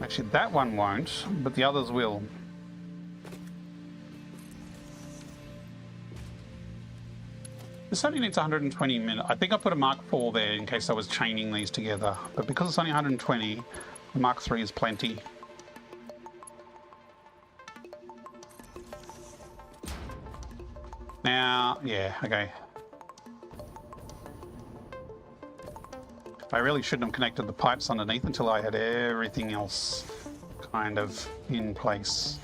B: Actually, that one won't, but the others will. This only needs 120 minutes. I think I put a Mark IV there in case I was chaining these together. But because it's only 120, the Mark III is plenty. Now, yeah, okay. I really shouldn't have connected the pipes underneath until I had everything else kind of in place.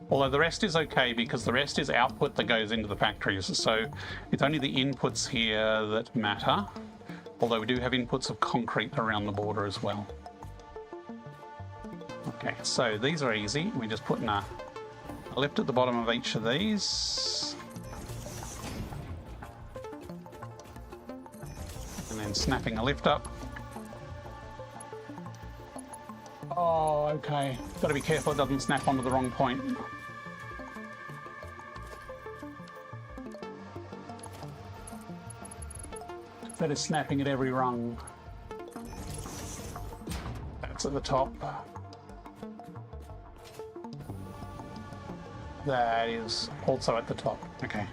B: Although the rest is okay because the rest is output that goes into the factories. So it's only the inputs here that matter. Although we do have inputs of concrete around the border as well. Okay, so these are easy. We just put in a lift at the bottom of each of these. And then snapping a lift up. Oh, okay. Got to be careful it doesn't snap onto the wrong point. That is snapping at every rung. That's at the top. That is also at the top. Okay.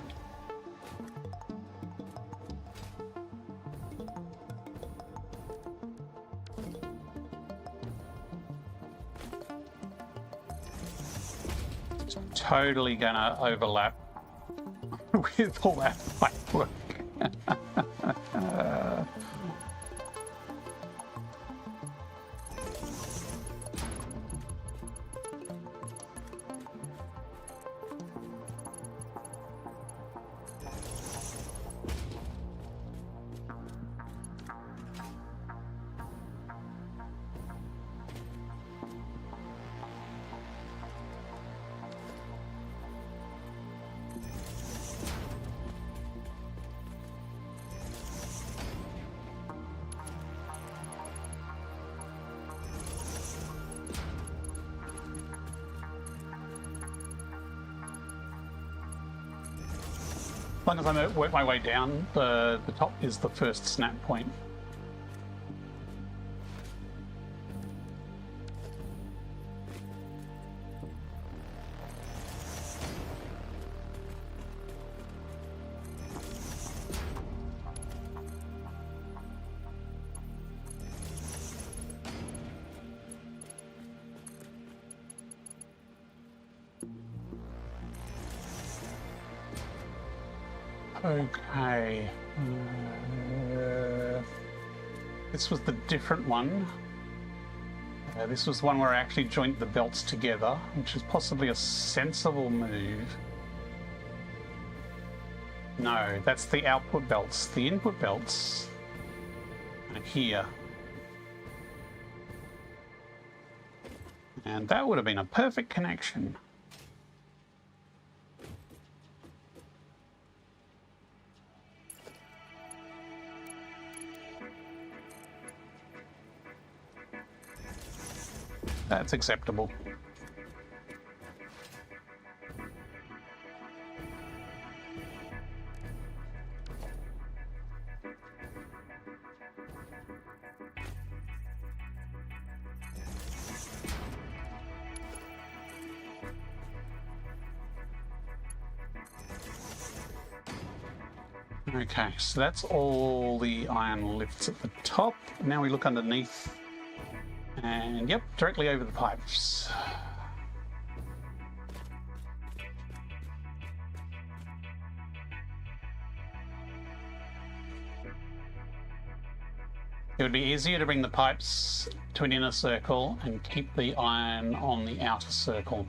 B: It's totally gonna overlap with all that pipe work. As long as I work my way down, the top is the first snap point. Okay. This was the different one. This was one where I actually joined the belts together, which is possibly a sensible move. No, that's the output belts. The input belts are here. And that would have been a perfect connection. That's acceptable. Okay, so that's all the iron lifts at the top. Now we look underneath. And yep, directly over the pipes. It would be easier to bring the pipes to an inner circle and keep the iron on the outer circle.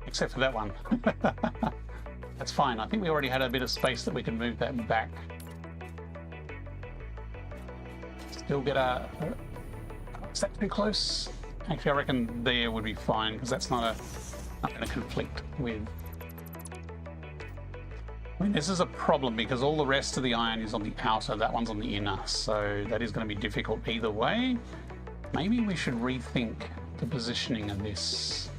B: Except for that one. That's fine. I think we already had a bit of space that we could move that back. Still get a... Is that too close? Actually, I reckon there would be fine, because that's not going to conflict with... I mean, this is a problem, because all the rest of the iron is on the outer, that one's on the inner, so that is going to be difficult either way. Maybe we should rethink the positioning of this.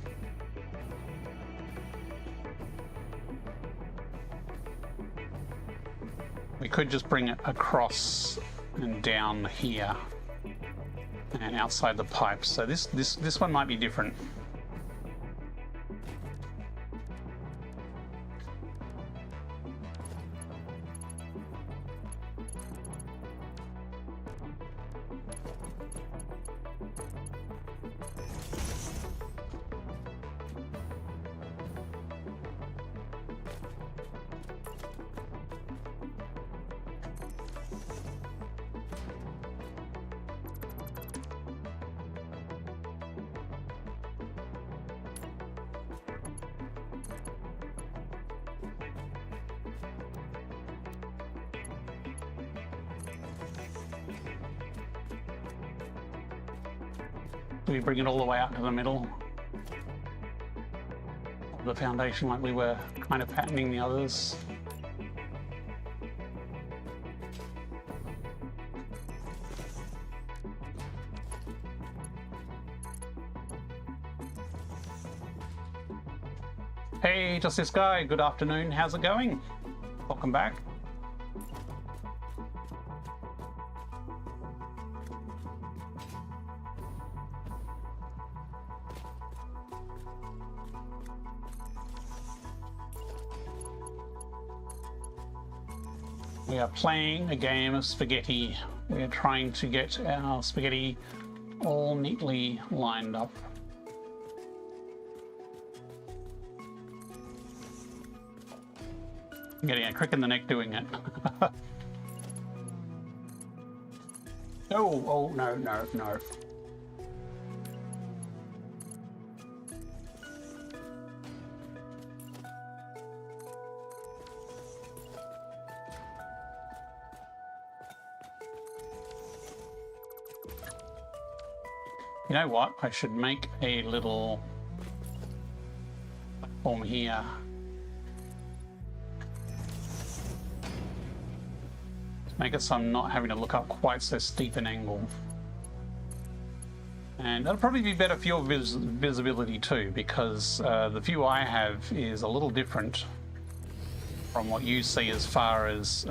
B: We could just bring it across and down here and outside the pipe. So this one might be different. Do we bring it all the way out to the middle of the foundation like we were kind of patterning the others? Hey, just this guy. Good afternoon. How's it going? Welcome back. We are playing a game of spaghetti. We're trying to get our spaghetti all neatly lined up. I'm getting a crick in the neck doing it. Oh, no. You know what? I should make a little platform here. Make it so I'm not having to look up quite so steep an angle. And that'll probably be better for your visibility too, because the view I have is a little different from what you see as far as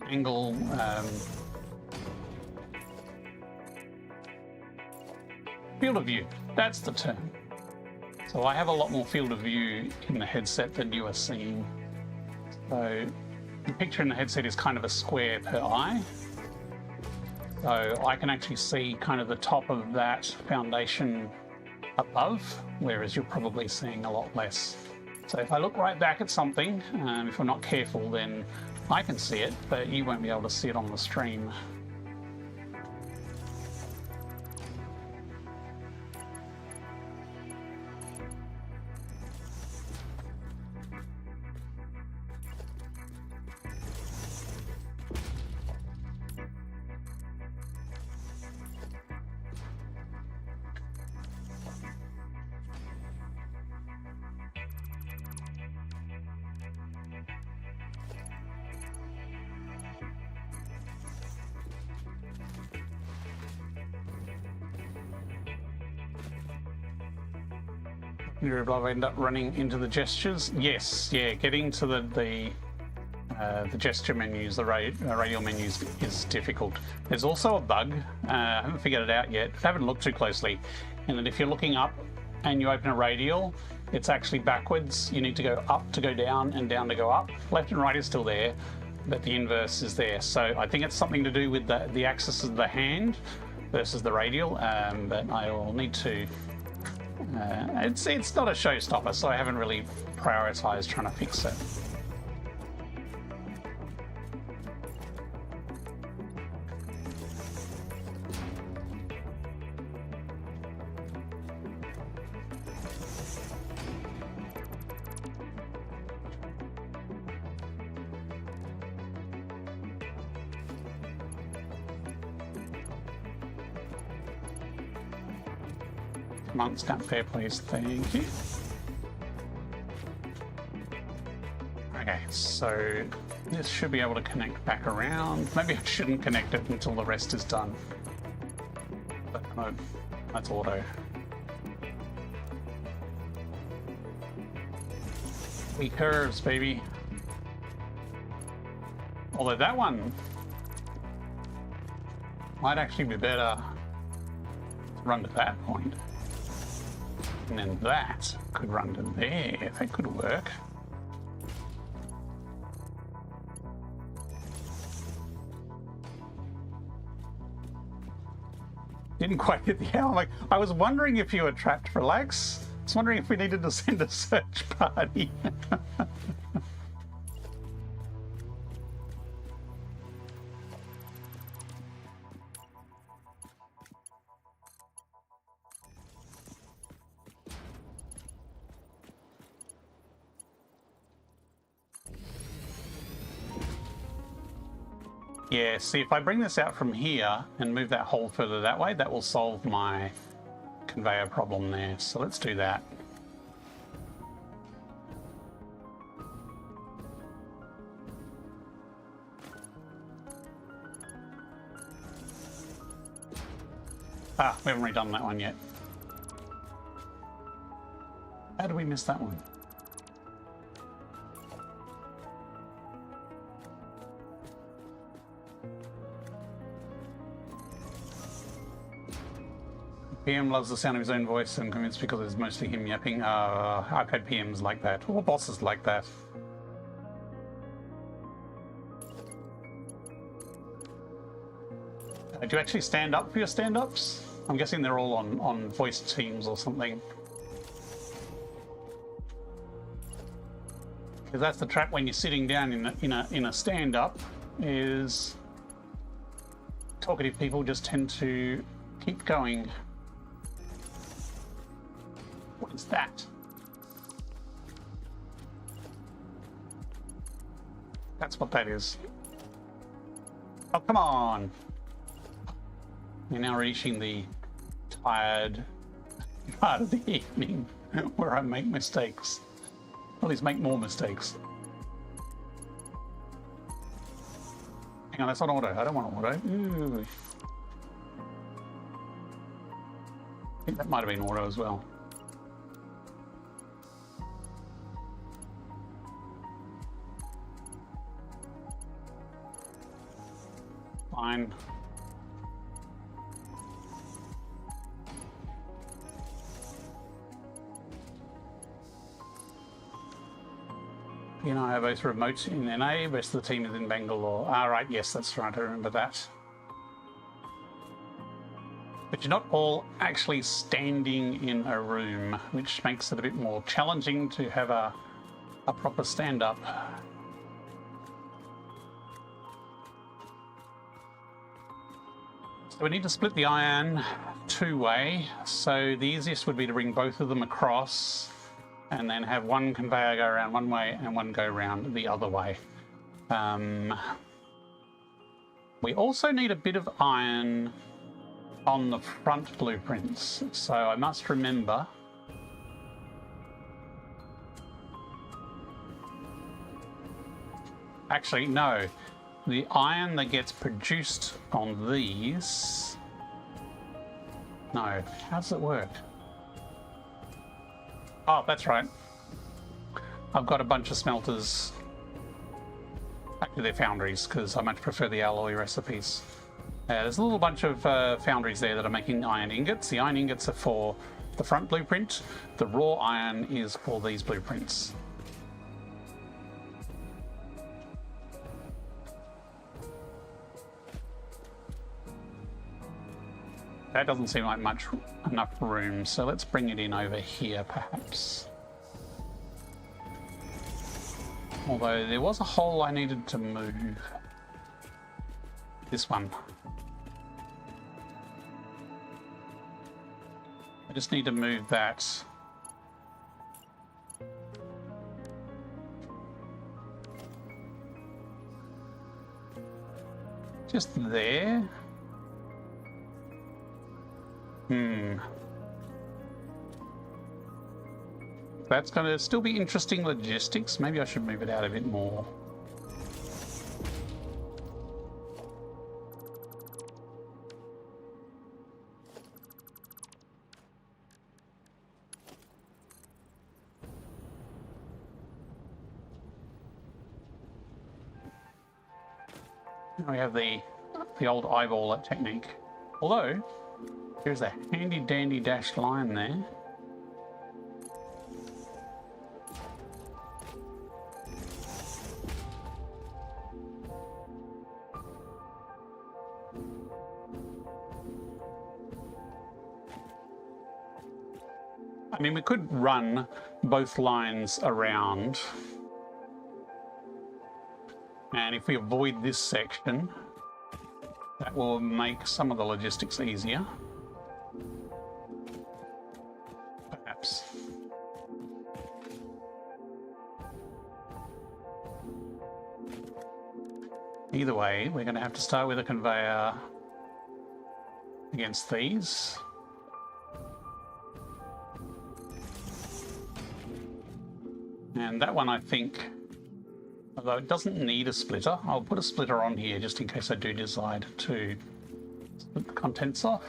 B: angle. Field of view, that's the term. So I have a lot more field of view in the headset than you are seeing. So the picture in the headset is kind of a square per eye. So I can actually see kind of the top of that foundation above, whereas you're probably seeing a lot less. So if I look right back at something, if I'm not careful, then I can see it, but you won't be able to see it on the stream. I'll end up running into the gestures. Yes, yeah, getting to the gesture menus, the radial menus is difficult. There's also a bug, I haven't figured it out yet, I haven't looked too closely, in that if you're looking up and you open a radial, it's actually backwards. You need to go up to go down and down to go up. Left and right is still there, but the inverse is there. So I think it's something to do with the axis of the hand versus the radial, but I will need to... it's not a showstopper, so I haven't really prioritized trying to fix it. Months down fair, please. Thank you. Okay, so this should be able to connect back around. Maybe I shouldn't connect it until the rest is done. But no, that's auto. We curves, baby. Although that one might actually be better to run to that point. And then that could run to there. That could work. Didn't quite get the hour. Like, I was wondering if you were trapped for lags. I was wondering if we needed to send a search party. Yeah, see, if I bring this out from here and move that hole further that way, that will solve my conveyor problem there. So let's do that. Ah, we haven't redone that one yet. How did we miss that one? PM loves the sound of his own voice. I'm convinced because it's mostly him yapping. I've had PMs like that, or bosses like that. Do you actually stand up for your stand-ups? I'm guessing they're all on voice teams or something. Because that's the trap when you're sitting down in a stand-up, is talkative people just tend to keep going. What is that? That's what that is. Oh, come on! We're now reaching the tired part of the evening where I make mistakes. Or at least make more mistakes. Hang on, that's not auto. I don't want auto. Ooh. I think that might have been auto as well. Fine. You know, I have both remote in NA, the rest of the team is in Bangalore. Ah, right, yes, that's right, I remember that. But you're not all actually standing in a room, which makes it a bit more challenging to have a proper stand-up. So we need to split the iron two-way, so the easiest would be to bring both of them across and then have one conveyor go around one way and one go around the other way. We also need a bit of iron on the front blueprints, so I must remember actually no, the iron that gets produced on these, no, how does it work? Oh, that's right. I've got a bunch of smelters. Actually, they're foundries, because I much prefer the alloy recipes. There's a little bunch of foundries there that are making iron ingots. The iron ingots are for the front blueprint. The raw iron is for these blueprints. That doesn't seem like enough room, so let's bring it in over here, perhaps. Although there was a hole I needed to move. This one. I just need to move that. Just there. That's going to still be interesting logistics. Maybe I should move it out a bit more. We have the old eyeballer technique. Although, there's a handy dandy dashed line there. I mean, we could run both lines around. And if we avoid this section, that will make some of the logistics easier. Perhaps. Either way, we're going to have to start with a conveyor against these. And that one, I think, although it doesn't need a splitter, I'll put a splitter on here just in case I do decide to split the contents off.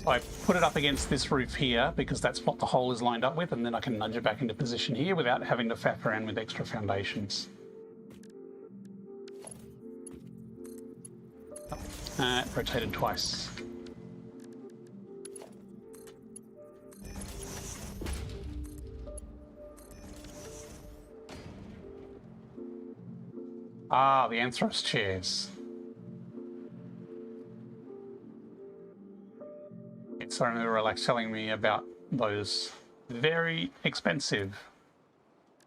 B: So I put it up against this roof here because that's what the hole is lined up with, and then I can nudge it back into position here without having to faff around with extra foundations. Rotated twice. Ah, the Anthros chairs. Yes, I remember Relax telling me about those. Very expensive,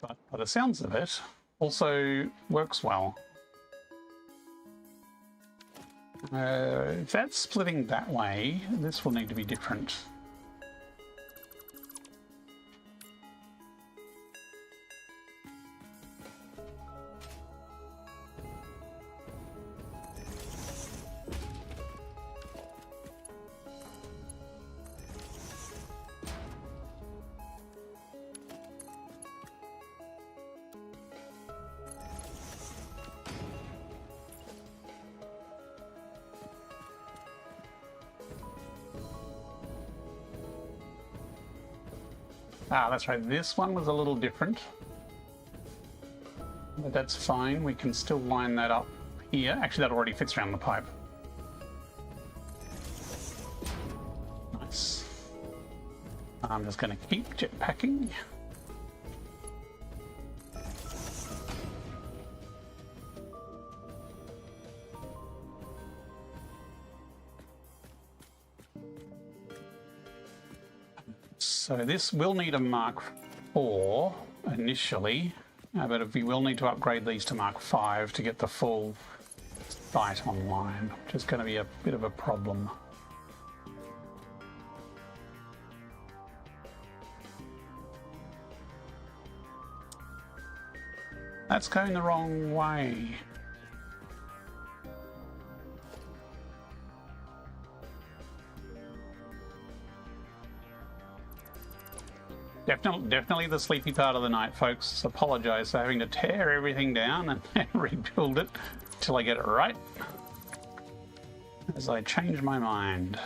B: but by the sounds of it, also works well. If that's splitting that way, this will need to be different. Ah, that's right. This one was a little different. But that's fine. We can still line that up here. Actually, that already fits around the pipe. Nice. I'm just going to keep jetpacking. So this will need a Mark 4 initially, but we will need to upgrade these to Mark 5 to get the full site online, which is going to be a bit of a problem. That's going the wrong way. Definitely the sleepy part of the night, folks. Apologise for having to tear everything down and rebuild it till I get it right, as I change my mind.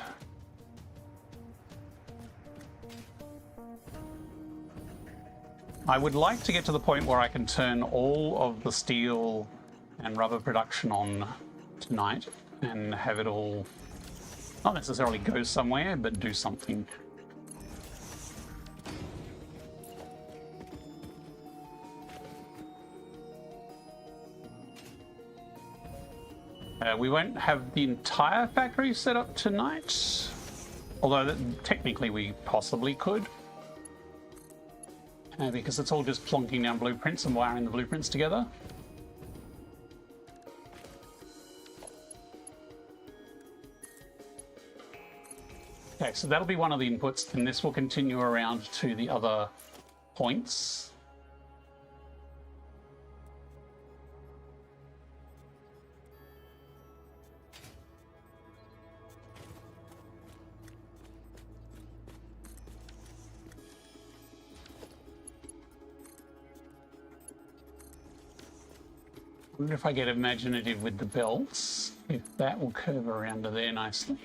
B: I would like to get to the point where I can turn all of the steel and rubber production on tonight and have it all not necessarily go somewhere, but do something. We won't have the entire factory set up tonight, although technically we possibly could, because it's all just plonking down blueprints and wiring the blueprints together. Okay, so that'll be one of the inputs, and this will continue around to the other points. I wonder if I get imaginative with the belts, if that will curve around to there nicely.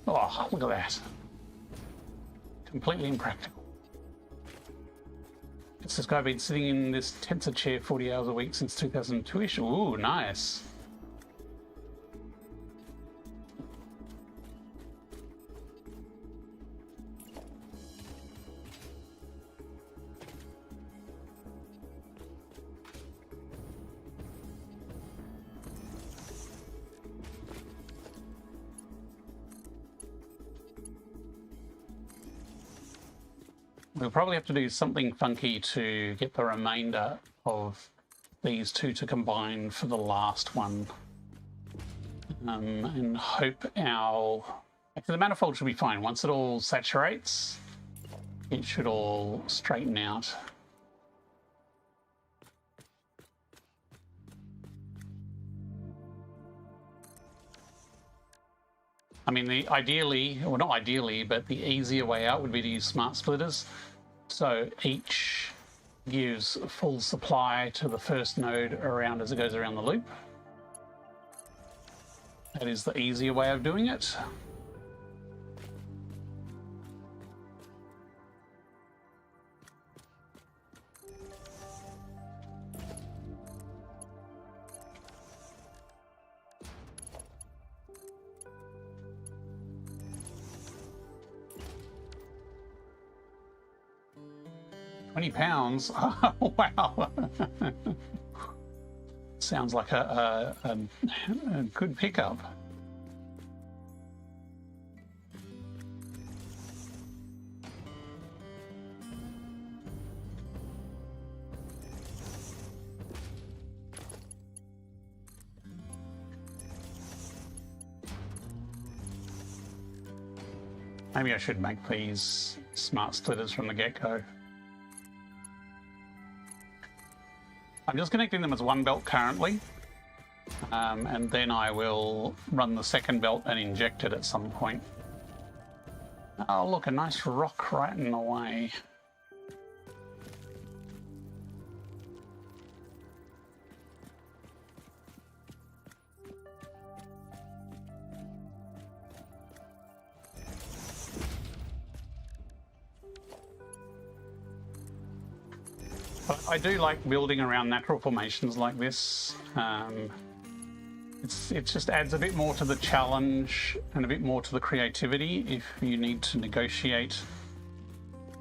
B: Oh, look at that. Completely impractical. It's this guy been sitting in this tensor chair 40 hours a week since 2002-ish. Ooh, nice. We'll probably have to do something funky to get the remainder of these two to combine for the last one. And hope our... Actually, the manifold should be fine. Once it all saturates, it should all straighten out. I mean, ideally, well, not ideally, but the easier way out would be to use smart splitters. So each gives full supply to the first node around as it goes around the loop. That is the easier way of doing it. £20. Oh, wow. Sounds like a good pickup. Maybe I should make these smart splitters from the get-go. I'm just connecting them as one belt currently, and then I will run the second belt and inject it at some point. Oh, look, a nice rock right in the way. But I do like building around natural formations like this. It just adds a bit more to the challenge and a bit more to the creativity if you need to negotiate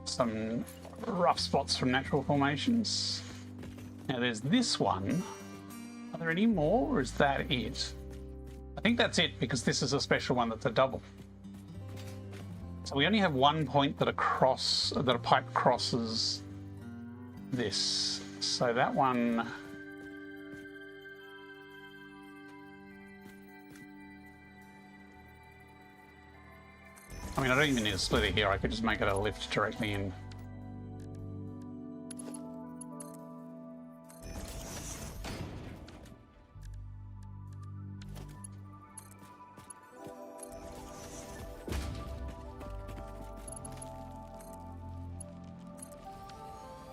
B: some rough spots from natural formations. Now there's this one. Are there any more, or is that it? I think that's it, because this is a special one that's a double. So we only have one point that a pipe crosses this. So that one... I mean, I don't even need a splitter here. I could just make it a lift directly in.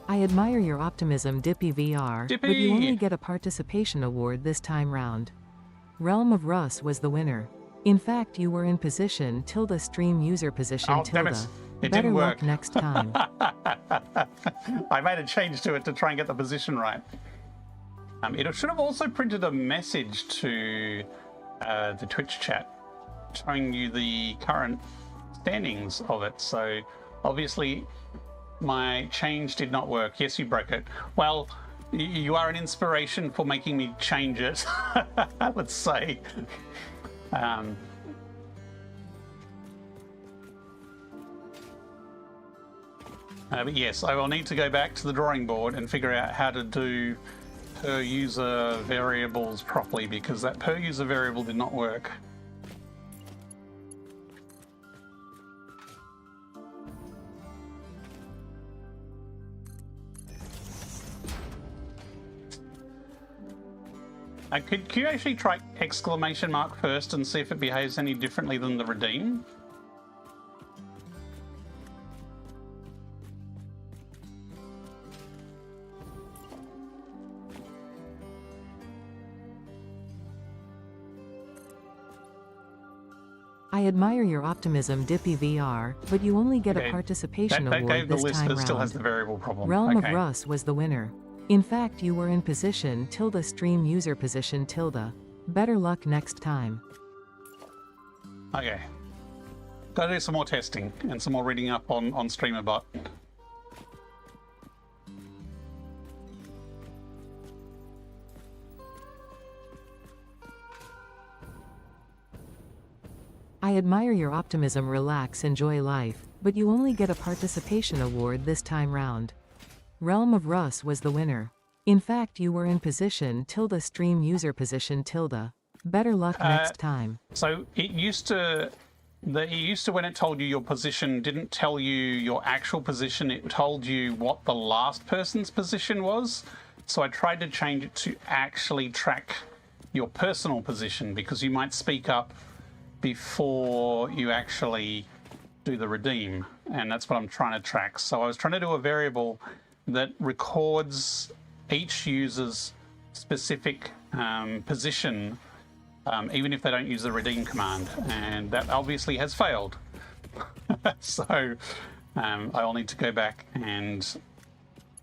A: I admire your optimism, Dippy VR,
B: Dippy!
A: but you only get a participation award this time round. Realm of Russ was the winner. In fact, you were in position tilde stream user position
B: Oh,
A: tilde.
B: damn it. It
A: Better
B: didn't
A: luck
B: work.
A: next time.
B: I made a change to it to try and get the position right. It should have also printed a message to the Twitch chat showing you the current standings of it. So obviously my change did not work. Yes, you broke it. Well, you are an inspiration for making me change it, let's say. But yes, I will need to go back to the drawing board and figure out how to do per user variables properly, because that per user variable did not work. Could you actually try exclamation mark first and see if it behaves any differently than the redeem?
A: I admire your optimism, Dippy VR, but you only get
B: Okay.
A: a participation
B: That
A: award
B: gave the
A: this
B: list
A: time
B: that still has
A: round.
B: the variable problem.
A: Realm
B: Okay.
A: of Russ was the winner. In fact, you were in position tilde stream user position tilde. Better luck next time.
B: Okay. Gotta do some more testing and some more reading up on StreamerBot.
A: I admire your optimism, relax, enjoy life, but you only get a participation award this time round. Realm of Russ was the winner. In fact, you were in position tilde stream user position tilde. Better luck next time.
B: So it used to when it told you your position didn't tell you your actual position, it told you what the last person's position was. So I tried to change it to actually track your personal position, because you might speak up before you actually do the redeem, and that's what I'm trying to track. So I was trying to do a variable that records each user's specific position, even if they don't use the redeem command, and that obviously has failed. So I'll need to go back and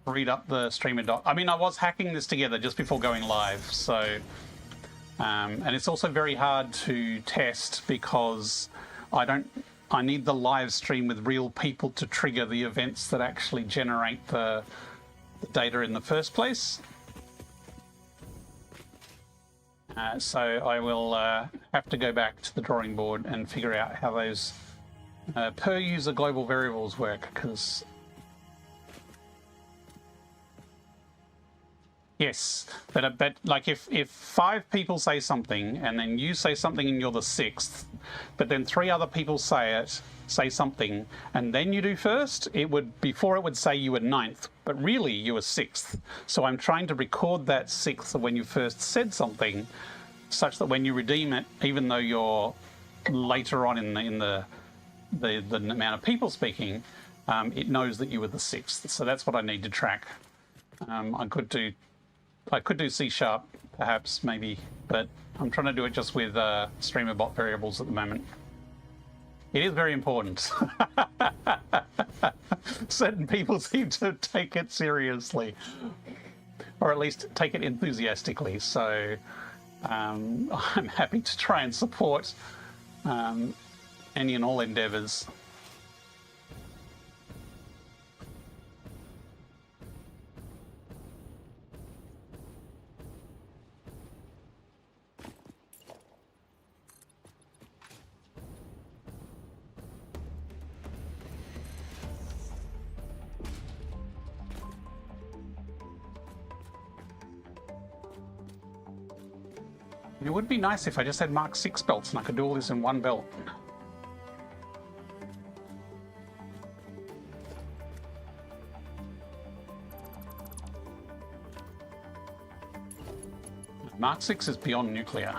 B: read up the streamer doc. I mean, I was hacking this together just before going live, so and it's also very hard to test because I need the live stream with real people to trigger the events that actually generate the data in the first place. So I will have to go back to the drawing board and figure out how those per user global variables work, because yes, but like if 5 people say something and then you say something and you're the 6th, but then 3 other people say something and then you do first, before it would say you were 9th, but really you were 6th. So I'm trying to record that 6th of when you first said something, such that when you redeem it, even though you're later on in the amount of people speaking, it knows that you were the 6th. So that's what I need to track. I could do C#, perhaps, maybe, but I'm trying to do it just with StreamerBot variables at the moment. It is very important. certain people seem to take it seriously, or at least take it enthusiastically. So I'm happy to try and support any and all endeavours. It would be nice if I just had Mark 6 belts and I could do all this in one belt. Mark 6 is beyond nuclear.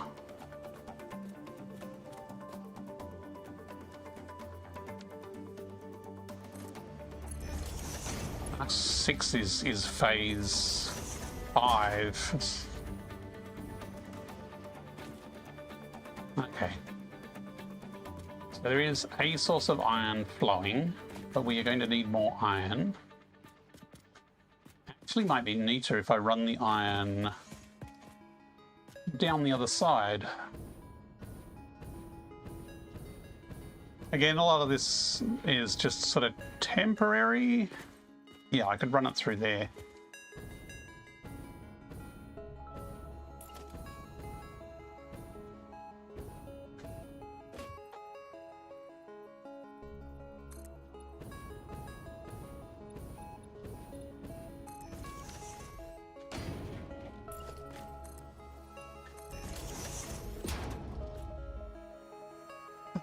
B: Mark 6 is phase 5. Okay. So there is a source of iron flowing, but we are going to need more iron. Actually might be neater if I run the iron down the other side. Again, a lot of this is just sort of temporary. Yeah, I could run it through there.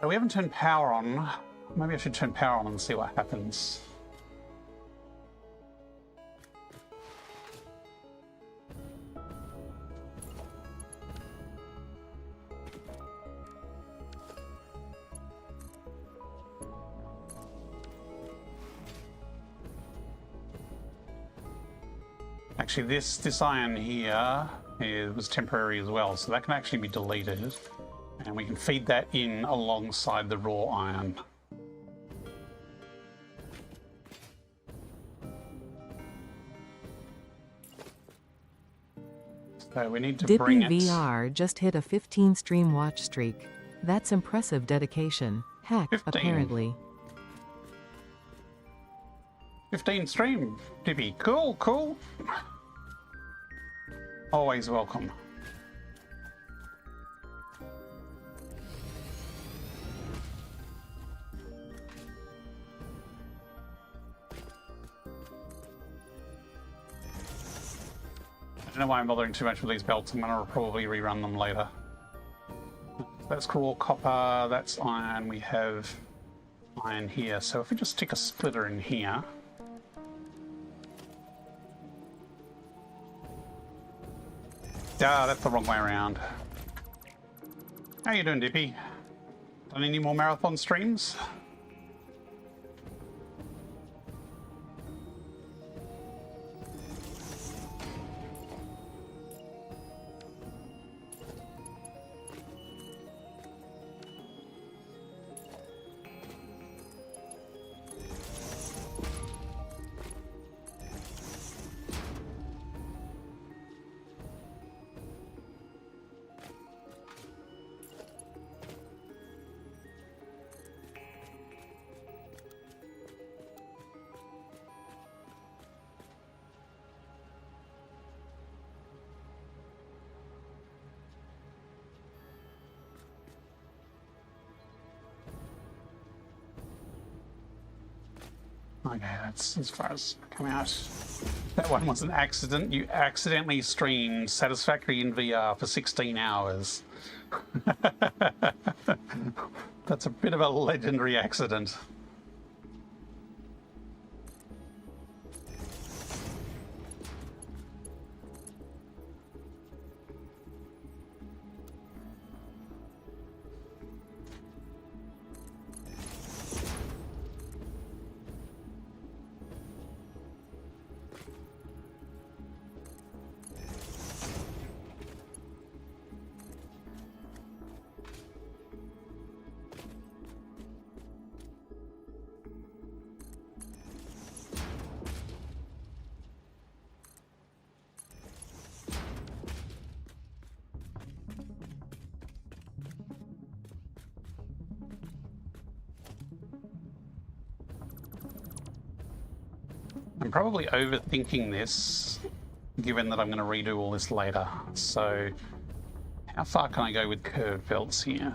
B: We haven't turned power on. Maybe I should turn power on and see what happens. Actually, this iron here was temporary as well, so that can actually be deleted. And we can feed that in alongside the raw iron. So we need to bring it...
A: VR just hit a 15 stream watch streak. That's impressive dedication. Heck,
B: 15.
A: apparently.
B: 15 stream, Dippy. Cool, cool. Always welcome. I don't know why I'm bothering too much with these belts. I'm going to probably rerun them later. That's cool. Copper, that's iron. We have iron here. So if we just stick a splitter in here. Ah, that's the wrong way around. How you doing, Dippy? Done any more marathon streams? Okay, that's as far as come out. That one was an accident. You accidentally streamed Satisfactory in VR for 16 hours. That's a bit of a legendary accident. I'm probably overthinking this, given that I'm going to redo all this later. So how far can I go with curved belts here?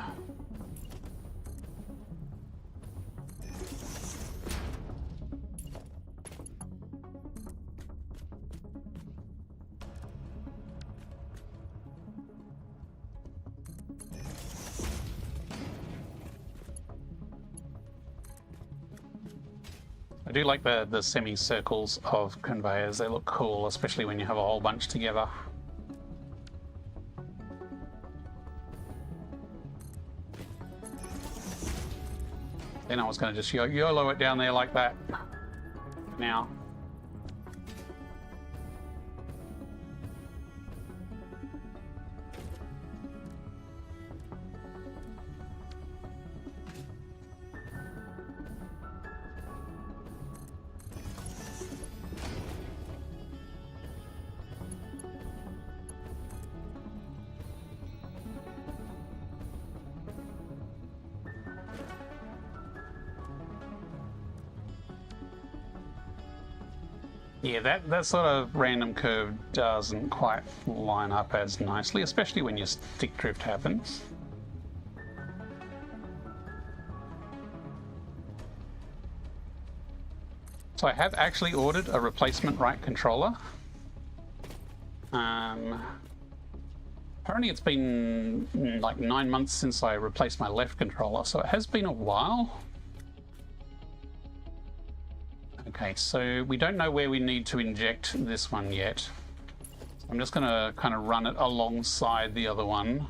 B: I do like the semicircles of conveyors. They look cool, especially when you have a whole bunch together. Then I was going to just YOLO it down there like that. Now. Yeah, that sort of random curve doesn't quite line up as nicely, especially when your stick drift happens. So I have actually ordered a replacement right controller. Apparently it's been like 9 months since I replaced my left controller, so it has been a while. Okay, so we don't know where we need to inject this one yet. I'm just going to kind of run it alongside the other one.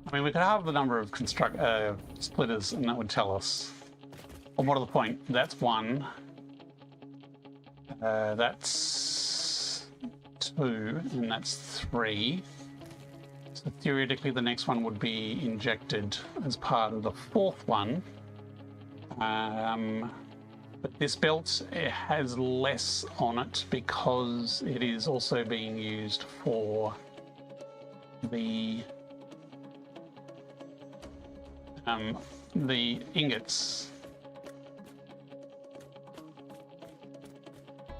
B: I mean, we could have the number of splitters, and that would tell us. Or more to the point, that's one. That's two, and that's three. So theoretically, the next one would be injected as part of the fourth one. But this belt, it has less on it because it is also being used for the ingots.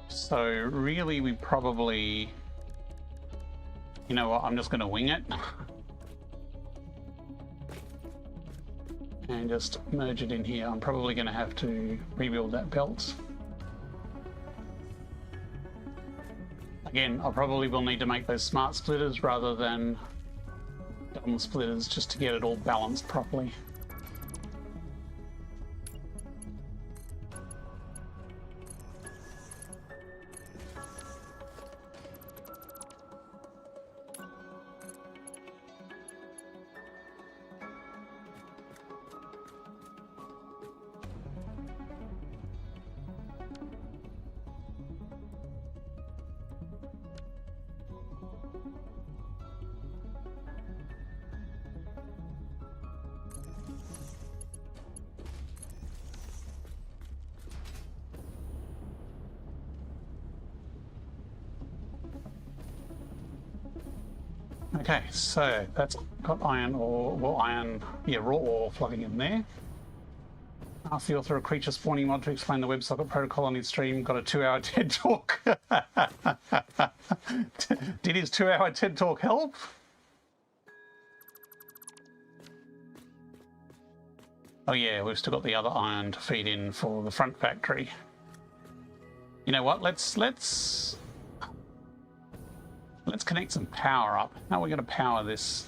B: So really we probably, you know what, I'm just going to wing it and just merge it in here. I'm probably going to have to rebuild that belt. Again, I probably will need to make those smart splitters rather than dumb splitters just to get it all balanced properly. Okay, so that's got iron ore, well, raw ore flooding in there. Ask the author of Creature Spawning mod to explain the WebSocket protocol on his stream. Got a 2-hour TED talk. Did his 2-hour TED talk help? Oh yeah, we've still got the other iron to feed in for the front factory. You know what? Let's connect some power up. How are we going to power this?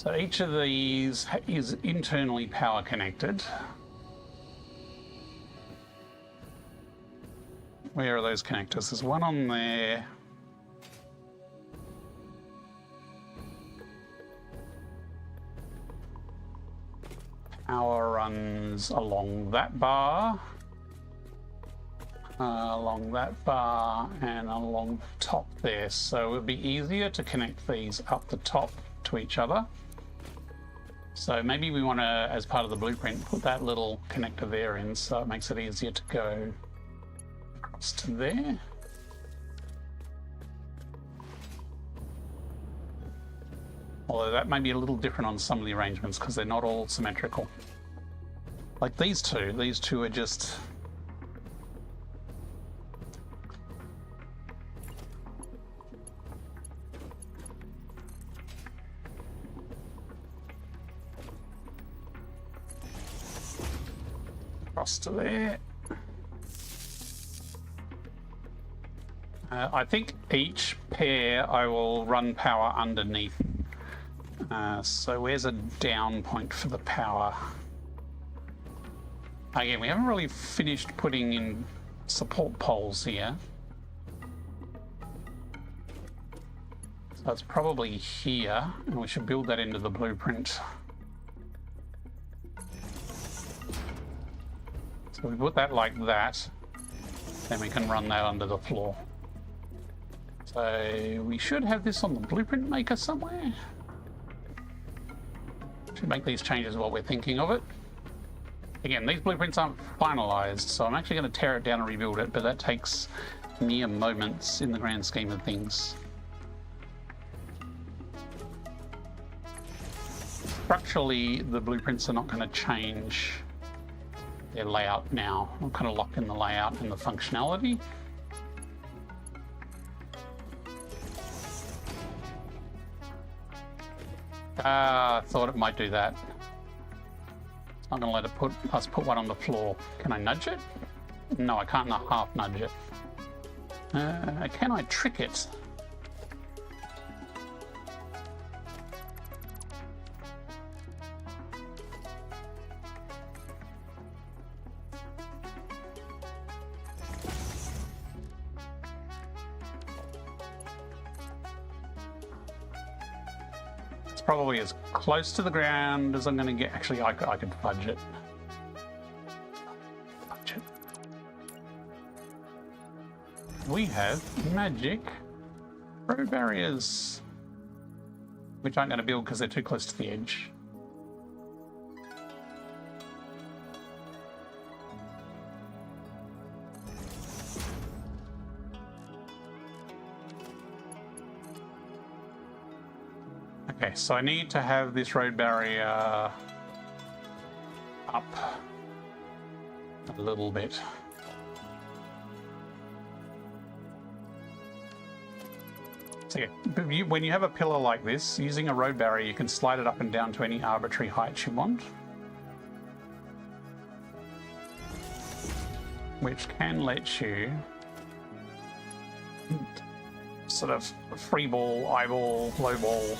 B: So each of these is internally power connected. Where are those connectors? There's one on there. Power runs along that bar, and along the top there. So it would be easier to connect these up the top to each other. So maybe we want to, as part of the blueprint, put that little connector there in, so it makes it easier to go across to there. Although that may be a little different on some of the arrangements because they're not all symmetrical. Like these two are just... across to there. I think each pair I will run power underneath. So where's a down point for the power? Again, we haven't really finished putting in support poles here. So it's probably here, and we should build that into the blueprint. So we put that like that, then we can run that under the floor. So we should have this on the blueprint maker somewhere. Should make these changes while we're thinking of it. Again, these blueprints aren't finalized, so I'm actually going to tear it down and rebuild it, but that takes mere moments in the grand scheme of things. Structurally, the blueprints are not going to change their layout now. I'm kind of locked in the layout and the functionality. I thought it might do that. It's not going to let us put one on the floor. Can I nudge it? No, I can't half nudge it. Can I trick it? Probably as close to the ground as I'm going to get. Actually, I could fudge it. We have magic road barriers, which aren't going to build because they're too close to the edge. Okay, so I need to have this road barrier up a little bit. So yeah, when you have a pillar like this, using a road barrier, you can slide it up and down to any arbitrary height you want, which can let you sort of free ball, eyeball, low ball.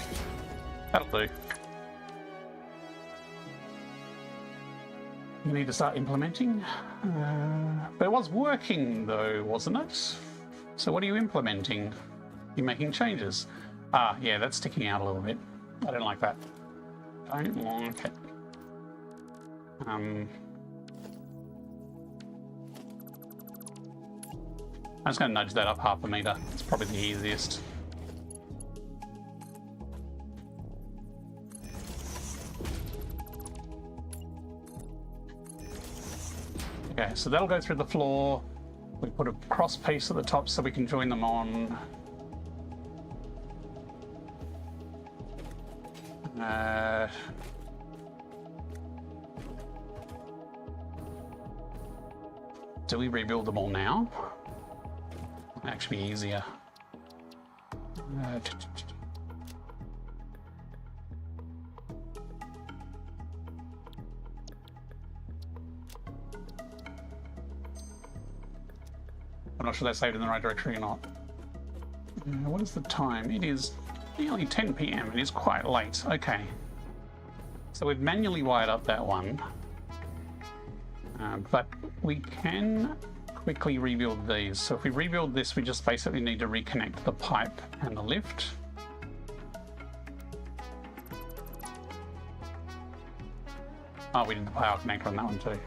B: That'll do. You need to start implementing. But it was working though, wasn't it? So what are you implementing? You're making changes. Ah, yeah, that's sticking out a little bit. I don't like that. Don't like it. I'm just going to nudge that up 0.5 meter. It's probably the easiest. Okay, so that'll go through the floor. We put a cross piece at the top so we can join them on. Do we rebuild them all now? Actually be easier. I'm not sure they're saved in the right directory or not. What is the time? It is nearly 10 PM. It is quite late. Okay. So we've manually wired up that one, but we can quickly rebuild these. So if we rebuild this, we just basically need to reconnect the pipe and the lift. Oh, we did the power connector on that one too.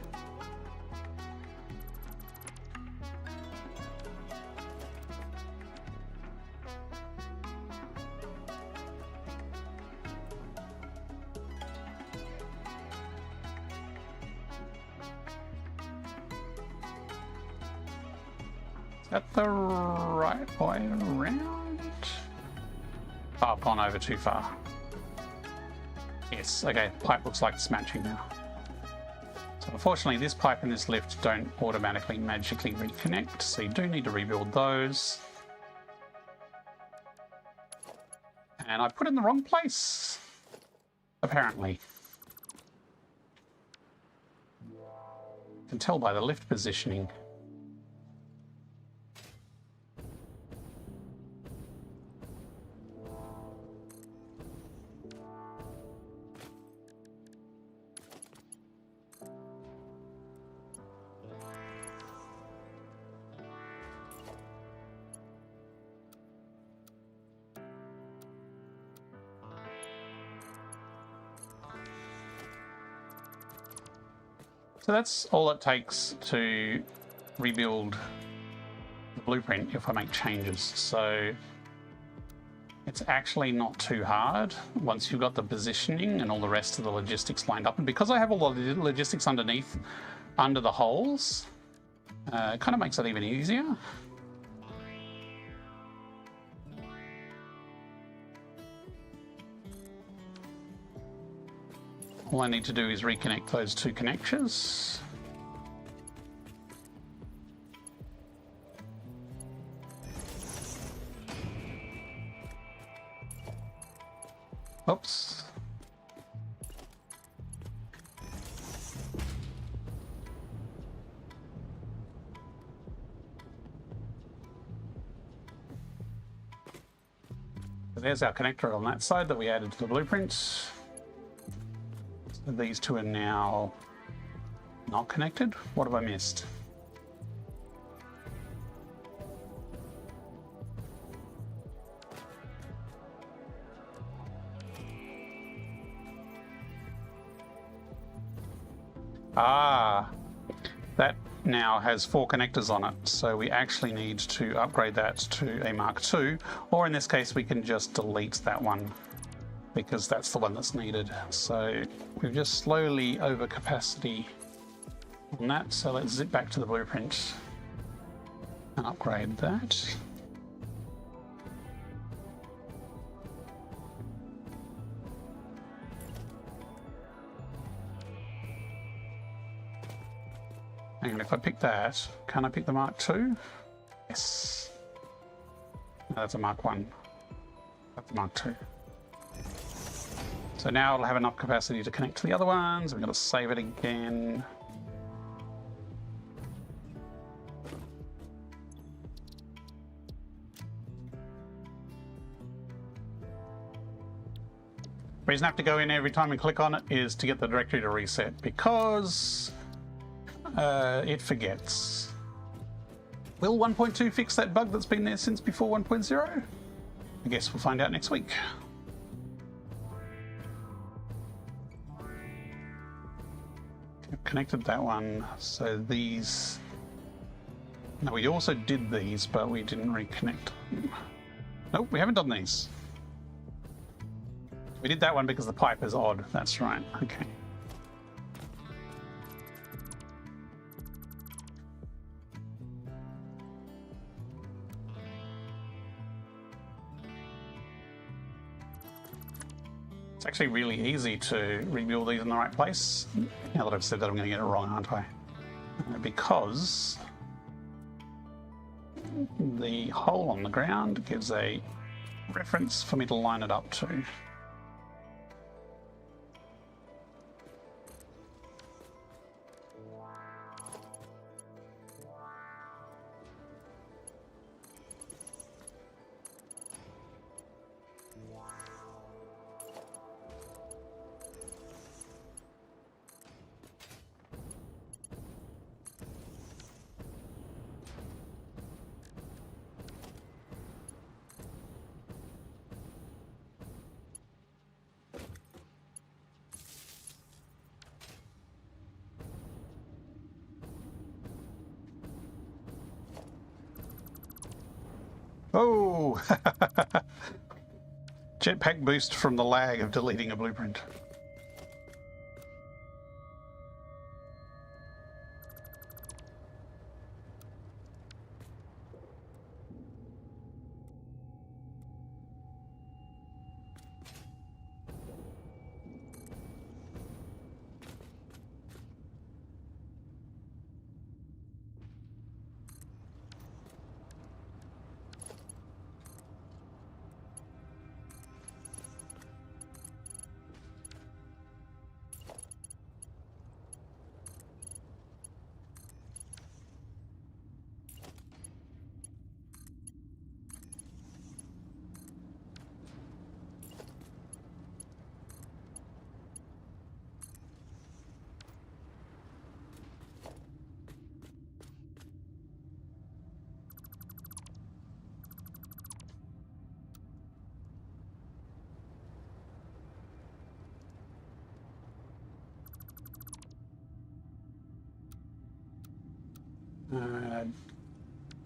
B: Is that the right way around? Oh, I've gone over too far. Yes, okay, the pipe looks like it's matching now. So unfortunately, this pipe and this lift don't automatically magically reconnect, so you do need to rebuild those. And I put it in the wrong place, apparently. You can tell by the lift positioning. So that's all it takes to rebuild the blueprint if I make changes. So it's actually not too hard once you've got the positioning and all the rest of the logistics lined up. And because I have all the logistics underneath, under the holes, it kind of makes it even easier. All I need to do is reconnect those two connectors. Oops. So there's our connector on that side that we added to the blueprint. These two are now not connected. What have I missed? Ah, that now has 4 connectors on it, so we actually need to upgrade that to a Mark II, or in this case we can just delete that one, because that's the one that's needed. So we've just slowly over capacity on that. So let's zip back to the blueprint and upgrade that. And if I pick that, can I pick the Mark II? Yes. No, that's a Mark I. That's the Mark II. So now it'll have enough capacity to connect to the other ones. We've got to save it again. The reason I have to go in every time and click on it is to get the directory to reset, because it forgets. Will 1.2 fix that bug that's been there since before 1.0? I guess we'll find out next week. I've connected that one, so these... No, we also did these, but we didn't reconnect them. Nope, we haven't done these. We did that one because the pipe is odd, that's right, okay. It's actually really easy to rebuild these in the right place. Now that I've said that, I'm going to get it wrong, aren't I? Because the hole on the ground gives a reference for me to line it up to. Oh! Jetpack boost from the lag of deleting a blueprint.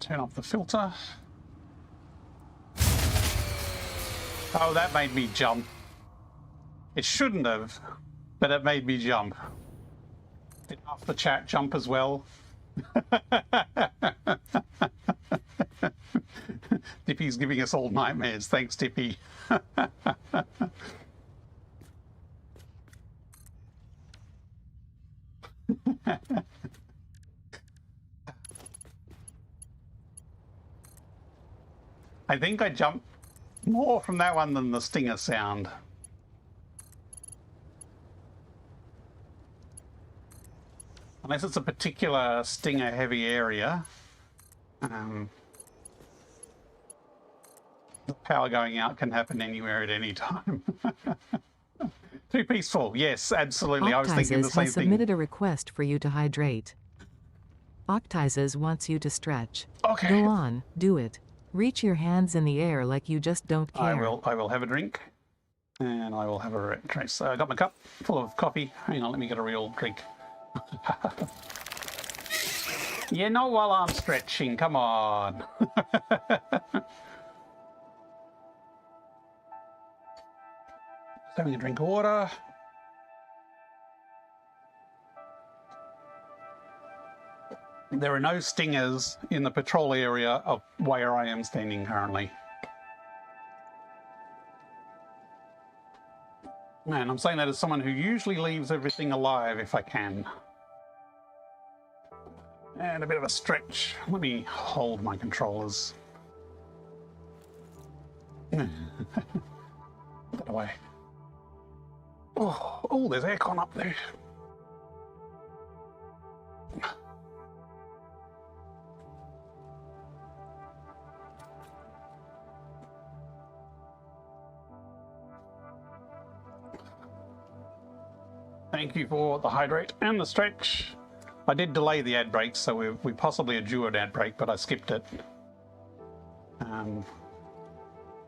B: Turn off the filter. Oh, that made me jump. It shouldn't have, but it made me jump. Did half the chat jump as well? Dippy's giving us all nightmares. Thanks, Dippy. I think I jumped more from that one than the stinger sound. Unless it's a particular stinger heavy area. The power going out can happen anywhere at any time. Too peaceful. Yes, absolutely. I was thinking the same
A: has
B: thing.
A: submitted a request for you to hydrate. Octizes wants you to stretch.
B: Okay.
A: Go on, do it. Reach your hands in the air like you just don't care.
B: I will have a drink, and I will have a drink. So I got my cup full of coffee. Hang on, let me get a real drink. Yeah, not while I'm stretching. Come on. Just having a drink of water. There are no stingers in the patrol area of where I am standing currently. Man, I'm saying that as someone who usually leaves everything alive if I can. And a bit of a stretch. Let me hold my controllers. Put that away. Oh, there's aircon up there. Thank you for the hydrate and the stretch. I did delay the ad break, so we possibly are due an ad break, but I skipped it.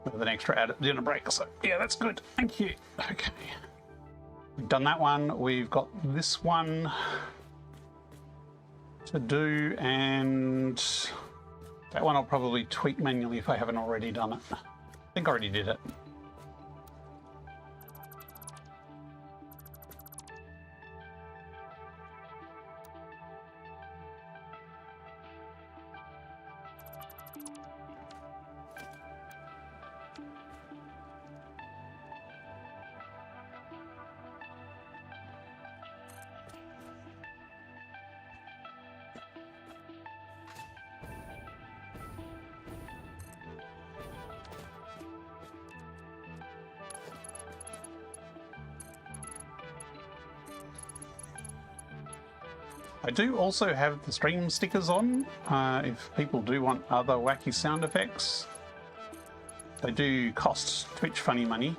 B: With an extra ad at dinner break, so yeah, that's good. Thank you. Okay. We've done that one. We've got this one to do, and that one I'll probably tweak manually if I haven't already done it. I think I already did it. I do also have the stream stickers on, if people do want other wacky sound effects. They do cost Twitch funny money,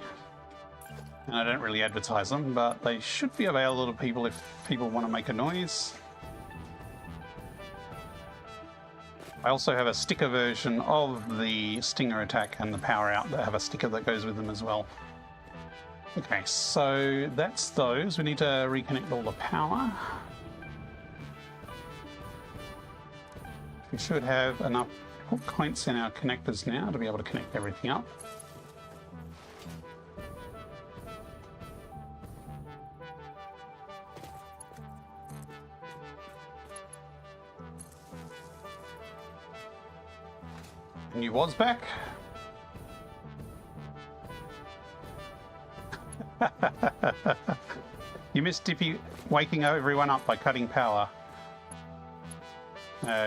B: and I don't really advertise them, but they should be available to people if people want to make a noise. I also have a sticker version of the Stinger attack and the power out that have a sticker that goes with them as well. Okay, so that's those. We need to reconnect all the power. We should have enough put points in our connectors now to be able to connect everything up. And you was back. You missed Dippy waking everyone up by cutting power.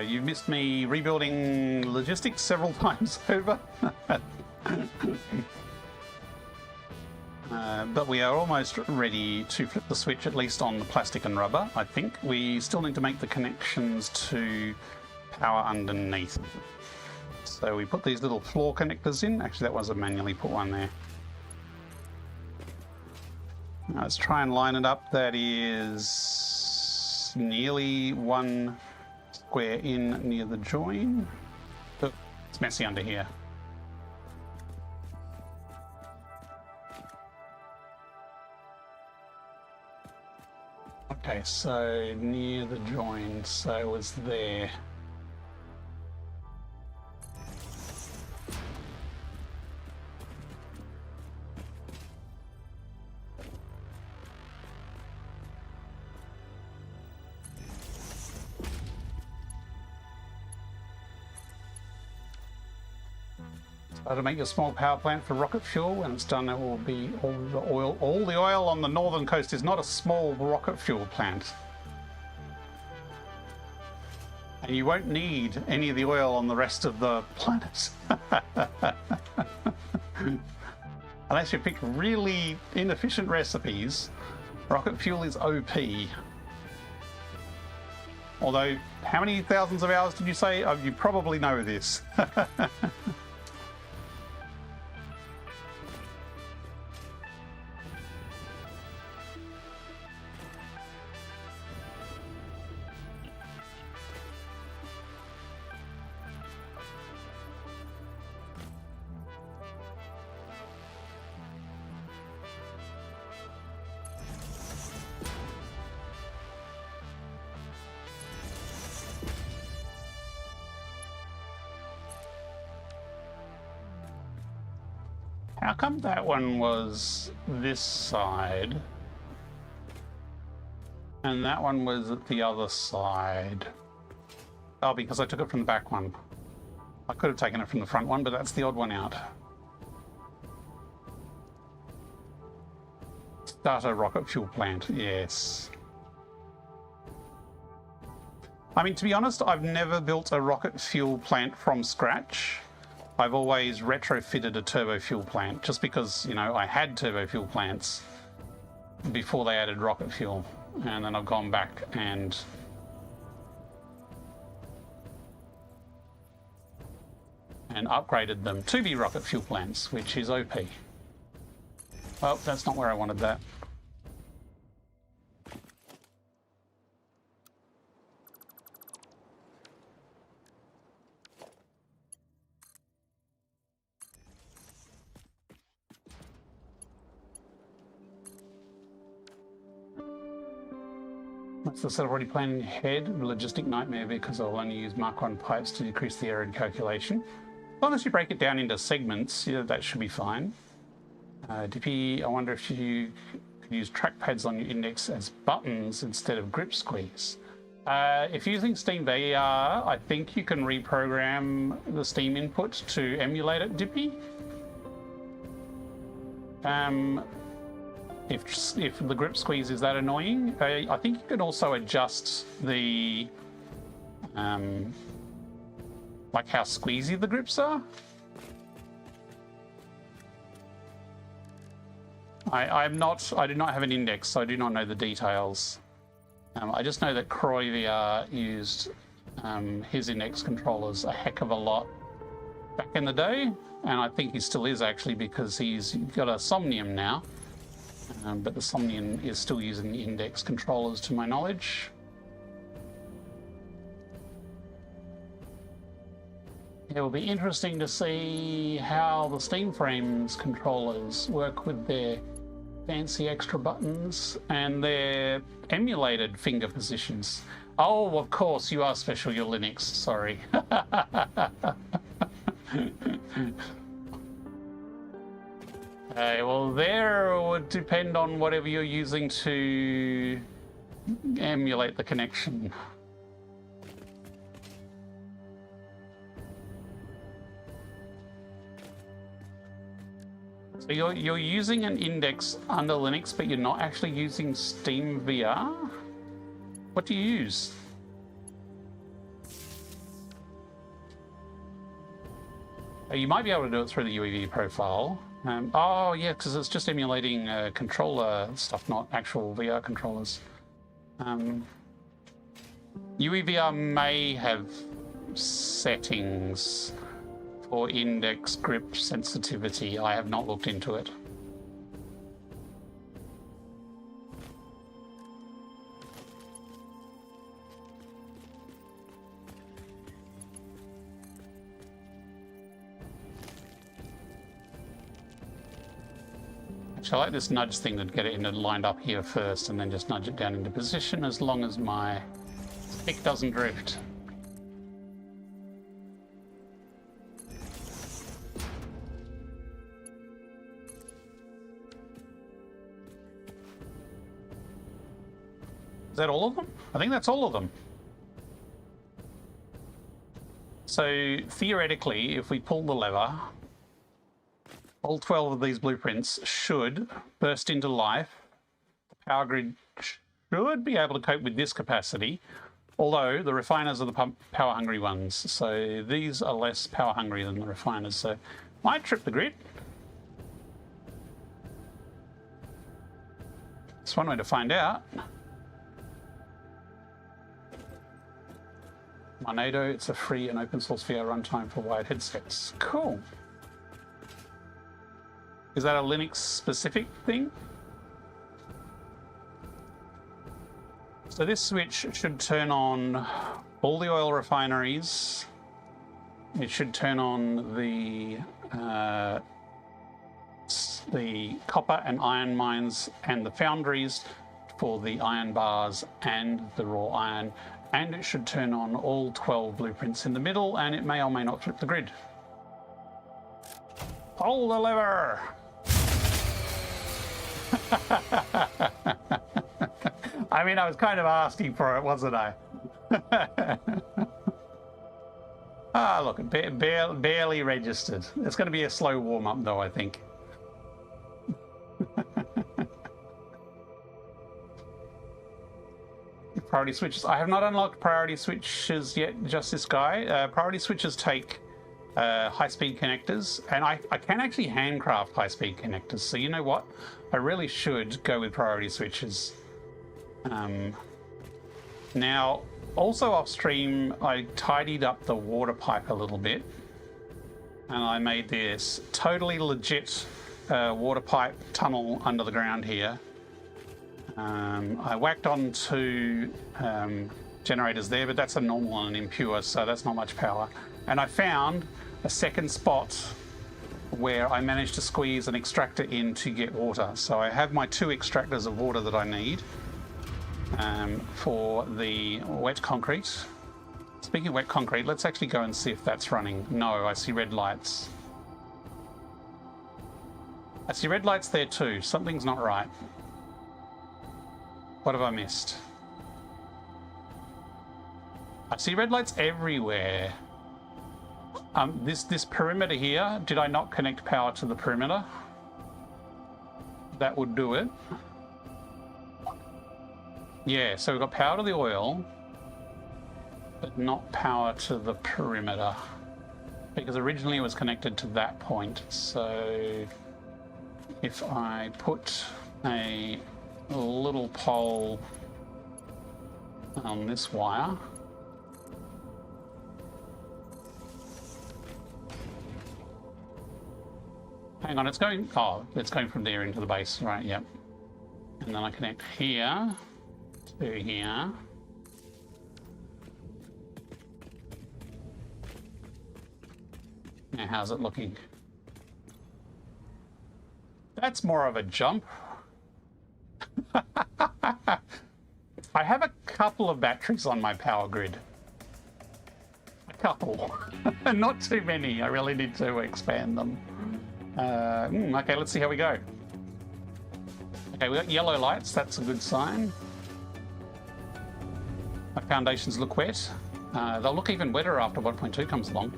B: You missed me rebuilding logistics several times over. But we are almost ready to flip the switch, at least on the plastic and rubber, I think. We still need to make the connections to power underneath. So we put these little floor connectors in. Actually, that was a manually put one there. Now let's try and line it up. That is nearly 1 square in near the join. Oh, it's messy under here. Okay, so near the join, so it was there. To make a small power plant for rocket fuel. When it's done, it will be all the oil. All the oil on the northern coast is not a small rocket fuel plant. And you won't need any of the oil on the rest of the planet. Unless you pick really inefficient recipes, rocket fuel is OP. Although, how many thousands of hours did you say? Oh, you probably know this. How come that one was this side and that one was at the other side? Oh, because I took it from the back one. I could have taken it from the front one, but that's the odd one out. Starter rocket fuel plant, yes. I mean, to be honest, I've never built a rocket fuel plant from scratch. I've always retrofitted a turbo fuel plant just because, you know, I had turbo fuel plants before they added rocket fuel. And then I've gone back and upgraded them to be rocket fuel plants, which is OP. Well, that's not where I wanted that. That's the set of already planning ahead. Logistic nightmare because I'll only use Mark 1 pipes to decrease the error in calculation. As long as you break it down into segments, yeah, that should be fine. DP, I wonder if you could use trackpads on your index as buttons instead of grip squeeze. If using Steam VR, I think you can reprogram the Steam input to emulate it, Dippy. If the grip squeeze is that annoying, I think you can also adjust the like how squeezy the grips are. I do not have an index, so I do not know the details. I just know that Croy VR used his index controllers a heck of a lot back in the day, and I think he still is actually because he's got a Somnium now. But the Somnium is still using the index controllers to my knowledge. It will be interesting to see how the Steam Frames controllers work with their fancy extra buttons and their emulated finger positions. Oh, of course, you are special, you're Linux, sorry. Well, there would depend on whatever you're using to emulate the connection. So you're using an index under Linux, but you're not actually using Steam VR? What do you use? You might be able to do it through the UEV profile. Oh yeah, because it's just emulating controller stuff, not actual VR controllers. UEVR may have settings for index grip sensitivity. I have not looked into it. I like this nudge thing to get it lined up here first and then just nudge it down into position as long as my stick doesn't drift. Is that all of them? I think that's all of them. So theoretically, if we pull the lever, all 12 of these blueprints should burst into life. The power grid should be able to cope with this capacity, although the refiners are the power-hungry ones. So these are less power-hungry than the refiners, so might trip the grid. It's one way to find out. Monado, it's a free and open source VR runtime for wired headsets. Cool. Is that a Linux specific thing? So this switch should turn on all the oil refineries. It should turn on the copper and iron mines and the foundries for the iron bars and the raw iron. And it should turn on all 12 blueprints in the middle, and it may or may not flip the grid. Pull the lever! I mean, I was kind of asking for it, wasn't I? Ah, look, barely registered. It's going to be a slow warm-up, though, I think. Priority switches. I have not unlocked priority switches yet, just this guy. Priority switches take high-speed connectors, and I can actually handcraft high-speed connectors, so you know what? I really should go with priority switches. Now, also off-stream, I tidied up the water pipe a little bit, and I made this totally legit water pipe tunnel under the ground here. I whacked onto generators there, but that's a normal and an impure, so that's not much power. And I found a second spot where I managed to squeeze an extractor in to get water. So I have my 2 extractors of water that I need for the wet concrete. Speaking of wet concrete, let's actually go and see if that's running. No, I see red lights. I see red lights there too. Something's not right. What have I missed? I see red lights everywhere. This perimeter here, did I not connect power to the perimeter? That would do it. Yeah, so we've got power to the oil, but not power to the perimeter. Because originally it was connected to that point. So if I put a little pole on this wire, hang on, it's going from there into the base, right? Yep. And then I connect here to here. Now, how's it looking? That's more of a jump. I have a couple of batteries on my power grid. I couple. Not too many. I really need to expand them. Okay, let's see how we go. Okay, we got yellow lights. That's a good sign. My foundations look wet. They'll look even wetter after 1.2 comes along.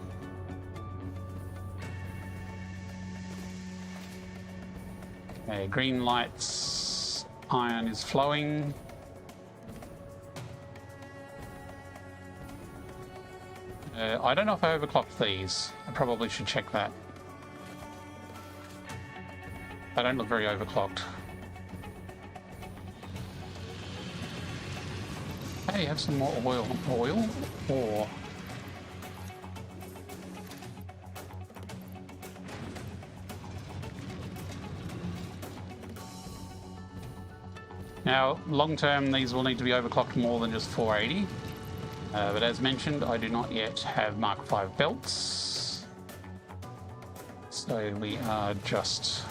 B: Okay, green lights. Iron is flowing. I don't know if I overclocked these. I probably should check that. They don't look very overclocked. Hey, have some more oil. Oil? Or... Now, long term, these will need to be overclocked more than just 480. But as mentioned, I do not yet have Mark V belts. So we are just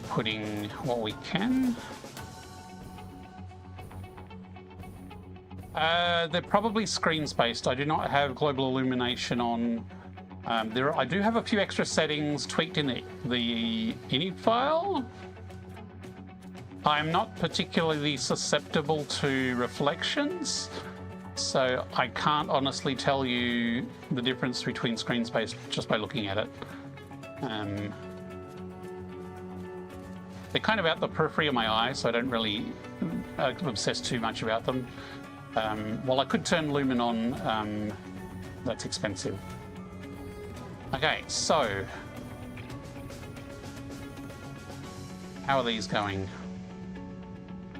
B: putting what we can. They're probably screen spaced. I do not have global illumination on. I do have a few extra settings tweaked in the init file. I'm not particularly susceptible to reflections, so I can't honestly tell you the difference between screen space just by looking at it. They're kind of out the periphery of my eye, so I don't really obsess too much about them. Well, I could turn lumen on. That's expensive. Okay, so how are these going?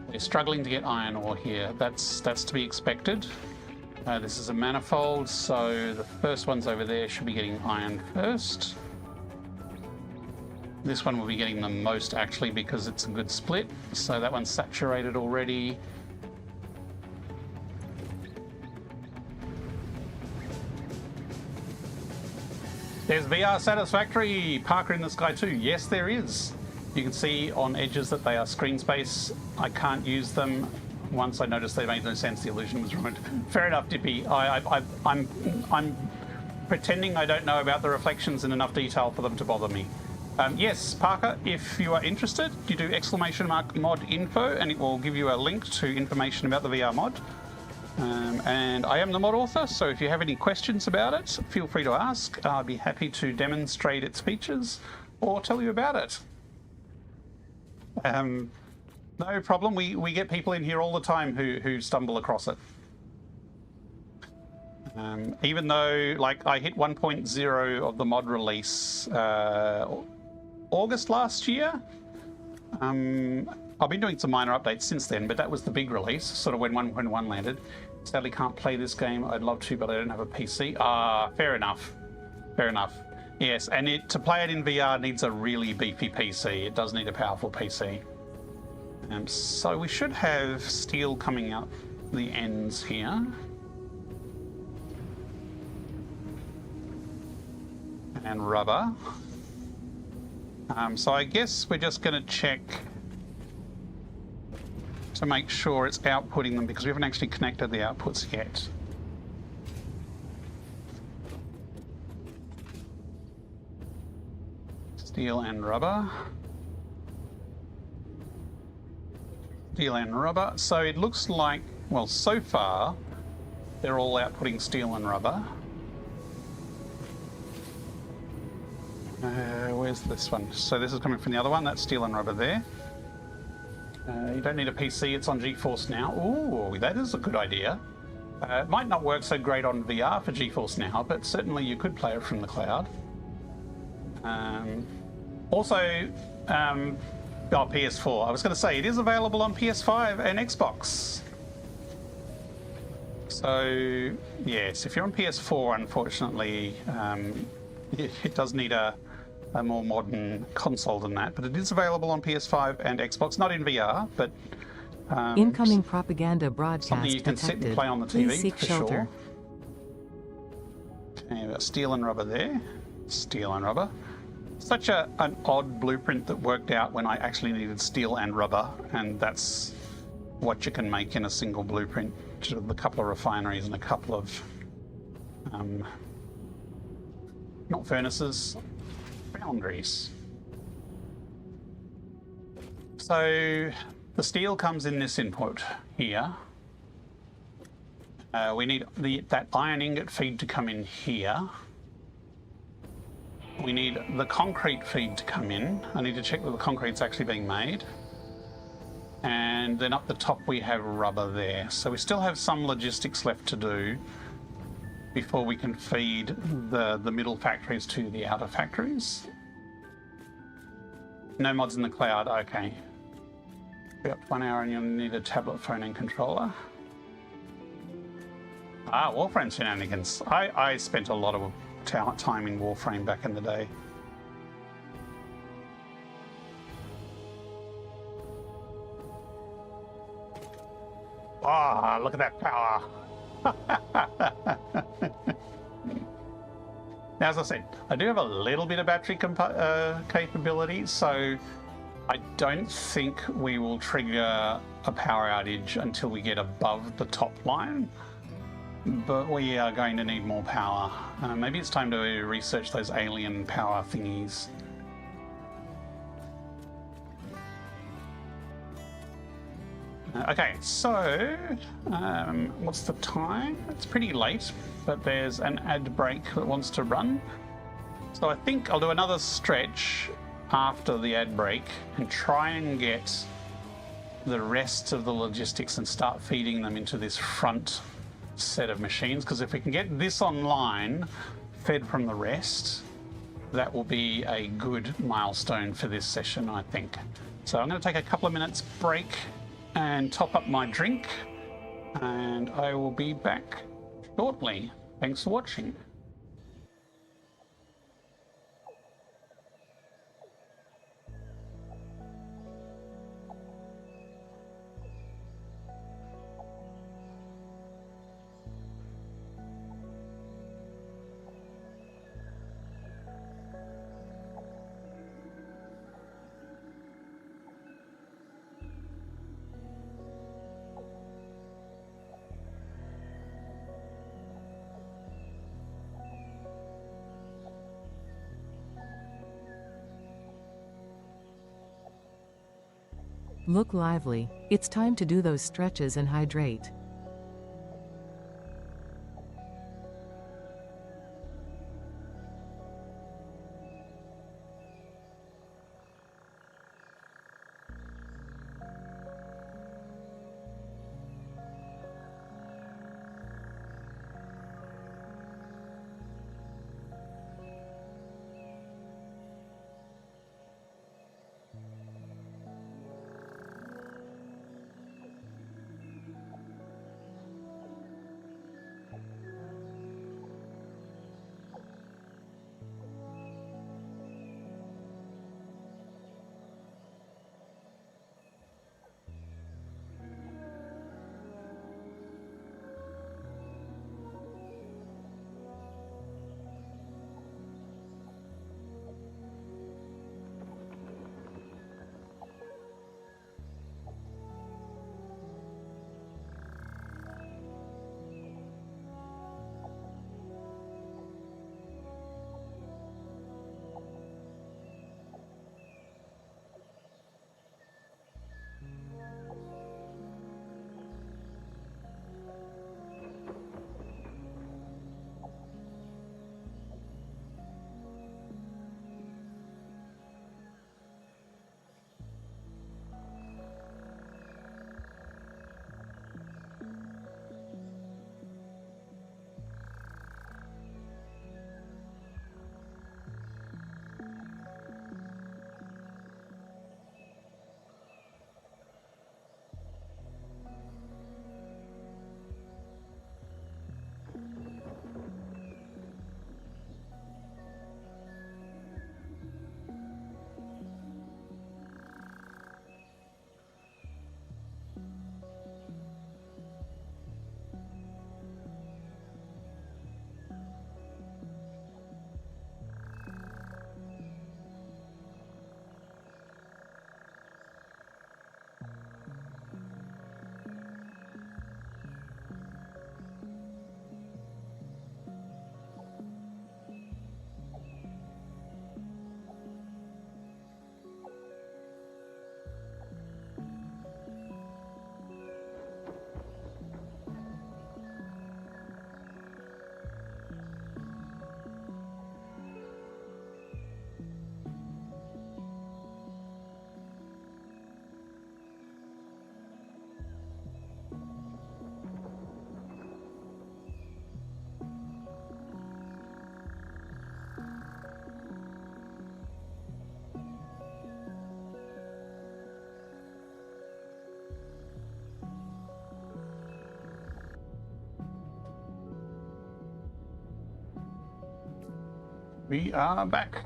B: We're struggling to get iron ore here. That's to be expected. This is a manifold, so the first one's over there should be getting iron first. This one will be getting the most actually because it's a good split. So that one's saturated already. There's VR Satisfactory. Parker in the sky too. Yes, there is. You can see on edges that they are screen space. I can't use them. Once I noticed they made no sense, the illusion was ruined. Fair enough, Dippy. I'm pretending I don't know about the reflections in enough detail for them to bother me. Yes, Parker, if you are interested, you do !mod info and it will give you a link to information about the VR mod. And I am the mod author, so if you have any questions about it, feel free to ask. I'll be happy to demonstrate its features or tell you about it. No problem. We get people in here all the time who stumble across it. Even though, like, I hit 1.0 of the mod release August last year. I've been doing some minor updates since then, but that was the big release, sort of when 1.1 landed. Sadly can't play this game. I'd love to, but I don't have a PC. Fair enough. Fair enough. Yes, and to play it in VR needs a really beefy PC. It does need a powerful PC. So we should have steel coming out the ends here. And rubber. So I guess we're just going to check to make sure it's outputting them because we haven't actually connected the outputs yet. Steel and rubber. Steel and rubber. So it looks like, well, so far they're all outputting steel and rubber. Where's this one? So this is coming from the other one. That's steel and rubber there. You don't need a PC. It's on GeForce Now. Ooh, that is a good idea. It might not work so great on VR for GeForce Now, but certainly you could play it from the cloud. Also, PS4. I was going to say it is available on PS5 and Xbox. So yes, if you're on PS4, unfortunately, it does need a more modern console than that, but it is available on PS5 and Xbox, not in VR, but
A: incoming propaganda broadcast
B: something you can
A: detected.
B: sit and play on the
A: Please
B: TV
A: seek
B: for
A: shelter.
B: sure. Okay, we've got steel and rubber there. Steel and rubber. Such an odd blueprint that worked out when I actually needed steel and rubber, and that's what you can make in a single blueprint with a couple of refineries and a couple of Not furnaces, foundries. So the steel comes in this input here. We need that iron ingot feed to come in here. We need the concrete feed to come in. I need to check that the concrete's actually being made. And then up the top we have rubber there. So we still have some logistics left to do before we can feed the middle factories to the outer factories. No mods in the cloud, okay. Be up to 1 hour and you'll need a tablet, phone and controller. Ah, Warframe shenanigans. I spent a lot of time in Warframe back in the day. Ah, look at that power. Now, as I said, I do have a little bit of battery capability, so I don't think we will trigger a power outage until we get above the top line. But we are going to need more power. Maybe it's time to research those alien power thingies. Okay, so what's the time? It's pretty late, but there's an ad break that wants to run. So I think I'll do another stretch after the ad break and try and get the rest of the logistics and start feeding them into this front set of machines, because if we can get this online, fed from the rest, that will be a good milestone for this session, I think. So I'm going to take a couple of minutes break and top up my drink, and I will be back shortly. Thanks for watching.
A: Look lively. It's time to do those stretches and hydrate.
B: We are back.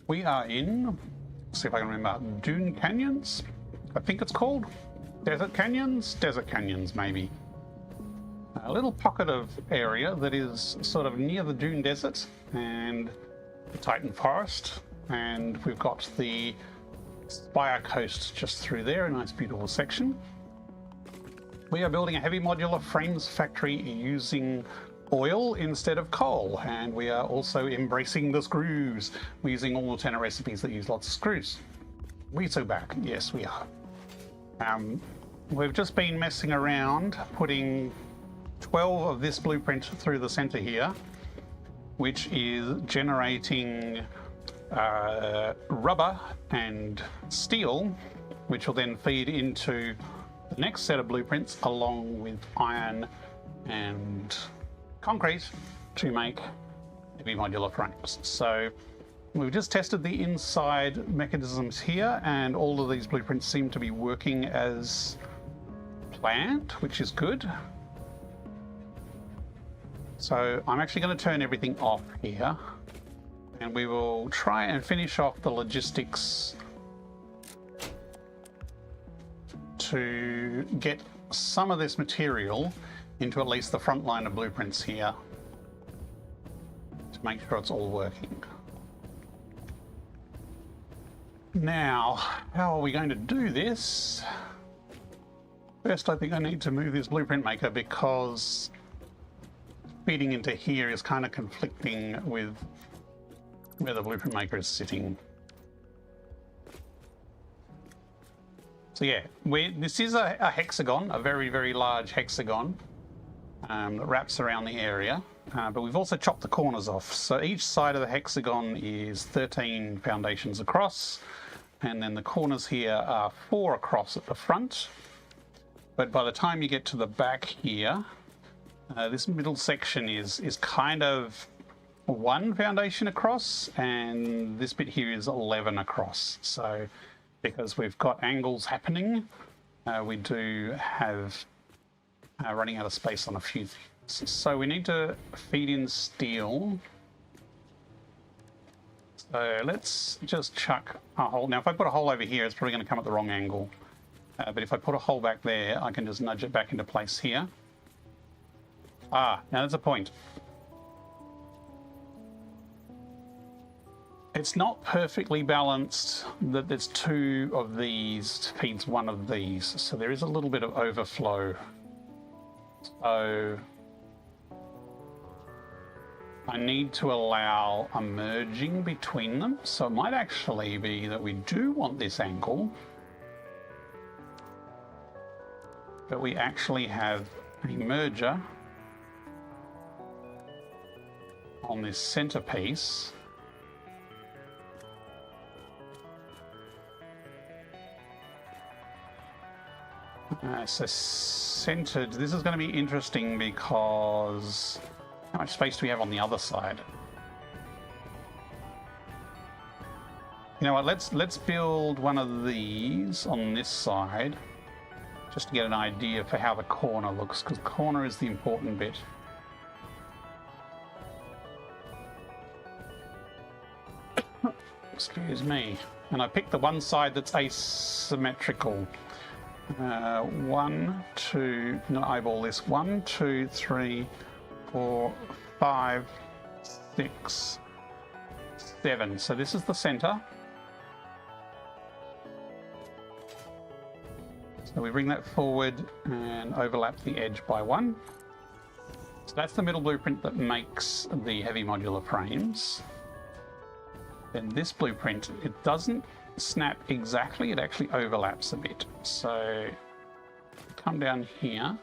B: We are in, see if I can remember, Dune Canyons, I think it's called. Desert Canyons maybe. A little pocket of area that is sort of near the Dune Desert and the Titan Forest, and we've got the Spire Coast just through there, a nice beautiful section. We are building a heavy modular frames factory using oil instead of coal, and we are also embracing the screws. We're using all alternate recipes that use lots of screws. We so back, yes we are. We've just been messing around putting 12 of this blueprint through the center here, which is generating rubber and steel, which will then feed into the next set of blueprints along with iron and concrete to make heavy modular frames. So we've just tested the inside mechanisms here, and all of these blueprints seem to be working as planned, which is good. So I'm actually going to turn everything off here, and we will try and finish off the logistics to get some of this material into at least the front line of blueprints here to make sure it's all working. Now, how are we going to do this? First, I think I need to move this blueprint maker because feeding into here is kind of conflicting with where the blueprint maker is sitting. So yeah, this is a hexagon, a very, very large hexagon that wraps around the area, but we've also chopped the corners off. So each side of the hexagon is 13 foundations across, and then the corners here are 4 across at the front. But by the time you get to the back here, this middle section is kind of 1 foundation across, and this bit here is 11 across. So because we've got angles happening, we do have running out of space on a few things. So we need to feed in steel. So let's just chuck a hole. Now if I put a hole over here, it's probably going to come at the wrong angle. But if I put a hole back there, I can just nudge it back into place here. Ah, now there's a point. It's not perfectly balanced that there's 2 of these feeds 1 of these, so there is a little bit of overflow. So I need to allow a merging between them. So it might actually be that we do want this angle, but we actually have a merger on this centerpiece. So centered, this is going to be interesting because how much space do we have on the other side? You know what, let's build one of these on this side just to get an idea for how the corner looks, because corner is the important bit. Excuse me. And I picked the one side that's asymmetrical. 1, 2, not eyeball this. 1, 2, 3, 4, 5, 6, 7. So this is the center. So we bring that forward and overlap the edge by 1. So that's the middle blueprint that makes the heavy modular frames. Then this blueprint, it doesn't snap exactly, it actually overlaps a bit. So come down here.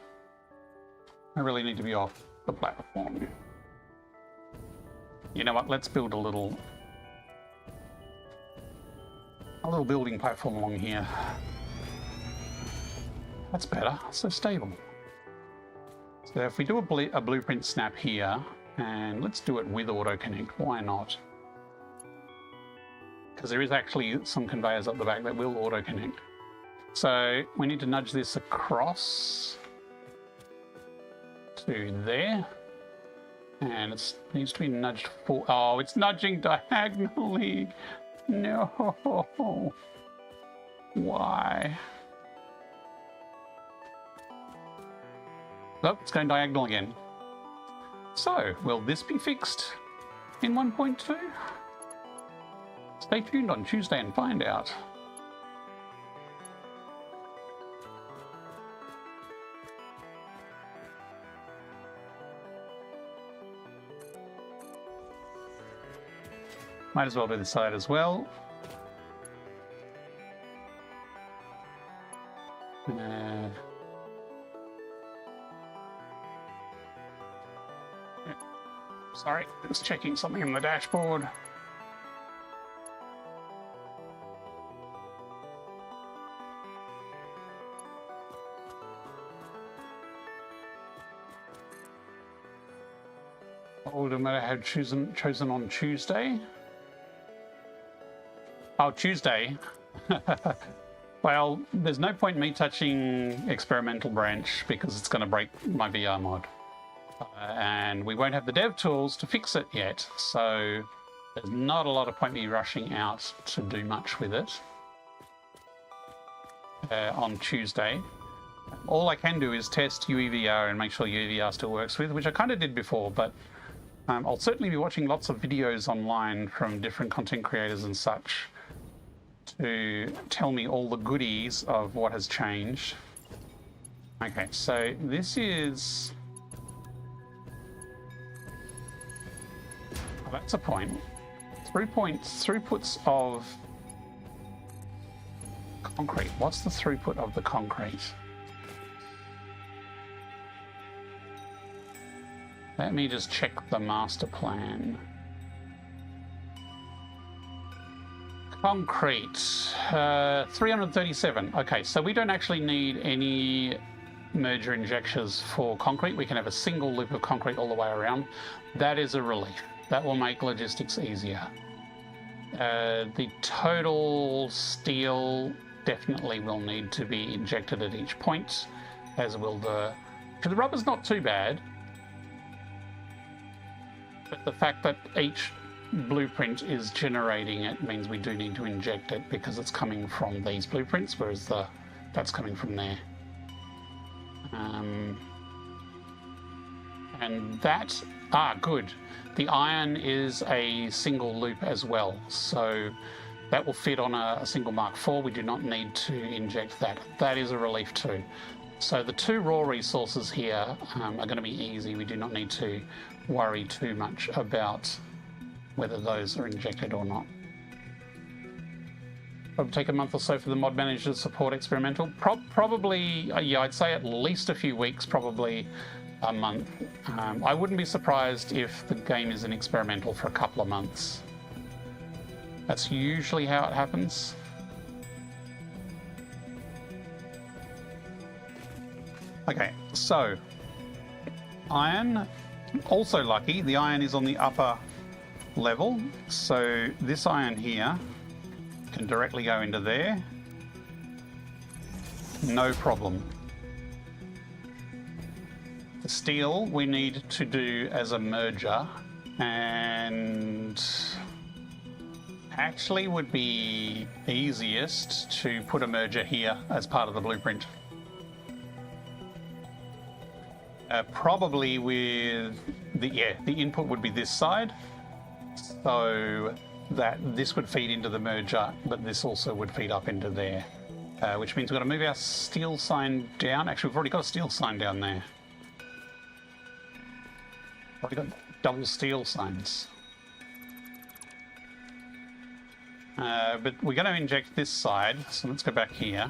B: I really need to be off the platform. You know what, let's build a little building platform along here. That's better, so stable. So if we do a blueprint snap here, and let's do it with auto connect, why not? Because there is actually some conveyors up the back that will auto connect. So we need to nudge this across to to there. And it needs to be nudged for... Oh, it's nudging diagonally. No. Why? Oh, it's going diagonal again. So, will this be fixed in 1.2? Stay tuned on Tuesday and find out. Might as well do this side as well. Sorry, just checking something on the dashboard. What would I have chosen on Tuesday? Oh, Tuesday. Well, there's no point in me touching experimental branch because it's going to break my VR mod. And we won't have the dev tools to fix it yet, so there's not a lot of point me rushing out to do much with it on Tuesday. All I can do is test UEVR and make sure UEVR still works with, which I kind of did before, but I'll certainly be watching lots of videos online from different content creators and such to tell me all the goodies of what has changed. Okay, so this is... Oh, that's a point. Throughputs of concrete. What's the throughput of the concrete? Let me just check the master plan. Concrete, 337. Okay, so we don't actually need any merger injectors for concrete. We can have a single loop of concrete all the way around. That is a relief. That will make logistics easier. The total steel definitely will need to be injected at each point, as will the... The rubber's not too bad, but the fact that each blueprint is generating it means we do need to inject it because it's coming from these blueprints, whereas that's coming from there. And that... good. The iron is a single loop as well, so that will fit on a single Mark IV. We do not need to inject that. That is a relief too. So the two raw resources here are going to be easy. We do not need to worry too much about whether those are injected or not. Probably take a month or so for the mod manager to support experimental. Probably, yeah, I'd say at least a few weeks, probably a month. I wouldn't be surprised if the game is in experimental for a couple of months. That's usually how it happens. Okay, so iron, also lucky, the iron is on the upper level, so this iron here can directly go into there, no problem. The steel we need to do as a merger, and actually would be easiest to put a merger here as part of the blueprint. Probably with the input would be this side, so that this would feed into the merger, but this also would feed up into there, which means we've got to move our steel sign down. Actually, we've already got a steel sign down there. We've got double steel signs. But we're going to inject this side, so let's go back here.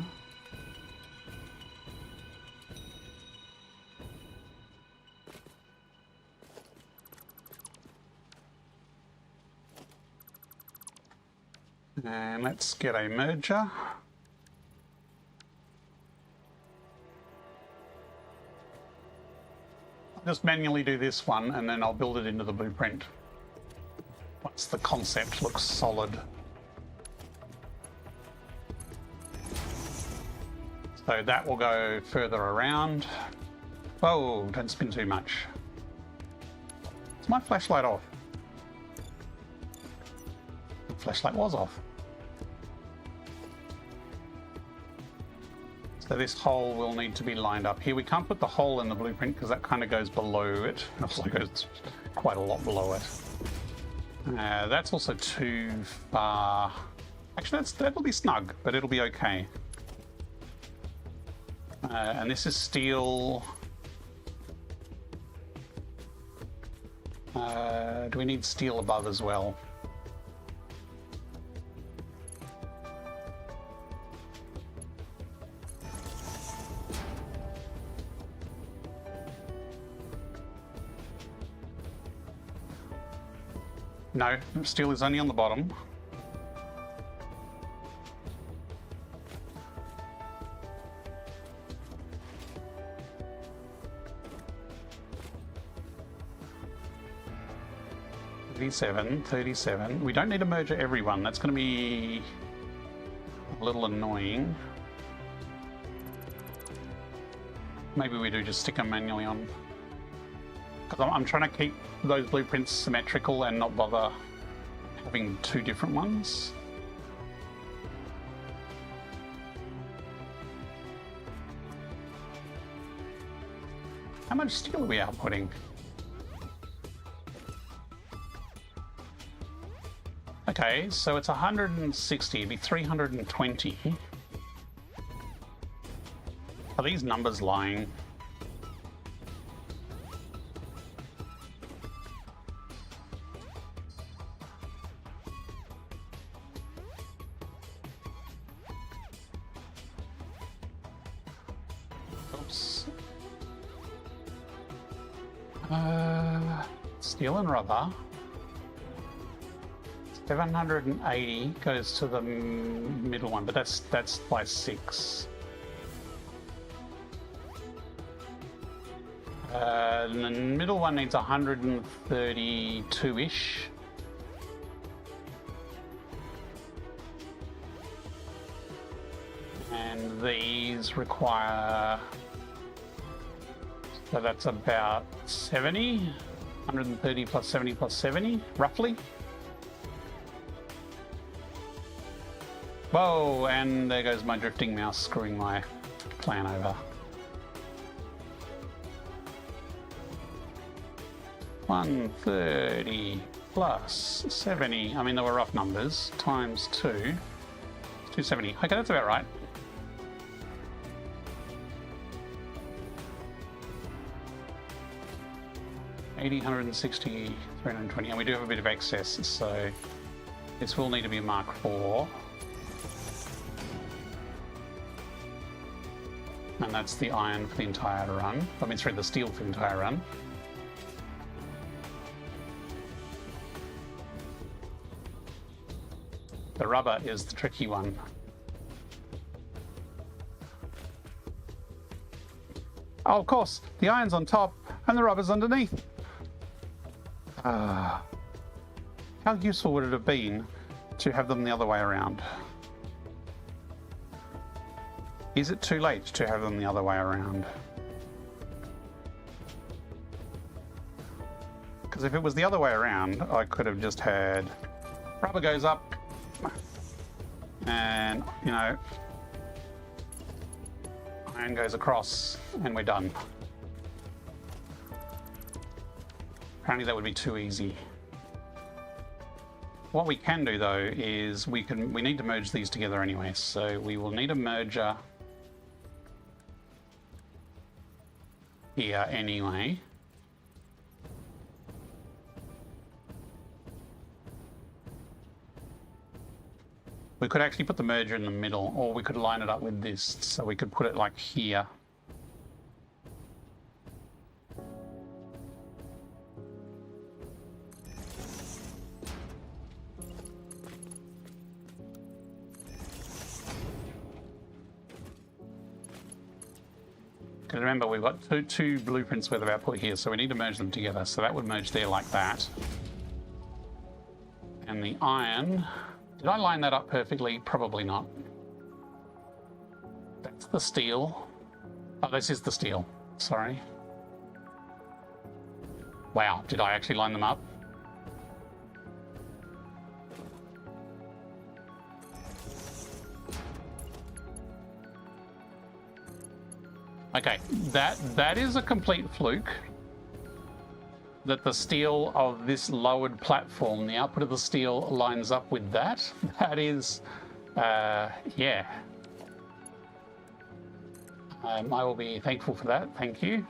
B: And let's get a merger. I'll just manually do this one and then I'll build it into the blueprint once the concept looks solid. So that will go further around. Whoa, don't spin too much. Is my flashlight off? The flashlight was off. So this hole will need to be lined up. Here we can't put the hole in the blueprint because that kind of goes below it. It also goes quite a lot below it. That's also too far. Actually, that'll be snug, but it'll be okay. And this is steel. Do we need steel above as well? No, steel is only on the bottom. $37. We don't need to merge everyone. That's going to be a little annoying. Maybe we do just stick them manually on. Because I'm trying to keep those blueprints symmetrical and not bother having two different ones. How much steel are we outputting? Okay, so it's 160, it'd be 320. Are these numbers lying? Oops. Steel and rubber. 780 goes to the middle one, but that's by 6. The middle one needs 132-ish. And these require... So that's about 70. 130 plus 70 plus 70, roughly. Whoa, and there goes my drifting mouse screwing my plan over. 130 plus 70, I mean they were rough numbers, times 2, 270. Okay, that's about right. $80, 160, 320, and we do have a bit of excess, so this will need to be Mark 4. And that's the iron for the entire run. I mean, sorry, the steel for the entire run. The rubber is the tricky one. Oh, of course, the iron's on top and the rubber's underneath. How useful would it have been to have them the other way around? Is it too late to have them the other way around? Because if it was the other way around, I could have just had rubber goes up and, you know, iron goes across and we're done. Apparently that would be too easy. What we can do though is we need to merge these together anyway, so we will need a merger here anyway. We could actually put the merger in the middle, or we could line it up with this, so we could put it like here. Because remember, we've got two blueprints worth of output here, so we need to merge them together. So that would merge there like that. And the iron, did I line that up perfectly? Probably not. That's the steel. Oh, this is the steel, sorry. Wow, did I actually line them up? Okay, that is a complete fluke. That the steel of this lowered platform, the output of the steel lines up with that. That is, yeah. I will be thankful for that. Thank you.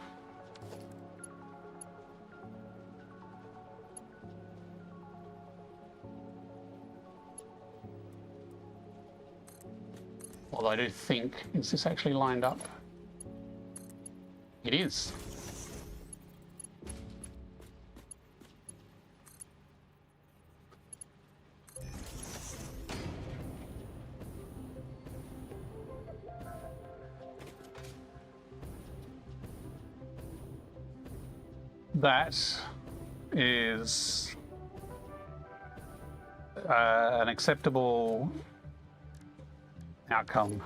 B: Although I do think, is this actually lined up? It is. That is an acceptable outcome.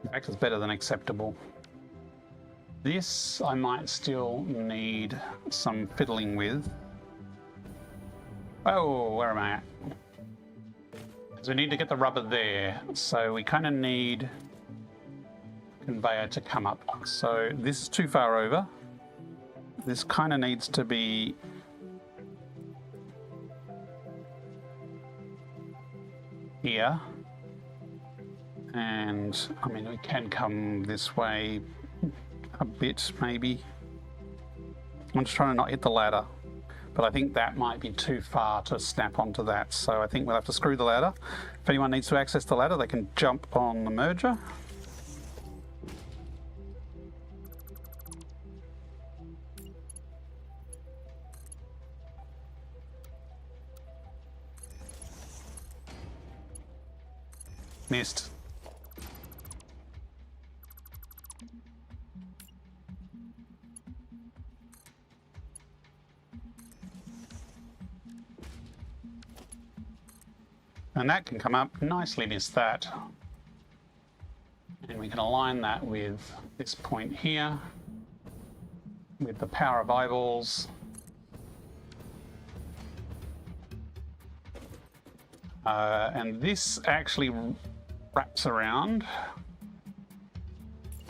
B: In fact, it's better than acceptable. This I might still need some fiddling with. Oh, where am I at? Because we need to get the rubber there, so we kind of need conveyor to come up. So this is too far over. This kind of needs to be here. And I mean, we can come this way a bit, maybe. I'm just trying to not hit the ladder, but I think that might be too far to snap onto that. So I think we'll have to screw the ladder. If anyone needs to access the ladder, they can jump on the merger. Missed. And that can come up, nicely missed that. And we can align that with this point here, with the power of eyeballs. And this actually wraps around.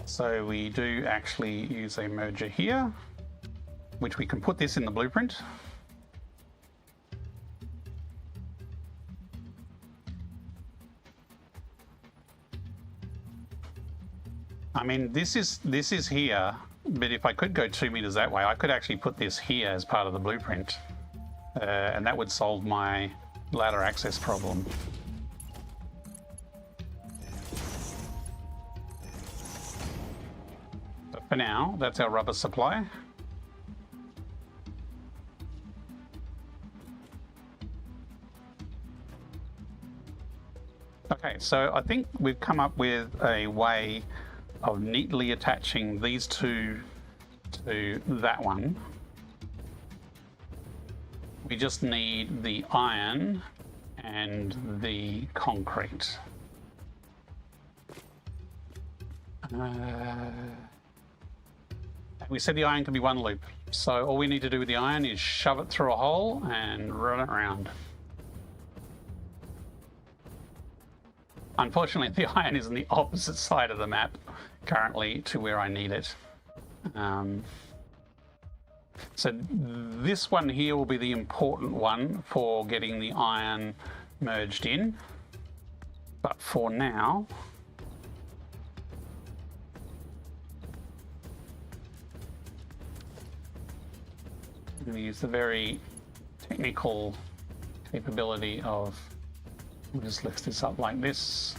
B: So we do actually use a merger here, which we can put this in the blueprint. I mean, this is here, but if I could go 2 meters that way, I could actually put this here as part of the blueprint, and that would solve my ladder access problem. But for now, that's our rubber supply. Okay, so I think we've come up with a way of neatly attaching these two to that one. We just need the iron and the concrete. We said the iron can be one loop, so all we need to do with the iron is shove it through a hole and run it around. Unfortunately, the iron is on the opposite side of the map currently to where I need it. So this one here will be the important one for getting the iron merged in. But for now, I'm going to use the very technical capability of, we'll just lift this up like this.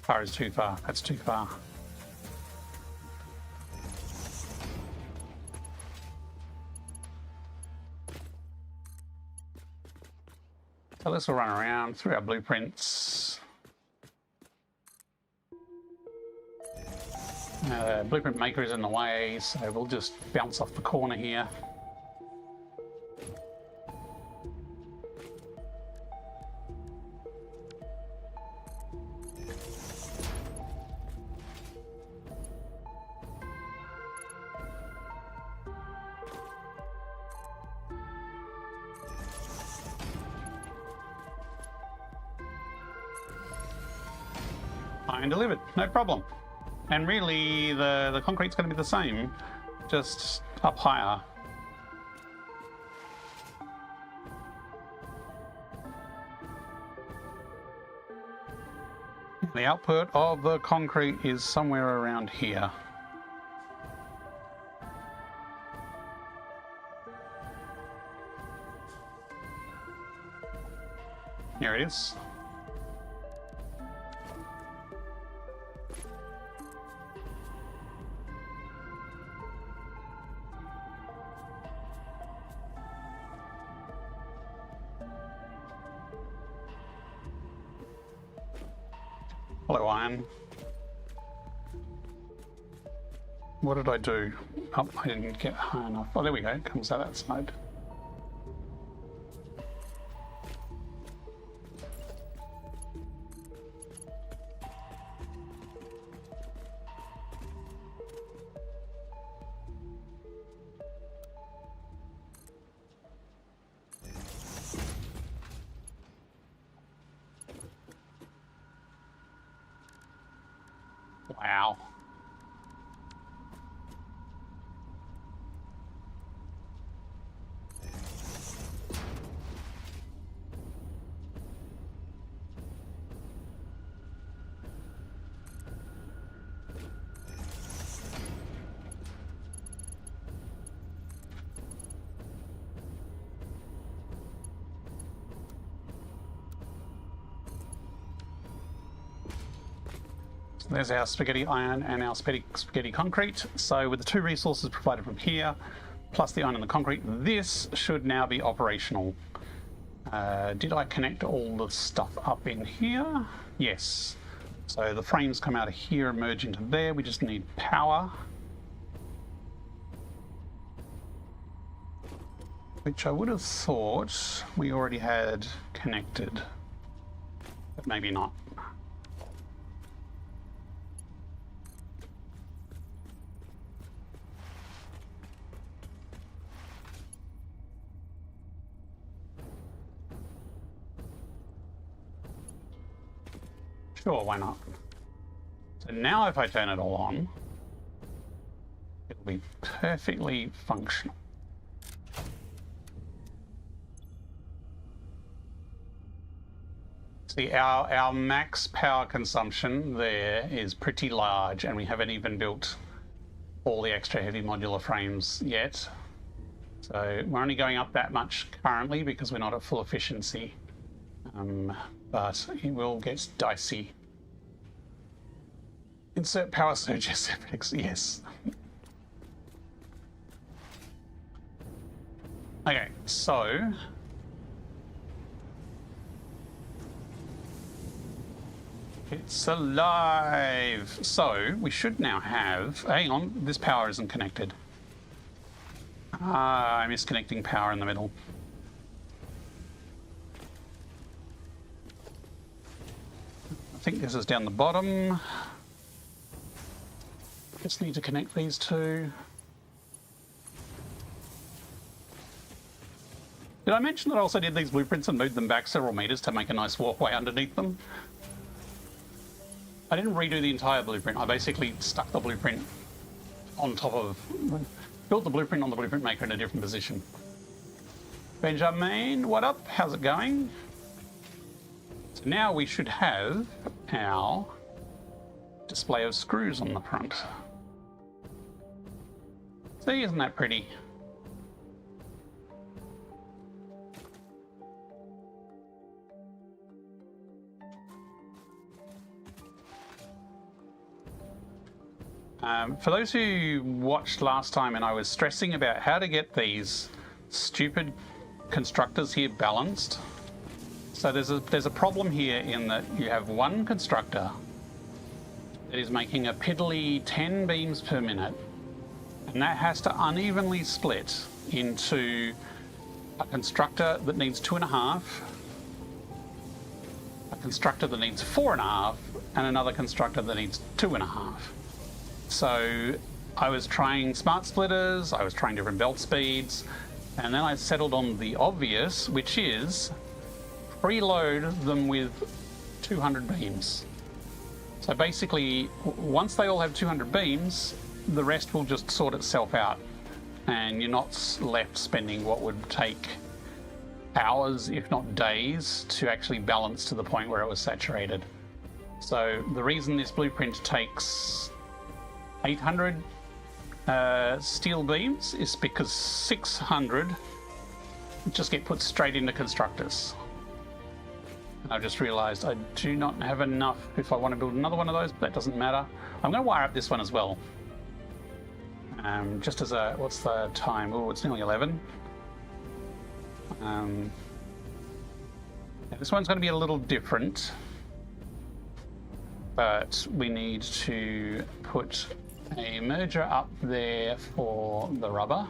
B: Far is too far. That's too far. So this will run around through our blueprints. Blueprint maker is in the way, so we'll just bounce off the corner here. And delivered, no problem. And really, the concrete's going to be the same, just up higher. The output of the concrete is somewhere around here. Here it is. Hello, iron. What did I do? Oh, I didn't get high enough. Oh, there we go. It comes out that side. Wow. There's our spaghetti iron and our spaghetti concrete. So with the two resources provided from here, plus the iron and the concrete, this should now be operational. Did I connect all the stuff up in here? Yes. So the frames come out of here and merge into there. We just need power, which I would have thought we already had connected, but maybe not. Sure, why not? So now if I turn it all on, it'll be perfectly functional. See, our max power consumption there is pretty large, and we haven't even built all the extra heavy modular frames yet. So we're only going up that much currently because we're not at full efficiency. But it will get dicey. Insert power surge SFX, yes. Okay, so it's alive. So we should now have, hang on, this power isn't connected. I'm disconnecting power in the middle. I think this is down the bottom. Just need to connect these two. Did I mention that I also did these blueprints and moved them back several meters to make a nice walkway underneath them? I didn't redo the entire blueprint. I basically stuck the blueprint on top of, built the blueprint on the blueprint maker in a different position. Benjamin, what up? How's it going? So now we should have our display of screws on the front. See, isn't that pretty? For those who watched last time and I was stressing about how to get these stupid constructors here balanced. So there's a problem here in that you have one constructor that is making a piddly 10 beams per minute, and that has to unevenly split into a constructor that needs 2.5, a constructor that needs 4.5, and another constructor that needs 2.5. So I was trying smart splitters, I was trying different belt speeds, and then I settled on the obvious, which is preload them with 200 beams. So basically, once they all have 200 beams, the rest will just sort itself out, and you're not left spending what would take hours, if not days, to actually balance to the point where it was saturated. So the reason this blueprint takes 800 steel beams is because 600 just get put straight into constructors. And I've just realized I do not have enough if I want to build another one of those, but that doesn't matter. I'm going to wire up this one as well. Just as a, what's the time? Oh, it's nearly 11. Yeah, this one's going to be a little different, but we need to put a merger up there for the rubber.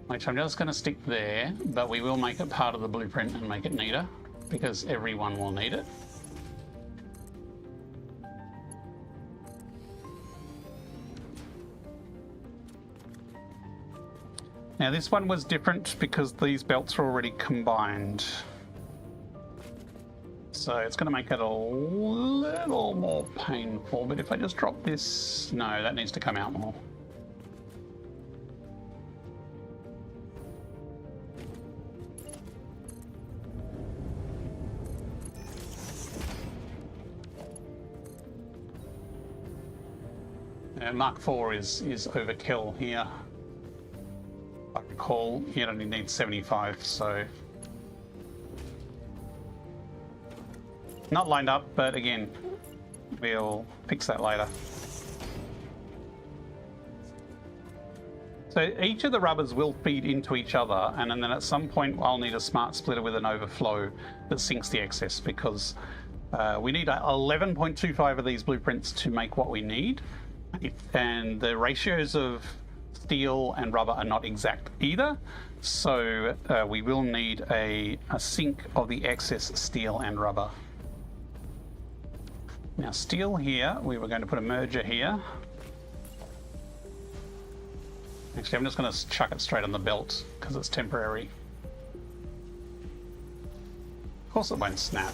B: Which I'm just going to stick there, but we will make it part of the blueprint and make it neater, because everyone will need it. Now this one was different because these belts are already combined. So it's going to make it a little more painful, but if I just drop this... No, that needs to come out more. Mark IV is overkill here. I recall it only needs 75, so not lined up, but again, we'll fix that later. So each of the rubbers will feed into each other, and then at some point I'll need a smart splitter with an overflow that sinks the excess, because we need 11.25 of these blueprints to make what we need. And the ratios of steel and rubber are not exact either, so we will need a sink of the excess steel and rubber. Now steel here, we were going to put a merger here. Actually, I'm just going to chuck it straight on the belt because it's temporary. Of course it won't snap.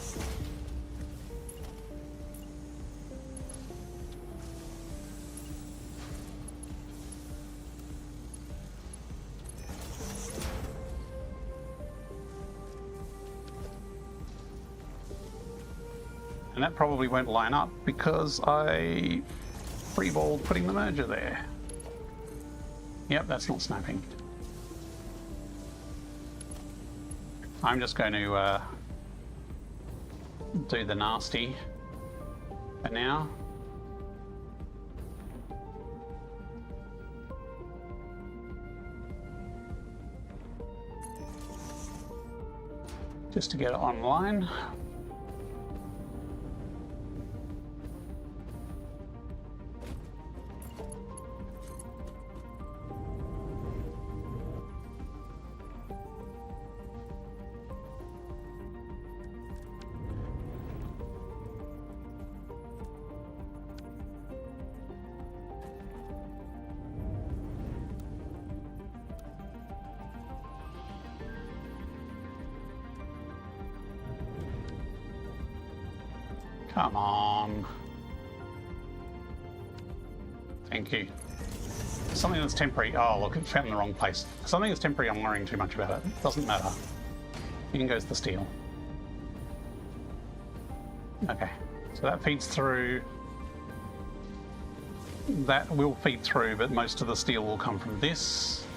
B: And that probably won't line up because I freeballed putting the merger there. Yep, that's not snapping. I'm just going to do the nasty for now. Just to get it online. Come on. Thank you. Something that's temporary. Oh, look, it found in the wrong place. Something that's temporary, I'm worrying too much about it. Doesn't matter. In goes the steel. Okay, so that feeds through. That will feed through, but most of the steel will come from this.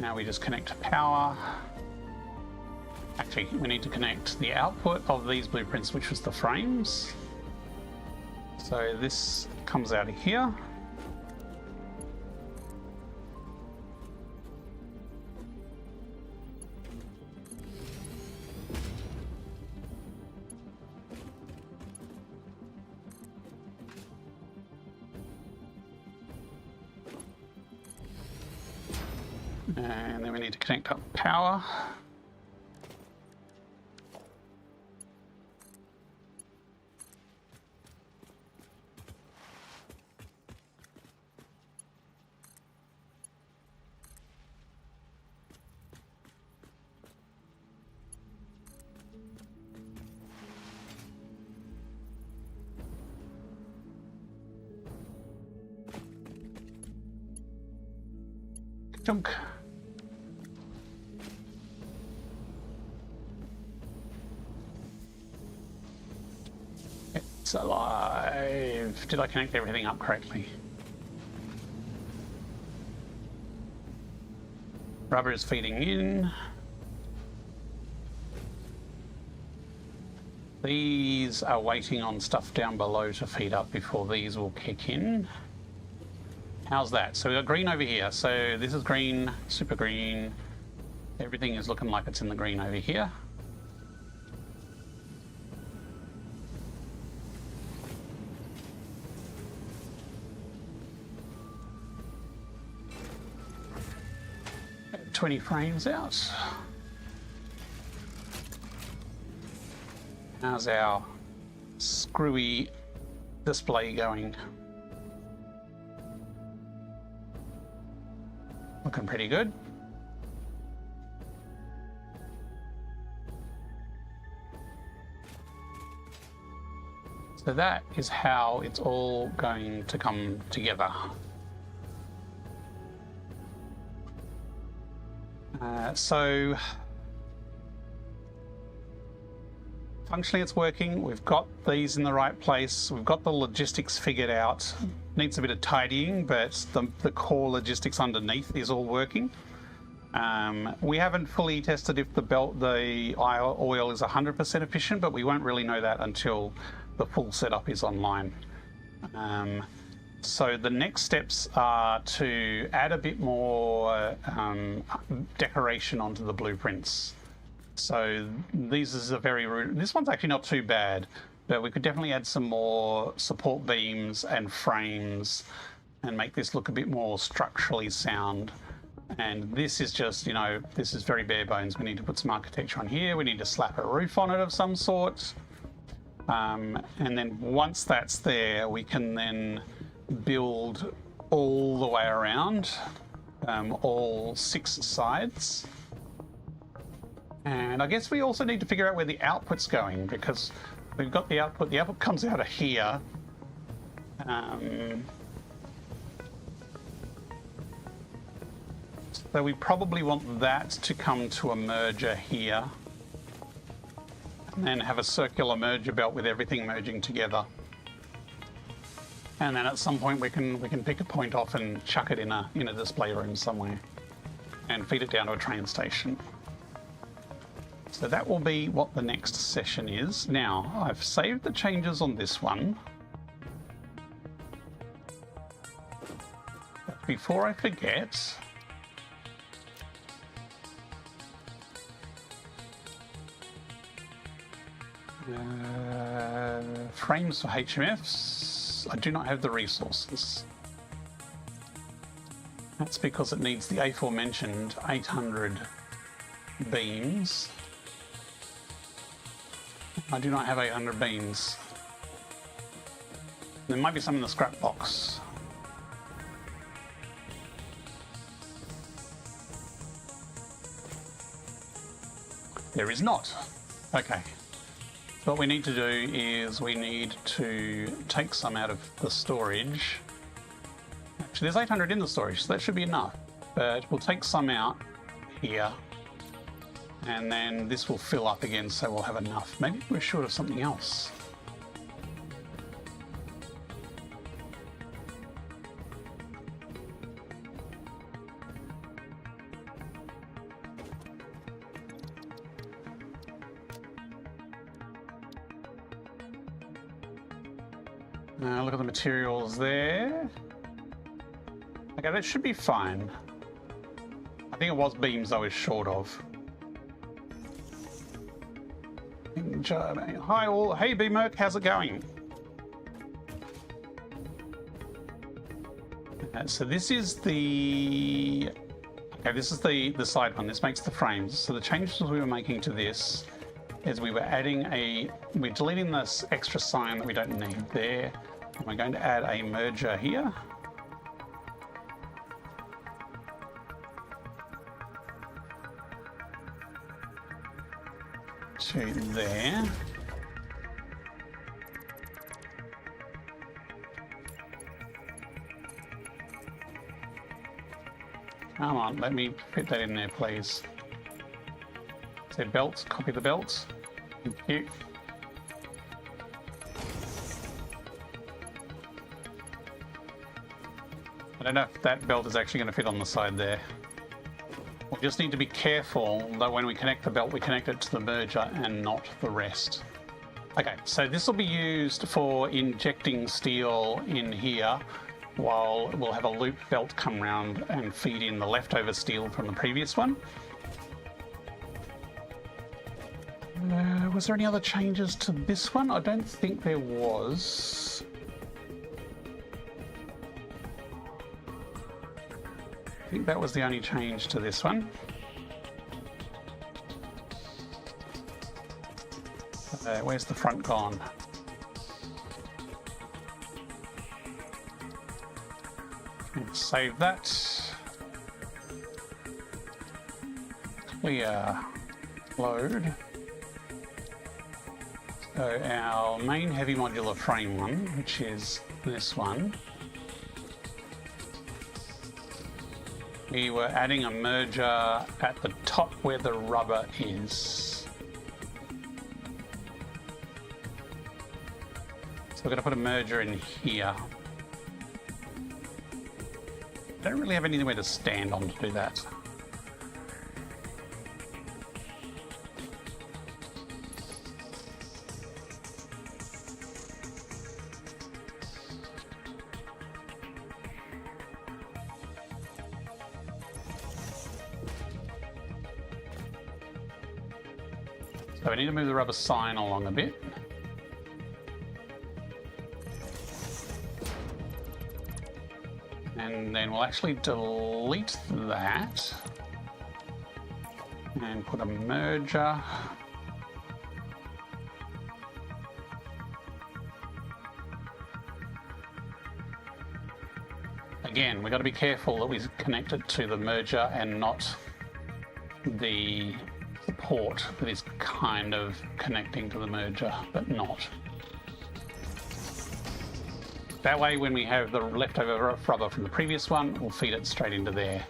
B: Now we just connect to power. Actually, we need to connect the output of these blueprints, which was the frames. So this comes out of here. And then we need to connect up power. Junk. It's alive. Did I connect everything up correctly? Rubber is feeding in. These are waiting on stuff down below to feed up before these will kick in. How's that? So we've got green over here. So this is green, super green. Everything is looking like it's in the green over here. At 20 frames out. How's our screwy display going? Looking pretty good. So that is how it's all going to come together. So functionally it's working. We've got these in the right place. We've got the logistics figured out. Needs a bit of tidying, but the core logistics underneath is all working. We haven't fully tested if the oil is 100% efficient, but we won't really know that until the full setup is online. So the next steps are to add a bit more decoration onto the blueprints. So this one's actually not too bad, but we could definitely add some more support beams and frames and make this look a bit more structurally sound. And this is just, this is very bare bones. We need to put some architecture on here. We need to slap a roof on it of some sort. And then once that's there, we can then build all the way around, all 6 sides. And I guess we also need to figure out where the output's going, because we've got the output. The output comes out of here. So we probably want that to come to a merger here. And then have a circular merger belt with everything merging together. And then at some point we can pick a point off and chuck it in a display room somewhere and feed it down to a train station. So that will be what the next session is. Now, I've saved the changes on this one. But before I forget, frames for HMFs, I do not have the resources. That's because it needs the aforementioned 800 beams. I do not have 800 beams. There might be some in the scrap box. There is not. Okay. So what we need to do is we need to take some out of the storage. Actually, there's 800 in the storage, so that should be enough. But we'll take some out here. And then this will fill up again, so we'll have enough. Maybe we're short of something else. Look at the materials there. Okay, that should be fine. I think it was beams I was short of. Hi all, hey B-Merc, how's it going? So this is the Okay, this is the side one. This makes the frames. So the changes we were making to this is we're deleting this extra sign that we don't need there. And we're going to add a merger here. To there. Come on, let me fit that in there, please. Say belts, copy the belts. Thank you. I don't know if that belt is actually going to fit on the side there. We just need to be careful that when we connect the belt, we connect it to the merger and not the rest. Okay, so this will be used for injecting steel in here, while we'll have a loop belt come round and feed in the leftover steel from the previous one. Was there any other changes to this one? I don't think there was. I think that was the only change to this one. Where's the front gone? Save that. Clear. Load. So our main heavy modular frame one, which is this one, we were adding a merger at the top where the rubber is. So we're going to put a merger in here. I don't really have anywhere to stand on to do that. So we need to move the rubber sign along a bit. And then we'll actually delete that and put a merger. Again, we've got to be careful that we connect it to the merger and not the support that is kind of connecting to the merger, but not. That way, when we have the leftover rubber from the previous one, we'll feed it straight into there.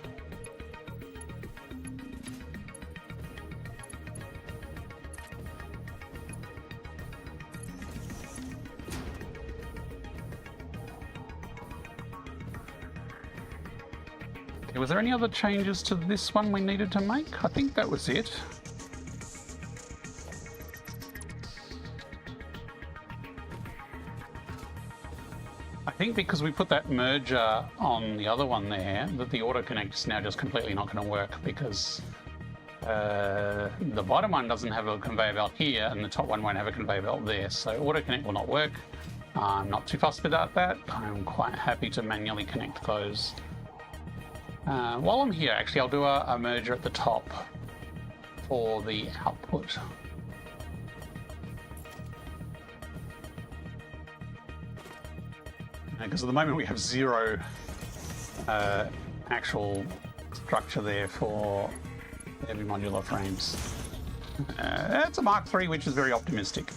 B: Okay, was there any other changes to this one we needed to make? I think that was it. I think because we put that merger on the other one there, that the auto connect is now just completely not going to work, because the bottom one doesn't have a conveyor belt here and the top one won't have a conveyor belt there. So auto connect will not work. I'm not too fussed about that. I'm quite happy to manually connect those. While I'm here, actually, I'll do a merger at the top for the output. Because at the moment we have zero actual structure there for heavy modular frames. It's a Mark III, which is very optimistic.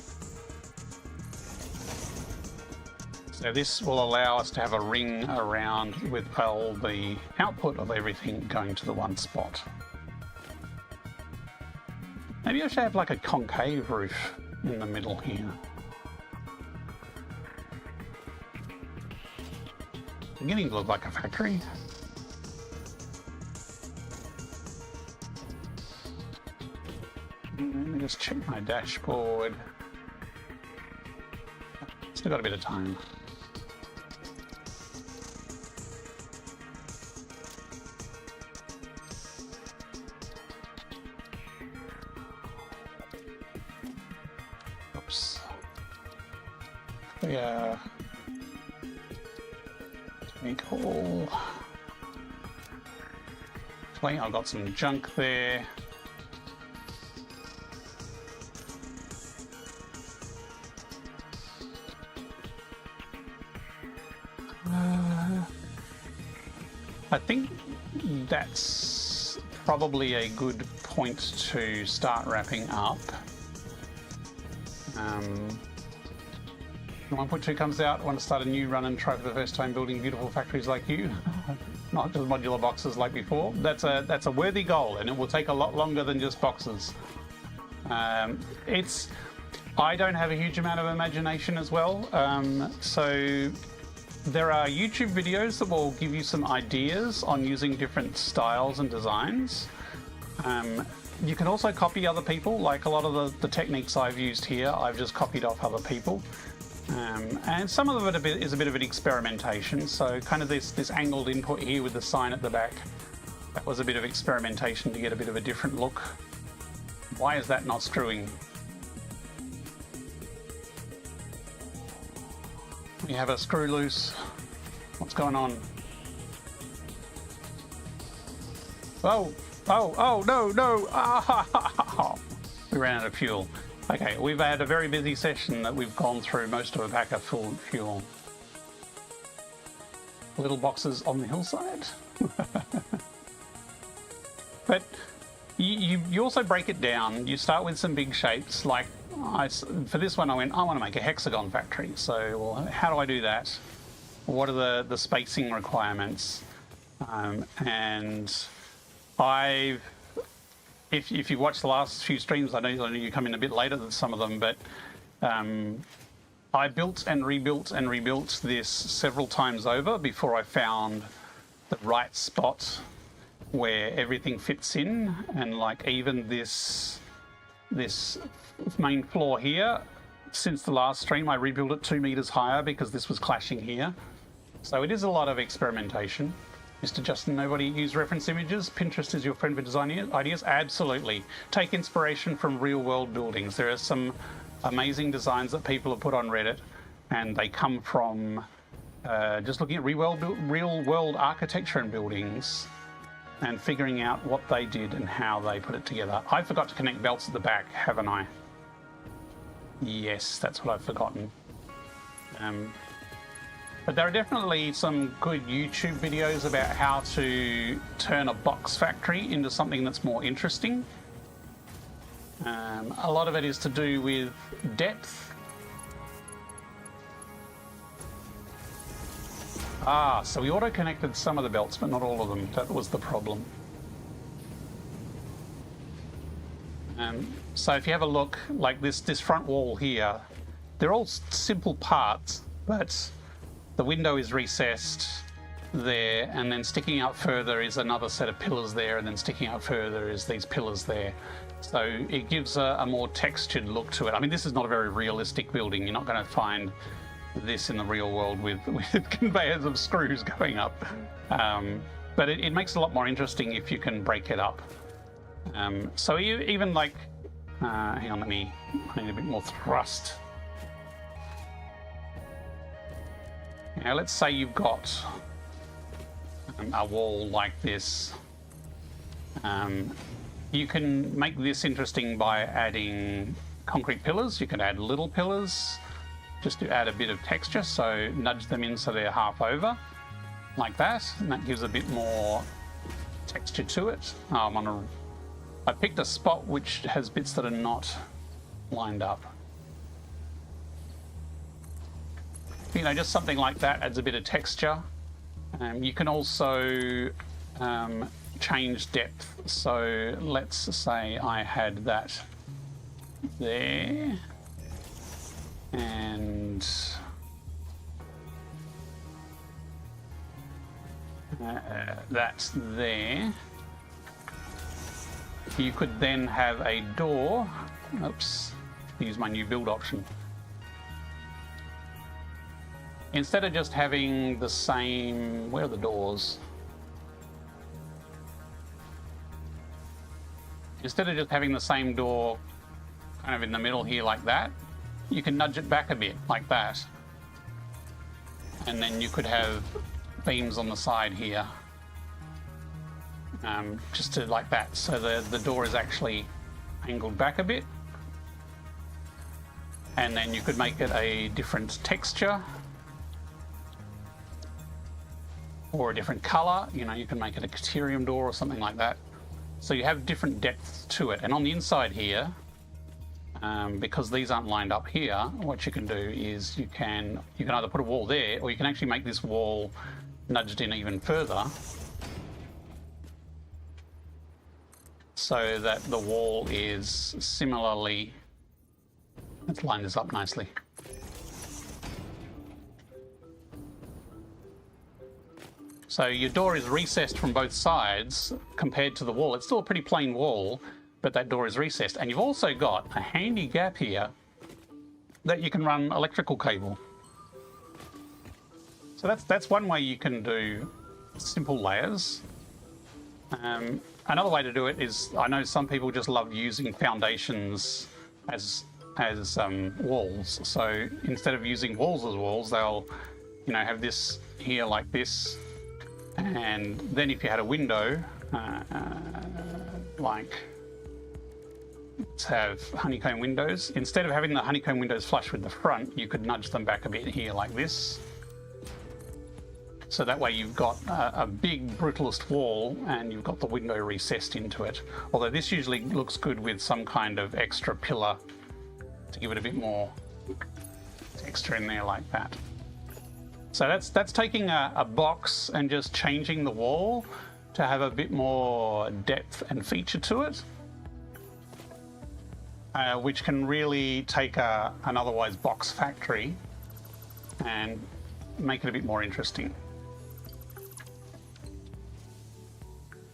B: So this will allow us to have a ring around with all the output of everything going to the one spot. Maybe I should have like a concave roof in the middle here. Beginning to look like a factory. Let me just check my dashboard. Still got a bit of time. Oops. Yeah. Make all correctly. I've got some junk there. I think that's probably a good point to start wrapping up. 1.2 comes out. I want to start a new run and try for the first time building beautiful factories like you, not just modular boxes like before. That's a worthy goal, and it will take a lot longer than just boxes. I don't have a huge amount of imagination as well, so there are YouTube videos that will give you some ideas on using different styles and designs. You can also copy other people, like a lot of the techniques I've used here, I've just copied off other people. And some of it is a bit of an experimentation, so kind of this angled input here with the sign at the back, that was a bit of experimentation to get a bit of a different look. Why is that not screwing? We have a screw loose. What's going on? Oh, no. Ah, we ran out of fuel. Okay, we've had a very busy session that we've gone through most of a pack of full fuel. Little boxes on the hillside. But you also break it down. You start with some big shapes, like for this one I want to make a hexagon factory. So, well, how do I do that? What are the spacing requirements? And if you watch the last few streams, I know you come in a bit later than some of them, but I built and rebuilt this several times over before I found the right spot where everything fits in. And like even this main floor here, since the last stream I rebuilt it 2 meters higher because this was clashing here. So it is a lot of experimentation. Mr. Justin, nobody use reference images. Pinterest is your friend for design ideas. Absolutely. Take inspiration from real world buildings. There are some amazing designs that people have put on Reddit, and they come from just looking at real world architecture and buildings and figuring out what they did and how they put it together. I forgot to connect belts at the back, haven't I? Yes, that's what I've forgotten. But there are definitely some good YouTube videos about how to turn a box factory into something that's more interesting. A lot of it is to do with depth. So we auto-connected some of the belts, but not all of them. That was the problem. So if you have a look, like this front wall here, they're all simple parts, but the window is recessed there, and then sticking out further is another set of pillars there, and then sticking out further is these pillars there. So it gives a more textured look to it. I mean, this is not a very realistic building. You're not going to find this in the real world with conveyors of screws going up. But it makes it a lot more interesting if you can break it up. So even like, hang on, I need a bit more thrust. Now let's say you've got a wall like this. You can make this interesting by adding concrete pillars. You can add little pillars just to add a bit of texture, so nudge them in so they're half over, like that, and that gives a bit more texture to it. I picked a spot which has bits that are not lined up. You know, just something like that adds a bit of texture. You can also change depth. So let's say I had that there and that's there. You could then have a door. Oops, use my new build option. Instead of just having the same, where are the doors? Instead of just having the same door kind of in the middle here like that, you can nudge it back a bit like that. And then you could have beams on the side here. just to like that, so the door is actually angled back a bit. And then you could make it a different texture or a different color. You know, you can make it a Caterium door or something like that. So you have different depths to it. And on the inside here, because these aren't lined up here, what you can do is you can either put a wall there, or you can actually make this wall nudged in even further, so that the wall is similarly. Let's line this up nicely. So your door is recessed from both sides compared to the wall. It's still a pretty plain wall, but that door is recessed. And you've also got a handy gap here that you can run electrical cable. So that's one way you can do simple layers. Another way to do it is, I know some people just love using foundations as walls. So instead of using walls as walls, they'll, you know, have this here like this, and then if you had a window, like let's have honeycomb windows. Instead of having the honeycomb windows flush with the front, you could nudge them back a bit here like this. So that way you've got a big brutalist wall and you've got the window recessed into it. Although this usually looks good with some kind of extra pillar to give it a bit more texture in there like that. So that's taking a box and just changing the wall to have a bit more depth and feature to it, which can really take an otherwise box factory and make it a bit more interesting.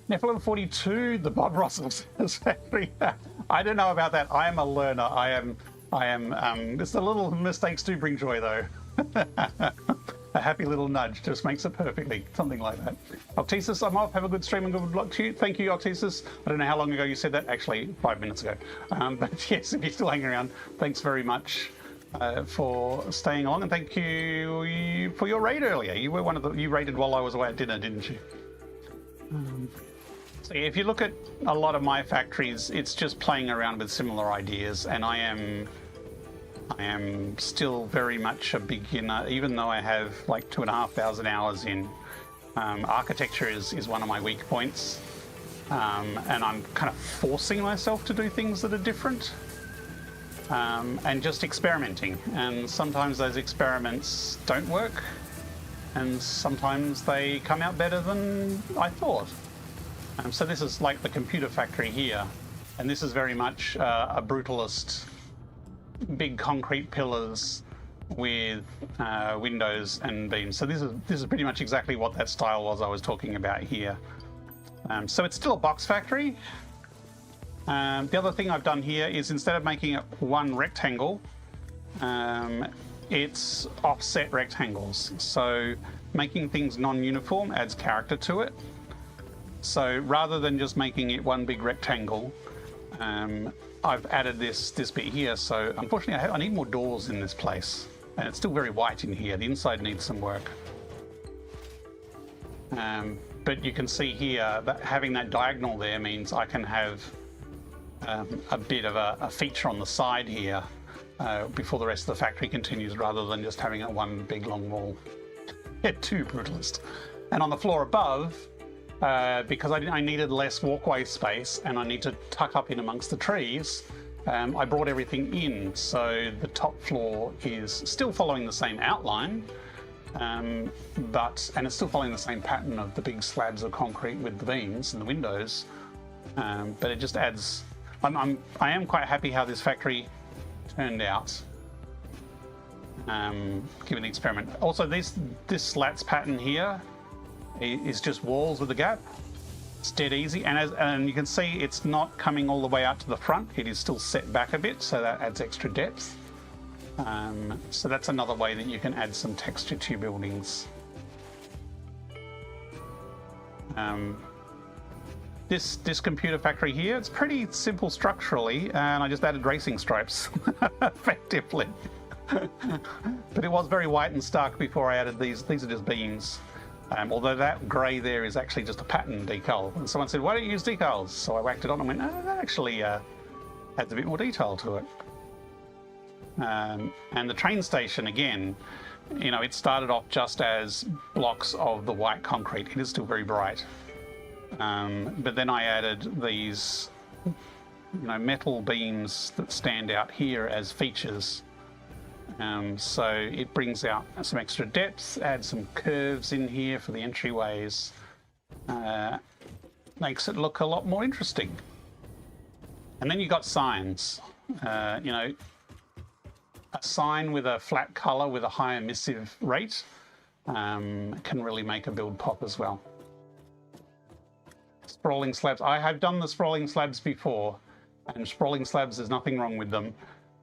B: Now for level 42, the Bob Russell Satisfactory. I don't know about that. I am a learner. I am. It's the little mistakes do bring joy, though. A happy little nudge just makes it perfectly. Something like that. Octesis, I'm off. Have a good stream and good luck to you. Thank you, Octesis. I don't know how long ago you said that. Actually, 5 minutes ago. But yes, if you're still hanging around, thanks very much for staying on, and thank you for your raid earlier. You were one of you raided while I was away at dinner, didn't you? So if you look at a lot of my factories, it's just playing around with similar ideas, and I am still very much a beginner, even though I have like 2,500 hours in. Architecture is one of my weak points, and I'm kind of forcing myself to do things that are different, and just experimenting. And sometimes those experiments don't work, and sometimes they come out better than I thought. So this is like the computer factory here, and this is very much a brutalist, big concrete pillars with windows and beams. So this is pretty much exactly what that style was I was talking about here. So it's still a box factory. The other thing I've done here is, instead of making it one rectangle, it's offset rectangles. So making things non-uniform adds character to it. So rather than just making it one big rectangle, I've added this bit here. So unfortunately, I need more doors in this place, and it's still very white in here. The inside needs some work. But you can see here that having that diagonal there means I can have a bit of a feature on the side here before the rest of the factory continues, rather than just having it one big long wall. Too brutalist. And on the floor above, because I needed less walkway space and I need to tuck up in amongst the trees, I brought everything in. So the top floor is still following the same outline, and it's still following the same pattern of the big slabs of concrete with the beams and the windows, but it just adds. I am quite happy how this factory turned out, given the experiment. Also, this slats pattern here is just walls with a gap. It's dead easy, and you can see it's not coming all the way out to the front. It is still set back a bit, so that adds extra depth. So that's another way that you can add some texture to your buildings. This computer factory here, it's pretty simple structurally, and I just added racing stripes effectively. But it was very white and stark before I added these. These are just beams. Although that grey there is actually just a pattern decal. And someone said, why don't you use decals? So I whacked it on and went, no, that actually adds a bit more detail to it. And the train station, again, you know, it started off just as blocks of the white concrete. It is still very bright. But then I added these, you know, metal beams that stand out here as features. So it brings out some extra depth, adds some curves in here for the entryways, makes it look a lot more interesting. And then you got signs. You know, a sign with a flat color with a high emissive rate can really make a build pop as well. Sprawling slabs. I have done the sprawling slabs before, and sprawling slabs, there's nothing wrong with them.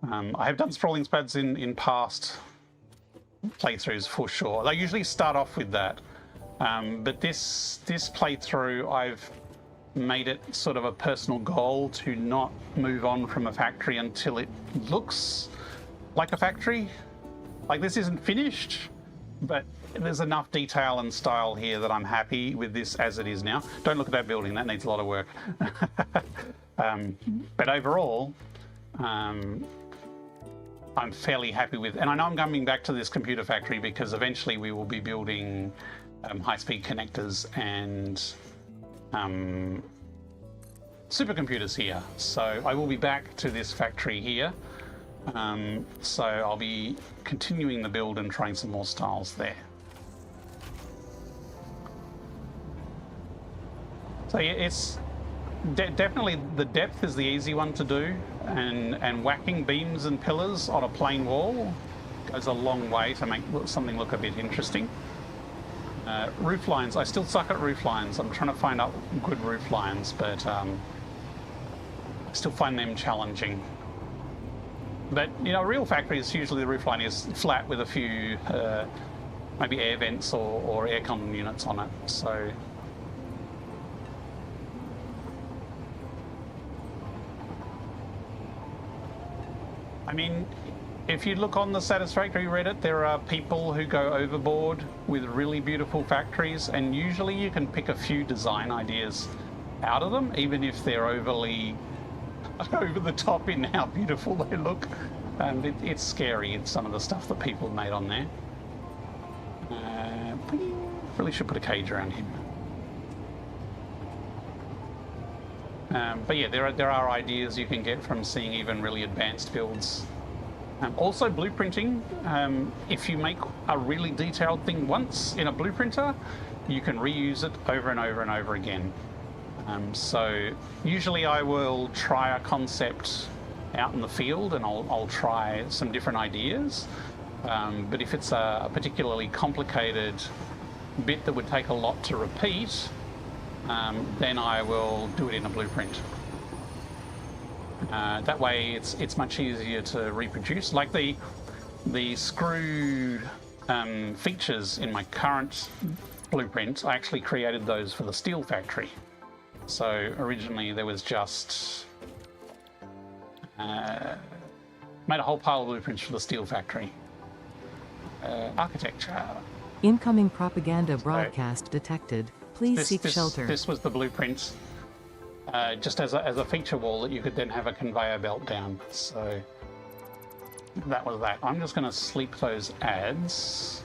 B: I have done sprawling slabs in past playthroughs for sure. They usually start off with that, but this playthrough I've made it sort of a personal goal to not move on from a factory until it looks like a factory. Like, this isn't finished, but there's enough detail and style here that I'm happy with this as it is now. Don't look at that building, that needs a lot of work. But overall, I'm fairly happy with, and I know I'm coming back to this computer factory because eventually we will be building high-speed connectors and supercomputers here. So I will be back to this factory here. So I'll be continuing the build and trying some more styles there. So yeah, it's definitely the depth is the easy one to do, and whacking beams and pillars on a plain wall goes a long way to make something look a bit interesting. Roof lines, I still suck at roof lines. I'm trying to find out good roof lines, but I still find them challenging. But, you know, real factories, usually the roof line is flat with a few maybe air vents or aircon units on it. So I mean, if you look on the Satisfactory Reddit, there are people who go overboard with really beautiful factories, and usually you can pick a few design ideas out of them, even if they're overly over the top in how beautiful they look. It's scary, it's some of the stuff that people made on there. Really should put a cage around him. But yeah, there are ideas you can get from seeing even really advanced builds. Also blueprinting. If you make a really detailed thing once in a blueprinter, you can reuse it over and over and over again. So usually I will try a concept out in the field and I'll try some different ideas. But if it's a particularly complicated bit that would take a lot to repeat, then I will do it in a blueprint. That way it's much easier to reproduce. Like the screwed features in my current blueprint, I actually created those for the steel factory. So originally there was just made a whole pile of blueprints for the steel factory. Architecture.
A: Incoming propaganda broadcast detected. Please seek shelter.
B: This was the blueprint, just as a feature wall that you could then have a conveyor belt down. So that was that. I'm just going to sleep those ads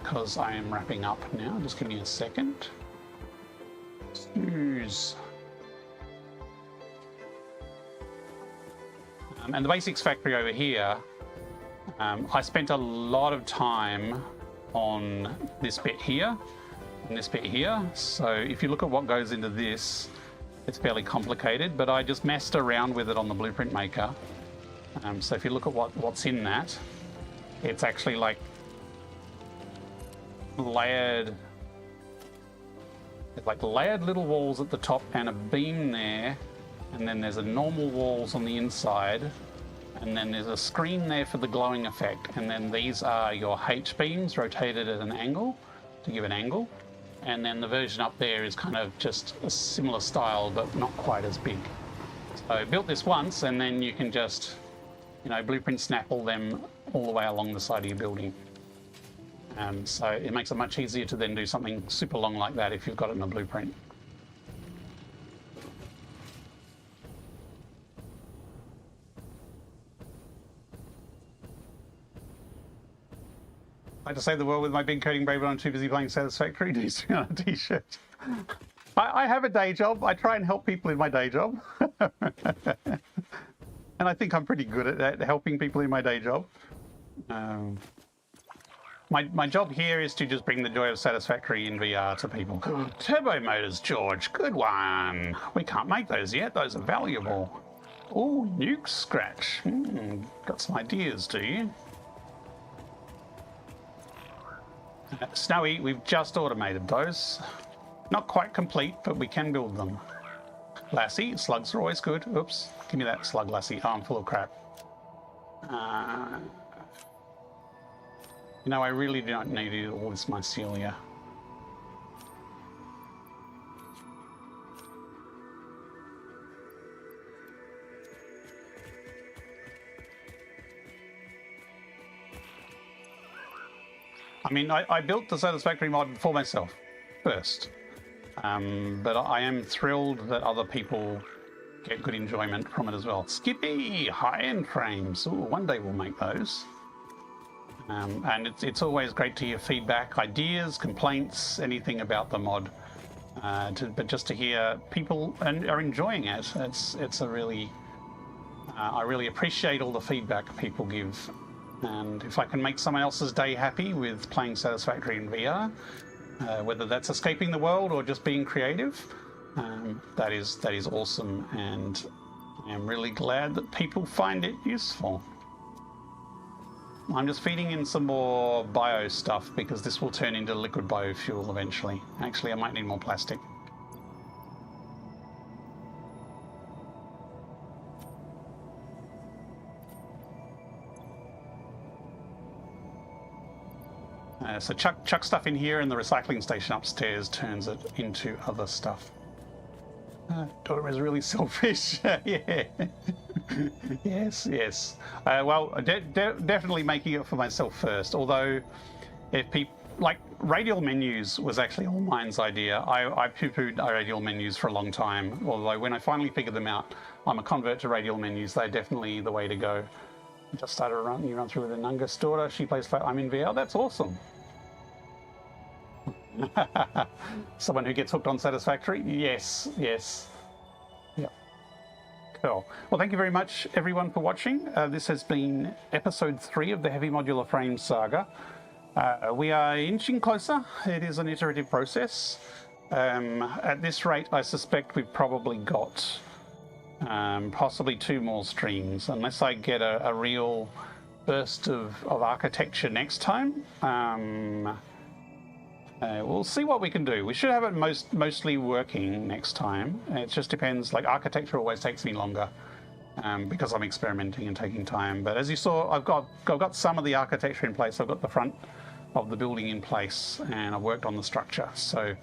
B: because I am wrapping up now. Just give me a second. Snooze. And the basics factory over here, I spent a lot of time on this bit here and this bit here. So if you look at what goes into this, it's fairly complicated, but I just messed around with it on the blueprint maker. So if you look at what's in that, it's actually like layered little walls at the top and a beam there, and then there's a normal walls on the inside, and then there's a screen there for the glowing effect, and then these are your H beams rotated at an angle to give an angle, and then the version up there is kind of just a similar style but not quite as big. So I built this once, and then you can just, you know, blueprint snap all them all the way along the side of your building. So it makes it much easier to then do something super long like that if you've got it in a blueprint. I like to save the world with my big coding baby, but I'm too busy playing Satisfactory. Needs to be on a t-shirt. I have a day job. I try and help people in my day job. And I think I'm pretty good at helping people in my day job. My job here is to just bring the joy of Satisfactory in VR to people. Turbo motors, George. Good one. We can't make those yet. Those are valuable. Oh, nuke scratch. Got some ideas, do you? Snowy, we've just automated those. Not quite complete, but we can build them. Lassie, slugs are always good. Oops, give me that slug, Lassie. Oh, I'm full of crap. You know, I really don't need all this mycelia. I mean, I built the Satisfactory mod for myself first, but I am thrilled that other people get good enjoyment from it as well. Skippy, high-end frames. Ooh, one day we'll make those. And it's always great to hear feedback, ideas, complaints, anything about the mod. But just to hear people are enjoying it, it's a really, I really appreciate all the feedback people give. And if I can make someone else's day happy with playing Satisfactory in VR, whether that's escaping the world or just being creative, that is awesome. And I am really glad that people find it useful. I'm just feeding in some more bio stuff because this will turn into liquid biofuel eventually. Actually, I might need more plastic. So chuck stuff in here, and the recycling station upstairs turns it into other stuff. Dora is really selfish. Yeah. Yes. Well, definitely making it for myself first. Although, if people like radial menus was actually all mine's idea. I poo-pooed radial menus for a long time. Although when I finally figured them out, I'm a convert to radial menus. They're definitely the way to go. Just started a run. You run through with an youngest daughter. She plays. I'm in VR. That's awesome. Someone who gets hooked on Satisfactory? Yes. Yep. Cool. Well, thank you very much, everyone, for watching. This has been episode 3 of the Heavy Modular Frames saga. We are inching closer. It is an iterative process. At this rate, I suspect we've probably got possibly 2 more streams, unless I get a real burst of architecture next time. We'll see what we can do. We should have it mostly working next time. It just depends. Like, architecture always takes me longer because I'm experimenting and taking time. But as you saw, I've got some of the architecture in place. I've got the front of the building in place, and I've worked on the structure. So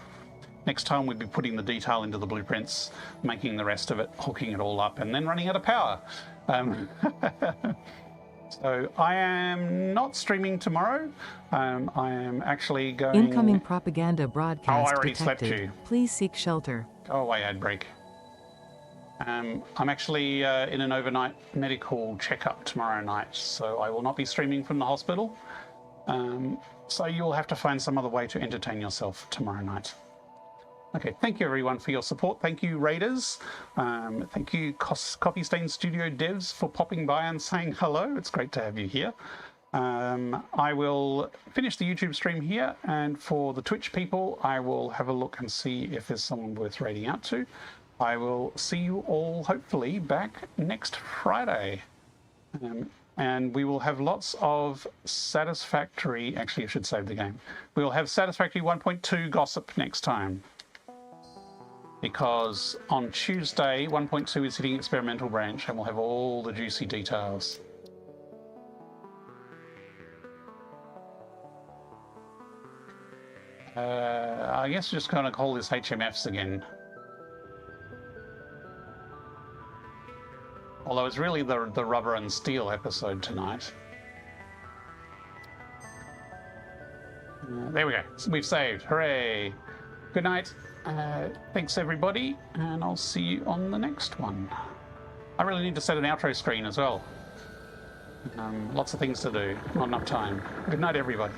B: next time we'll be putting the detail into the blueprints, making the rest of it, hooking it all up, and then running out of power. So I am not streaming tomorrow. I am actually going...
A: Incoming propaganda broadcast
B: I already
A: detected.
B: slept you.
A: Please seek shelter.
B: Go away, ad break. I'm actually in an overnight medical checkup tomorrow night, so I will not be streaming from the hospital. So you'll have to find some other way to entertain yourself tomorrow night. Okay, thank you everyone for your support. Thank you, Raiders. Thank you, Coffee Stain Studio devs, for popping by and saying hello. It's great to have you here. I will finish the YouTube stream here, and for the Twitch people, I will have a look and see if there's someone worth raiding out to. I will see you all, hopefully, back next Friday. And we will have lots of Satisfactory... Actually, I should save the game. We will have Satisfactory 1.2 gossip next time, because on Tuesday 1.2 is hitting experimental branch, and we'll have all the juicy details. I guess we're just going to call this HMFs again. Although it's really the rubber and steel episode tonight. There we go. We've saved. Hooray. Good night. Thanks, everybody, and I'll see you on the next one. I really need to set an outro screen as well. Lots of things to do. Not enough time. Good night, everybody.